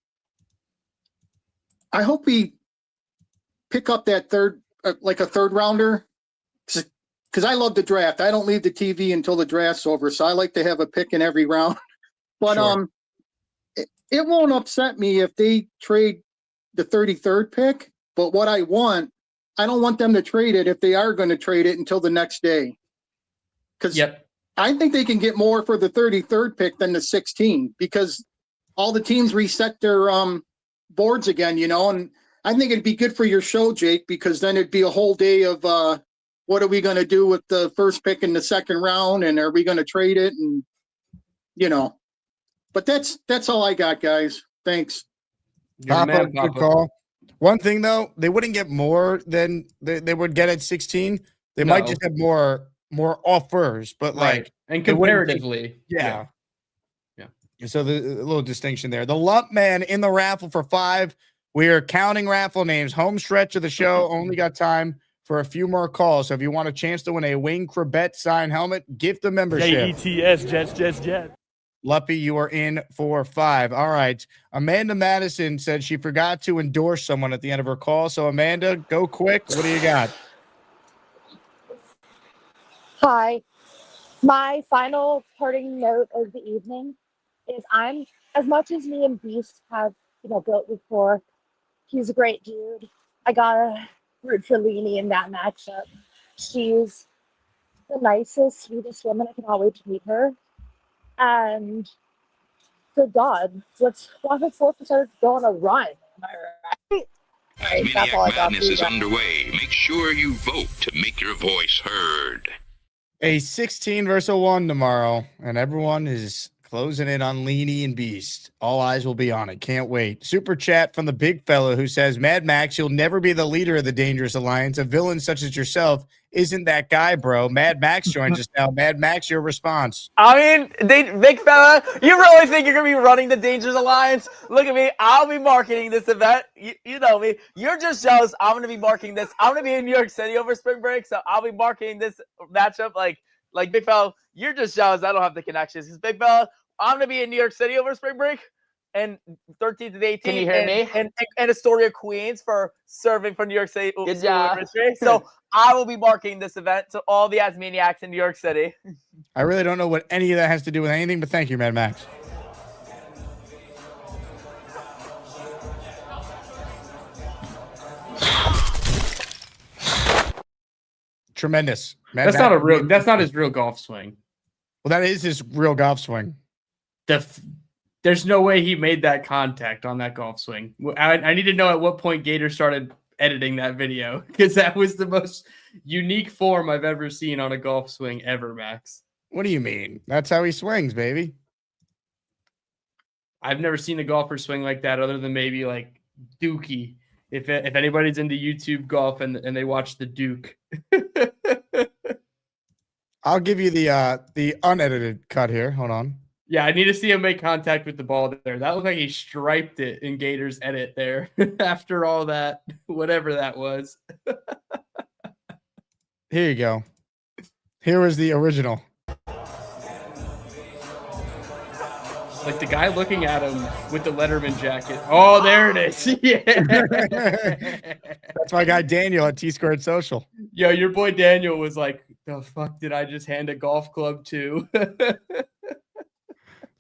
I hope we pick up that third rounder, because I love the draft. I don't leave the TV until the draft's over, so I like to have a pick in every round. But Sure. It won't upset me if they trade the 33rd pick. But what I don't want them to trade it if they are going to trade it until the next day. Because I think they can get more for the 33rd pick than the 16, because all the teams reset their boards again, and I think it'd be good for your show, Jake, because then it'd be a whole day of what are we going to do with the first pick in the second round, and are we going to trade it, and But that's all I got, guys. Thanks. Papa, good call. One thing though, they wouldn't get more than they would get at 16. They might just have more offers, but Right. And comparatively, yeah. So the a little distinction there. The lump man in the raffle for 5. We are counting raffle names. Home stretch of the show. Only got time for a few more calls. So if you want a chance to win a Wayne Corbett signed helmet, gift the membership. JETS, Jets. Luppy, you are in for 5. All right. Amanda Madison said she forgot to endorse someone at the end of her call. So Amanda, go quick. What do you got? Hi. My final parting note of the evening is I'm, as much as me and Beast have, built rapport, he's a great dude. I gotta root for Leanie in that matchup. She's the nicest, sweetest woman. I can always meet her. And Good God. Why would 4% go on a run? Am I right? Right, that's all I Asmaniac got for Madness you is guys. underway. Make sure you vote to make your voice heard. A 16 versus 1 tomorrow, and everyone is closing in on Leany and Beast. All eyes will be on it. Can't wait. Super chat from the big fella who says, Mad Max, you'll never be the leader of the Dangerous Alliance. A villain such as yourself isn't that guy, bro. Mad Max joins us now. Mad Max, your response. I mean, big fella, you really think you're going to be running the Dangerous Alliance? Look at me. I'll be marketing this event. You know me. You're just jealous. I'm going to be marketing this. I'm going to be in New York City over spring break, so I'll be marketing this matchup. Like big fella, you're just jealous I don't have the connections. Because big fella, I'm going to be in New York City over spring break. And 13th to 18th. Can you hear me? And Astoria, Queens for serving for New York City. Good job. So I will be marketing this event to all the Asmaniacs in New York City. I really don't know what any of that has to do with anything, but thank you, Mad Max. Tremendous. That's not a real. That's not his real golf swing. Well, that is his real golf swing. There's no way he made that contact on that golf swing. I need to know at what point Gator started editing that video, because that was the most unique form I've ever seen on a golf swing ever, Max. What do you mean? That's how he swings, baby. I've never seen a golfer swing like that other than maybe like Dookie. If anybody's into YouTube golf and they watch the Duke. I'll give you the unedited cut here. Hold on. Yeah, I need to see him make contact with the ball there. That looked like he striped it in Gator's edit there after all that, whatever that was. Here you go. Here was the original. Like the guy looking at him with the Letterman jacket. Oh, there it is. Yeah. That's my guy Daniel at T-Squared Social. Yo, your boy Daniel was like, the fuck did I just hand a golf club to?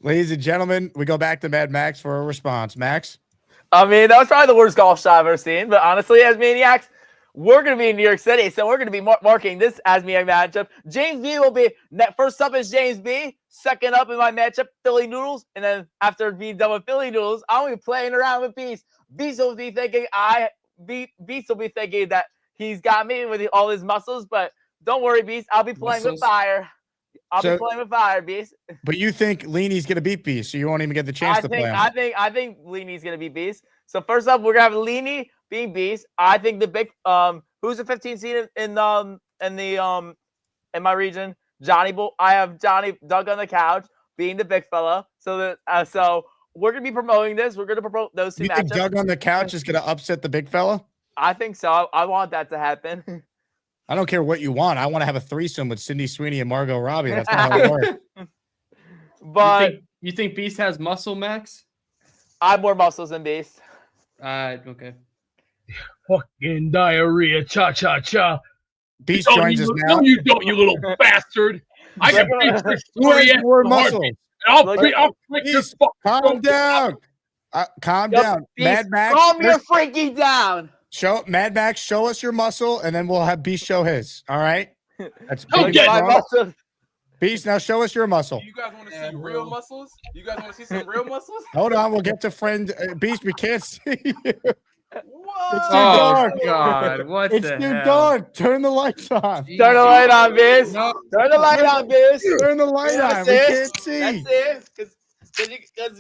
Ladies and gentlemen, we go back to Mad Max for a response. Max? I mean, that was probably the worst golf shot I've ever seen. But honestly, Asmaniacs, we're going to be in New York City, so we're going to be marking this Asmaniac matchup. James B will be first up is James B. Second up in my matchup, Philly Noodles. And then after being done with Philly Noodles, I'm going to be playing around with Beast. Beast will be thinking that he's got me with all his muscles. But don't worry, Beast. I'll be playing with fire. I'll be playing with fire, Beast. But you think Leany's going to beat Beast, so you won't even get the chance to play him. I think Leany's going to beat Beast. So first up, we're going to have Leany being Beast. I think the big who's the 15 seed in my region? Johnny Bull. I have Johnny Doug on the couch being the big fella. So so we're going to be promoting this. We're going to promote those two matchups. You think Doug on the couch is going to upset the big fella? I think so. I want that to happen. I don't care what you want. I want to have a threesome with Cindy Sweeney and Margot Robbie. That's not how it works. But you think Beast has muscle, Max? I have more muscles than Beast. Okay. Fucking diarrhea, cha-cha-cha. Beast joins us now. No, you don't, you little bastard. I can beat this story at more muscle. I'll break your fuck. Calm down. Calm down. Beast, Mad Max. calm your freaky down. Mad Max, show us your muscle, and then we'll have Beast show his. All right? That's big. Beast, now show us your muscle. You guys want to see real muscles? You guys want to see some real muscles? Hold on, we'll get to friend Beast. We can't see you. What? It's too dark. God, what it's the too hell? dark. Turn the lights on. Turn the light on, Beast. No. Turn the light on, Beast. Turn the light on. We can't see. That's it. Because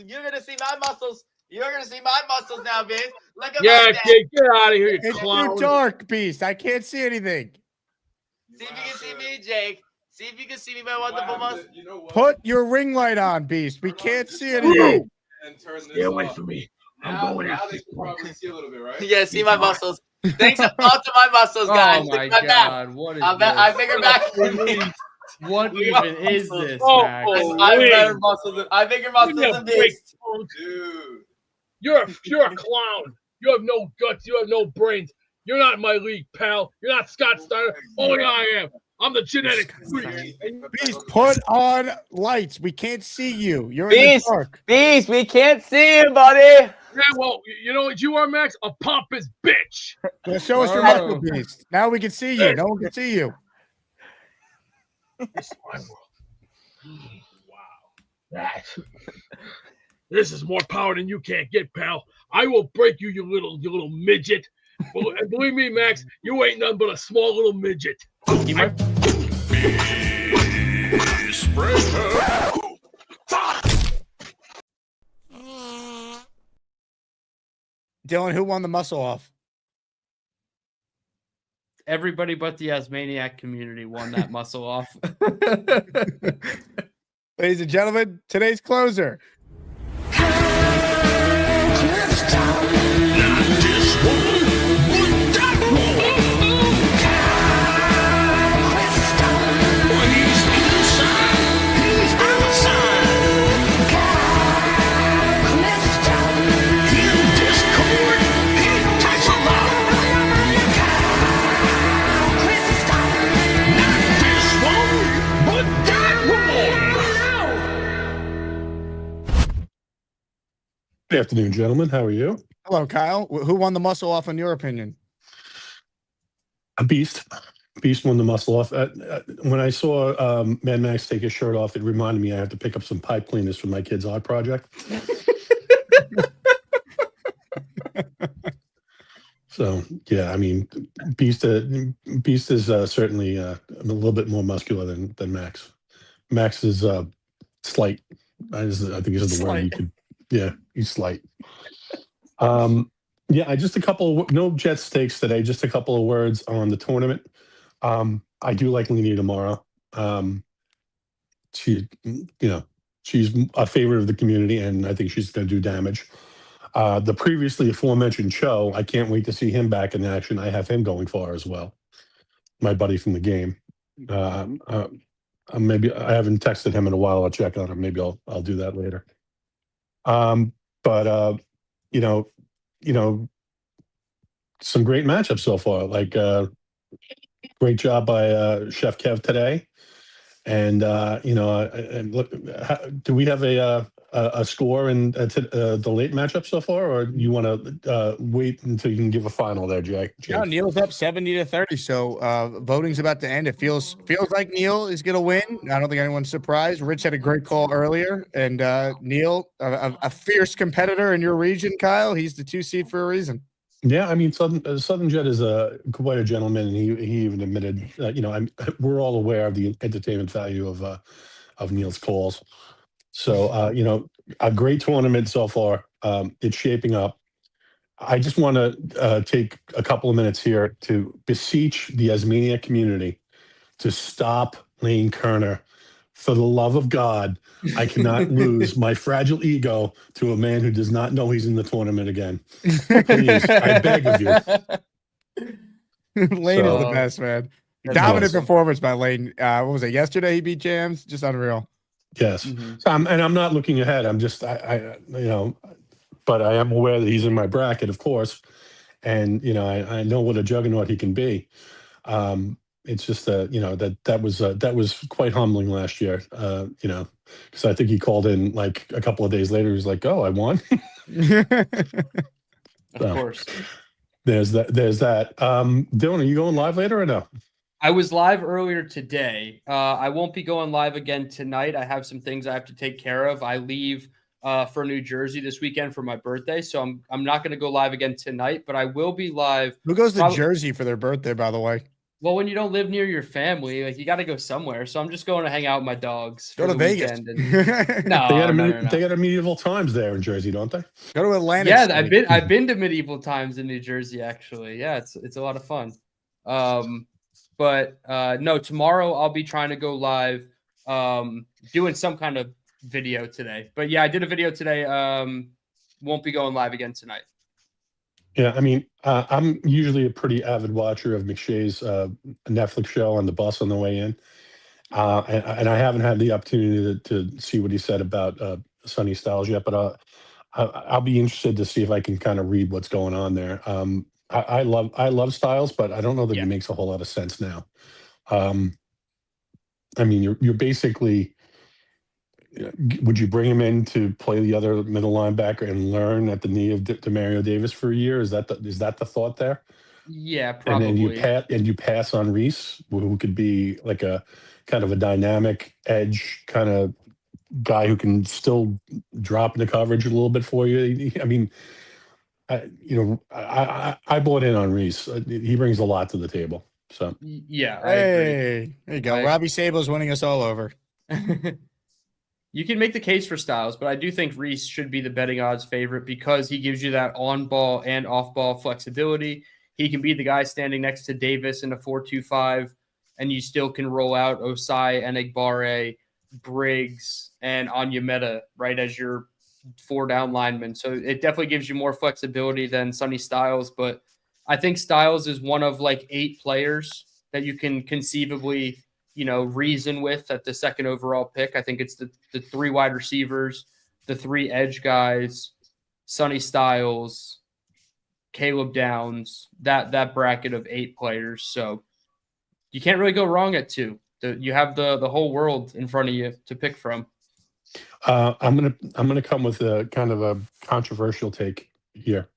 you're going to see my muscles. You're going to see my muscles now, Beast. Look at my kid, get out of here, you It's clown. too dark, Beast. I can't see anything. See if you can see me, Jake. See if you can see me, my wonderful muscles. Put your ring light on, Beast. We can't see anything. Stay away from me. I'm going now they can probably see a little bit, right? Yeah, see my muscles. Thanks a lot to my muscles, guys. Oh my Look at God, that. what is I figured back. What even is this, Oh, Max? I have better muscles. I bigger muscles than Beast. Dude. You're a clown. You have no guts. You have no brains. You're not in my league, pal. You're not Scott Steiner. Only I am. I'm the genetic freak. Beast, put on lights. We can't see you. You're Beast, in the dark. Beast, we can't see you, buddy. Yeah, well, you know what you are, Max? A pompous bitch. Well, show us your muscle, Beast. Now we can see you. No one can see you. This is my world. Wow. This is more power than you can't get, pal. I will break you, you little midget. Well, and believe me, Max, you ain't nothing but a small little midget. Dylan, who won the muscle off? Everybody but the Asmaniac community won that muscle off. Ladies and gentlemen, today's closer. Good afternoon, gentlemen. How are you? Hello, Kyle. Who won the muscle off in your opinion? A beast. Beast won the muscle off. When I saw Mad Max take his shirt off, it reminded me I have to pick up some pipe cleaners for my kid's art project. So, yeah, I mean, Beast is certainly a little bit more muscular than Max. Max is slight. I think is the word you could. Yeah, he's slight. Yeah, just a couple of no Jets takes today. Just a couple of words on the tournament. I do like Leni tomorrow. She's a favorite of the community, and I think she's going to do damage. The previously aforementioned Cho, I can't wait to see him back in action. I have him going far as well. My buddy from the game. Maybe I haven't texted him in a while. I'll check on him. Maybe I'll do that later. But some great matchups so far. Like great job by Chef Kev today. And and look, do we have a score in the late matchup so far, or do you want to wait until you can give a final there, Jake? No, Neil's up 70-30. So voting's about to end. It feels like Neil is going to win. I don't think anyone's surprised. Rich had a great call earlier, and Neil, a fierce competitor in your region, Kyle. He's the 2 seed for a reason. Yeah, I mean, Southern Jet is quite a gentleman, and he even admitted, we're all aware of the entertainment value of Neil's calls. So, a great tournament so far. It's shaping up. I just want to take a couple of minutes here to beseech the Asmaniac community to stop Lane Kerner. For the love of God, I cannot lose my fragile ego to a man who does not know he's in the tournament again. Please, I beg of you. Lane is the best, man. Dominant performance by Lane. What was it? Yesterday he beat Jams. Just unreal. Yes. So and I'm not looking ahead. I'm just, but I am aware that he's in my bracket, of course. And, I know what a juggernaut he can be. It's just that was quite humbling last year, because I think he called in like a couple of days later. He was like, "Oh, I won." Of course. There's that. Dylan, are you going live later or no? I was live earlier today. I won't be going live again tonight. I have some things I have to take care of. I leave for New Jersey this weekend for my birthday, so I'm not going to go live again tonight. But I will be live. Who goes to Jersey for their birthday, by the way? Well, when you don't live near your family, like you got to go somewhere. So I'm just going to hang out with my dogs. Go to Vegas. And, they got a medieval times there in Jersey, don't they? Go to Atlantic. Yeah, I've been to medieval times in New Jersey actually. Yeah, it's a lot of fun. But no, tomorrow I'll be trying to go live, doing some kind of video today. But yeah, I did a video today. Won't be going live again tonight. Yeah, I mean, I'm usually a pretty avid watcher of McShay's Netflix show on the bus on the way in, and I haven't had the opportunity to see what he said about Sonny Styles yet, but I'll be interested to see if I can kind of read what's going on there. I love Styles, but I don't know that he makes a whole lot of sense now. I mean, you're basically. Would you bring him in to play the other middle linebacker and learn at the knee of Demario Davis for a year? Is that the thought there? Yeah, probably. And then you pass on Reese, who could be like a kind of a dynamic edge kind of guy who can still drop into coverage a little bit for you. I mean, I bought in on Reese. He brings a lot to the table. So Yeah, I agree. Hey, there you go. Robbie Sable's winning us all over. You can make the case for Styles, but I do think Reese should be the betting odds favorite because he gives you that on-ball and off-ball flexibility. He can be the guy standing next to Davis in a 4-2-5, and you still can roll out Osai, Enagbare, Briggs, and Onyemata right as your 4-down linemen. So it definitely gives you more flexibility than Sonny Styles, but I think Styles is one of like 8 players that you can conceivably – reason with at the second overall pick. I think it's the 3 wide receivers, the 3 edge guys, Sonny Styles, Caleb Downs, that bracket of 8 players. So you can't really go wrong at 2. You have the whole world in front of you to pick from. I'm gonna come with a kind of a controversial take here.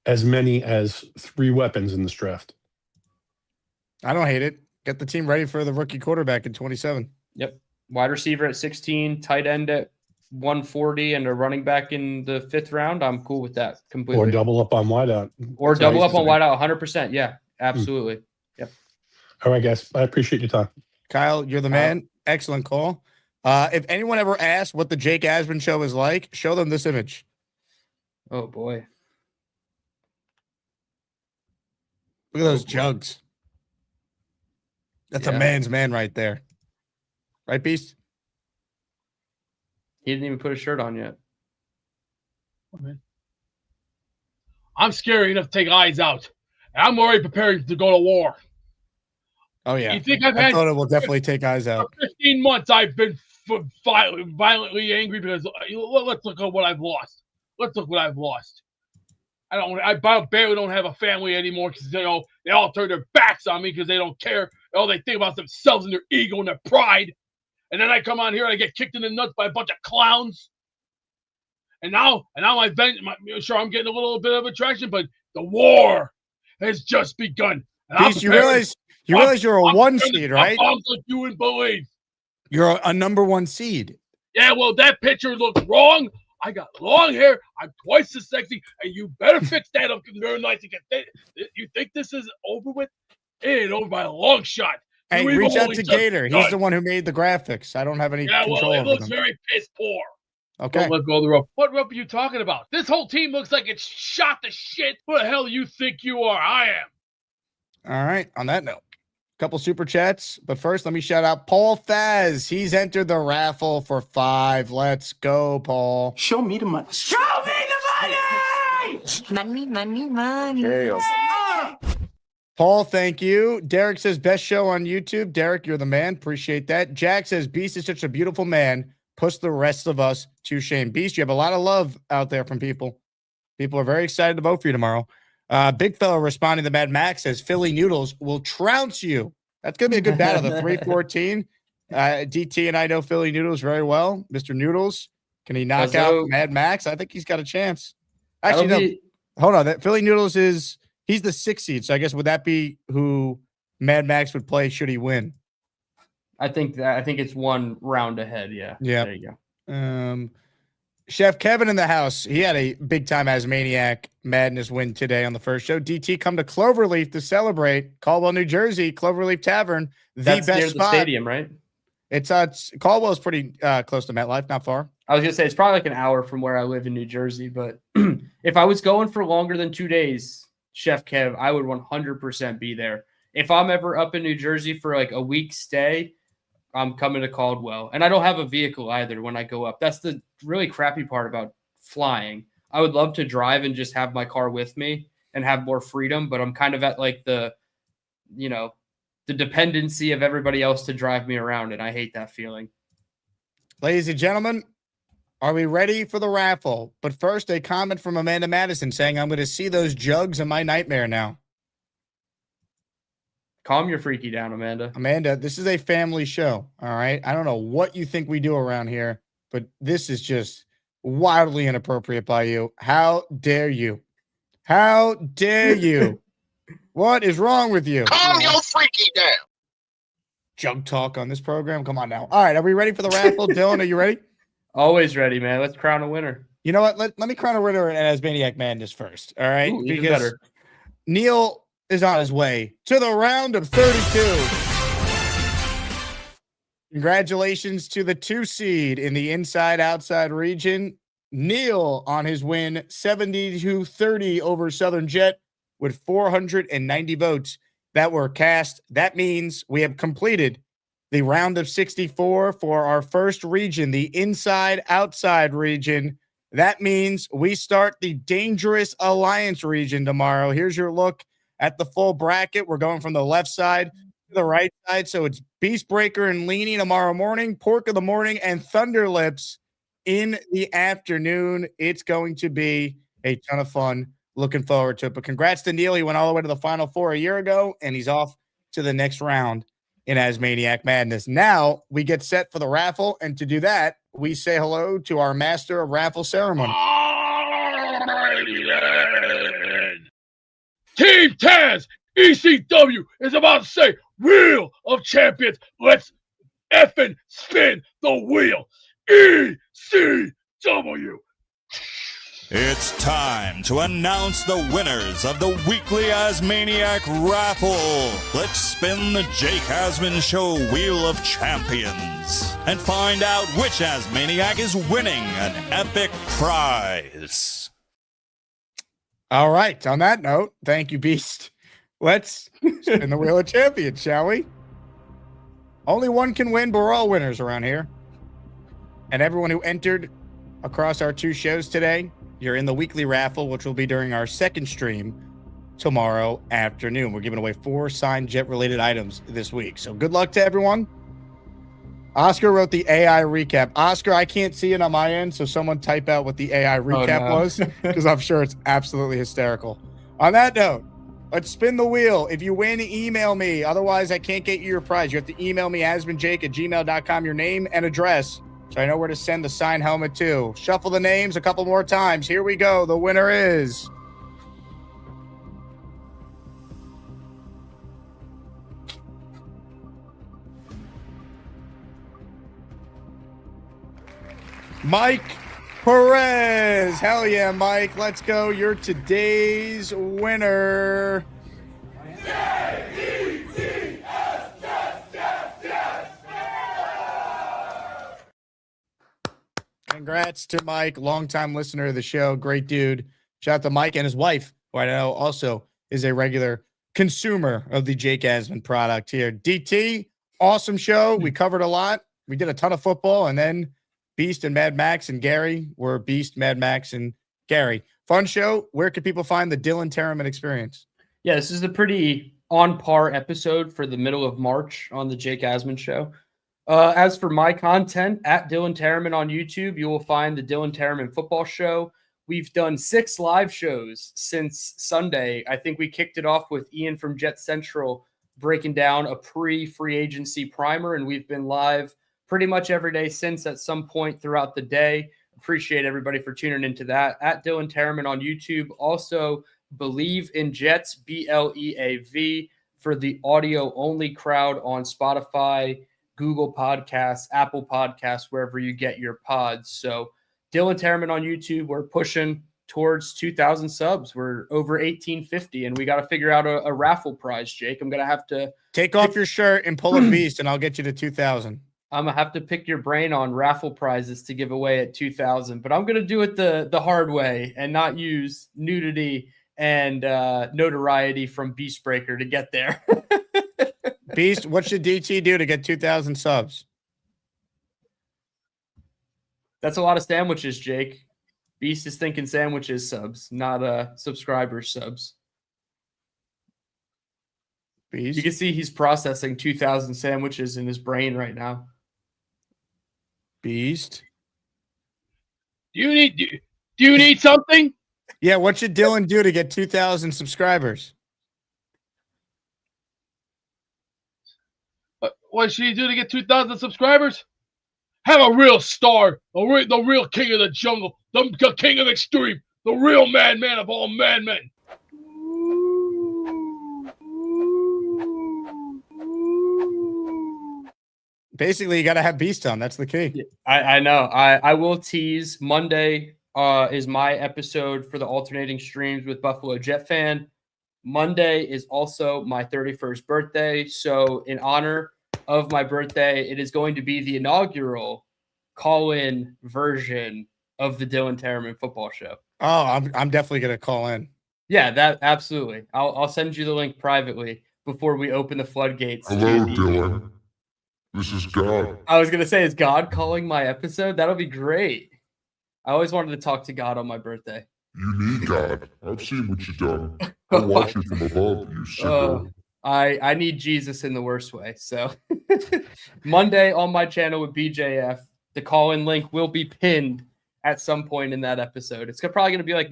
As many as 3 weapons in this draft. I don't hate it. Get the team ready for the rookie quarterback in 27. Yep. Wide receiver at 16, tight end at 140, and a running back in the 5th round. I'm cool with that completely. Or double up on wideout. Or double up on wideout 100%. Yeah, absolutely. Yep. All right, guys. I appreciate your time. Kyle, you're the man. Excellent call. If anyone ever asks what the Jake Asman show is like, show them this image. Oh, boy. Look at those jugs. That's a man's man right there. Right, Beast? He didn't even put a shirt on yet. I'm scary enough to take eyes out. I'm already preparing to go to war. Oh, yeah. You think I thought it will definitely take eyes out. For 15 months, I've been violently angry because let's look at what I've lost. Let's look what I've lost. I barely don't have a family anymore because they all turn their backs on me because they don't care. All they think about themselves and their ego and their pride. And then I come on here and I get kicked in the nuts by a bunch of clowns. And now I'm getting a little bit of attraction, but the war has just begun. Beast, you realize you're a 1 seed, right? Like you wouldn't believe. You're a number 1 seed. Yeah, well, that picture looks wrong. I got long hair. I'm twice as sexy, and you better fix that up because very nice. You think this is over with? It ain't over by a long shot. Hey, reach out to Gator. He's the one who made the graphics. I don't have any control it over looks them. very piss poor. Okay. Don't let go of the rope. What rope are you talking about? This whole team looks like it's shot to shit. Who the hell do you think you are? I am. All right. On that note, couple super chats. But first, let me shout out Paul Faz. He's entered the raffle for 5. Let's go, Paul. Show me the money. Show me the money! Money. Paul, thank you. Derek says, best show on YouTube. Derek, you're the man. Appreciate that. Jack says, Beast is such a beautiful man. Push the rest of us to shame. Beast, you have a lot of love out there from people. People are very excited to vote for you tomorrow. Big Fella responding to Mad Max says, Philly Noodles will trounce you. That's going to be a good battle. The 314. DT and I know Philly Noodles very well. Mr. Noodles, can he knock out Mad Max? I think he's got a chance. Actually, no. Hold on. That Philly Noodles he's the 6th seed. So I guess would that be who Mad Max would play should he win? I think it's 1 round ahead. Yeah. Yeah. There you go. Chef Kevin in the house. He had a big time Asmaniac Madness win today on the first show. DT come to Cloverleaf to celebrate. Caldwell, New Jersey, Cloverleaf Tavern. That's best near spot. the stadium, right? It's Caldwell's pretty close to MetLife, not far. I was gonna say it's probably like an hour from where I live in New Jersey, but if I was going for longer than 2 days, Chef Kev, I would 100% be there. If I'm ever up in New Jersey for like a week stay, I'm coming to Caldwell. And I don't have a vehicle either when I go up. That's the really crappy part about flying. I would love to drive and just have my car with me and have more freedom, but I'm kind of at like the dependency of everybody else to drive me around, and I hate that feeling. Ladies and gentlemen, are we ready for the raffle? But first, a comment from Amanda Madison saying, I'm going to see those jugs in my nightmare now. Calm your freaky down, Amanda. Amanda, this is a family show, all right? I don't know what you think we do around here, but this is just wildly inappropriate by you. How dare you? How dare you? What is wrong with you? Calm your freaky down. junk talk on this program. Come on now. All right, are we ready for the raffle? Dylan, are you ready? Always ready, man. Let's crown a winner. You know what? Let me crown a winner at Asmaniac Madness first. All right, Ooh, even better. Neil is on his way to the round of 32. Congratulations to the 2 seed in the inside-outside region. Neil on his win, 72-30 over Southern Jet with 490 votes that were cast. That means we have completed the round of 64 for our first region, the inside-outside region. That means we start the Dangerous Alliance region tomorrow. Here's your look at the full bracket. We're going from the left side to the right side. So it's Beastbreaker and Leany tomorrow morning, Pork of the morning, and Thunderlips in the afternoon. It's going to be a ton of fun. Looking forward to it. But congrats to Neil. He went all the way to the Final Four a year ago, and he's off to the next round in Asmaniac Madness. Now we get set for the raffle, and to do that, we say hello to our master of raffle ceremony. Team Taz, ECW is about to say, Wheel of Champions. Let's effing spin the wheel. ECW. It's time to announce the winners of the weekly Asmaniac Raffle. Let's spin the Jake Asman Show Wheel of Champions and find out which Asmaniac is winning an epic prize. All right. On that note, thank you, Beast. Let's spin the Wheel of Champions, shall we? Only one can win, but we're all winners around here. And everyone who entered across our 2 shows today, you're in the weekly raffle, which will be during our second stream tomorrow afternoon. We're giving away 4 signed jet-related items this week. So good luck to everyone. Oscar wrote the AI recap. Oscar, I can't see it on my end, so someone type out what the AI recap was, because I'm sure it's absolutely hysterical. On that note, let's spin the wheel. If you win, email me. Otherwise, I can't get you your prize. You have to email me, asmanjake@gmail.com, your name and address, so I know where to send the signed helmet to. Shuffle the names a couple more times. Here we go. The winner is... Mike Perez. Hell yeah, Mike. Let's go. You're today's winner. Congrats to Mike, longtime listener of the show. Great dude. Shout out to Mike and his wife, who I know also is a regular consumer of the Jake Asman product here. DT, awesome show. We covered a lot. We did a ton of football, and then Beast and Mad Max and Gary were Beast, Mad Max, and Gary. Fun show. Where can people find the Dylan Tereman experience? Yeah, this is a pretty on-par episode for the middle of March on the Jake Asman show. As for my content, at Dylan Tereman on YouTube, you will find the Dylan Tereman football show. We've done 6 live shows since Sunday. I think we kicked it off with Ian from Jet Central breaking down a pre-free agency primer, and we've been live pretty much every day since at some point throughout the day. Appreciate everybody for tuning into that. At Dylan Tereman on YouTube. Also, Believe in Jets, BLEAV, for the audio-only crowd on Spotify, Google Podcasts, Apple Podcasts, wherever you get your pods. So Dylan Tereman on YouTube, we're pushing towards 2,000 subs. We're over 1,850, and we got to figure out a raffle prize, Jake. I'm going to have to take off your shirt and pull a beast, and I'll get you to 2,000. I'm going to have to pick your brain on raffle prizes to give away at 2,000, but I'm going to do it the hard way and not use nudity and notoriety from Beastbreaker to get there. Beast, what should DT do to get 2,000 subs? That's a lot of sandwiches, Jake. Beast is thinking sandwiches subs, not subscribers subs. Beast? You can see he's processing 2,000 sandwiches in his brain right now. Beast? Do you need something? Yeah, what should Dylan do to get 2,000 subscribers? What should he do to get 2,000 subscribers? Have a real star, the real king of the jungle, the king of extreme, the real madman of all madmen. Basically, you got to have Beast on. That's the key. I know. I will tease Monday is my episode for the alternating streams with Buffalo Jet Fan. Monday is also my 31st birthday. So in honor of my birthday, it is going to be the inaugural call-in version of the Dylan Tereman football show. Oh, I'm definitely going to call in. Yeah, that absolutely. I'll send you the link privately before we open the floodgates. Hello, Dylan. This is God. I was going to say, is God calling my episode? That'll be great. I always wanted to talk to God on my birthday. You need God. I've seen what you've done. I watch you from above, you sicko. I need Jesus in the worst way. So Monday on my channel with BJF, the call-in link will be pinned at some point in that episode. It's probably going to be like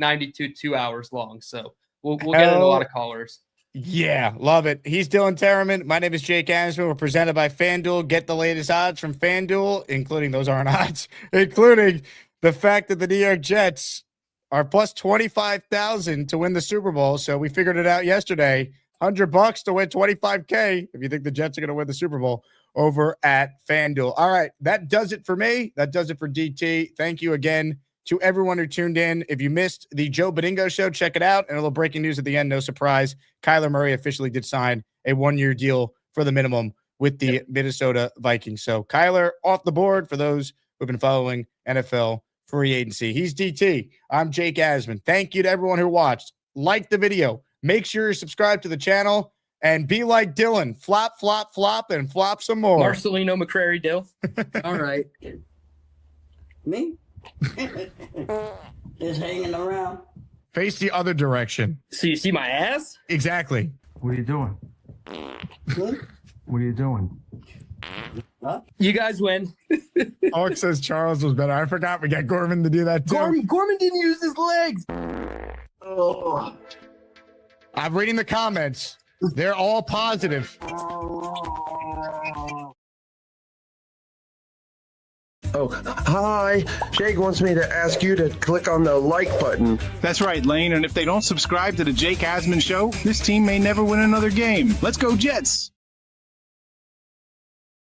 2 hours long. So we'll get in a lot of callers. Yeah, love it. He's Dylan Tereman. My name is Jake Asman. We're presented by FanDuel. Get the latest odds from FanDuel, including those aren't odds, including the fact that the New York Jets are plus 25,000 to win the Super Bowl. So we figured it out yesterday. $100 to win 25K if you think the Jets are going to win the Super Bowl over at FanDuel. All right, that does it for me. That does it for DT. Thank you again to everyone who tuned in. If you missed the Joe Badingo show, check it out. And a little breaking news at the end, no surprise. Kyler Murray officially did sign a 1-year deal for the minimum with the Minnesota Vikings. So Kyler off the board for those who've been following NFL free agency. He's DT. I'm Jake Asman. Thank you to everyone who watched. Like the video. Make sure you're subscribed to the channel and be like Dylan. Flop, flop, flop, and flop some more. Marcelino McCrary Dill. All right. Me? Just hanging around. Face the other direction. So you see my ass? Exactly. What are you doing? What are you doing? Huh? You guys win. Alex says Charles was better. I forgot we got Gorman to do that too. Gorman didn't use his legs. Oh. I'm reading the comments. They're all positive. Oh, hi. Jake wants me to ask you to click on the like button. That's right, Lane. And if they don't subscribe to the Jake Asman Show, this team may never win another game. Let's go, Jets.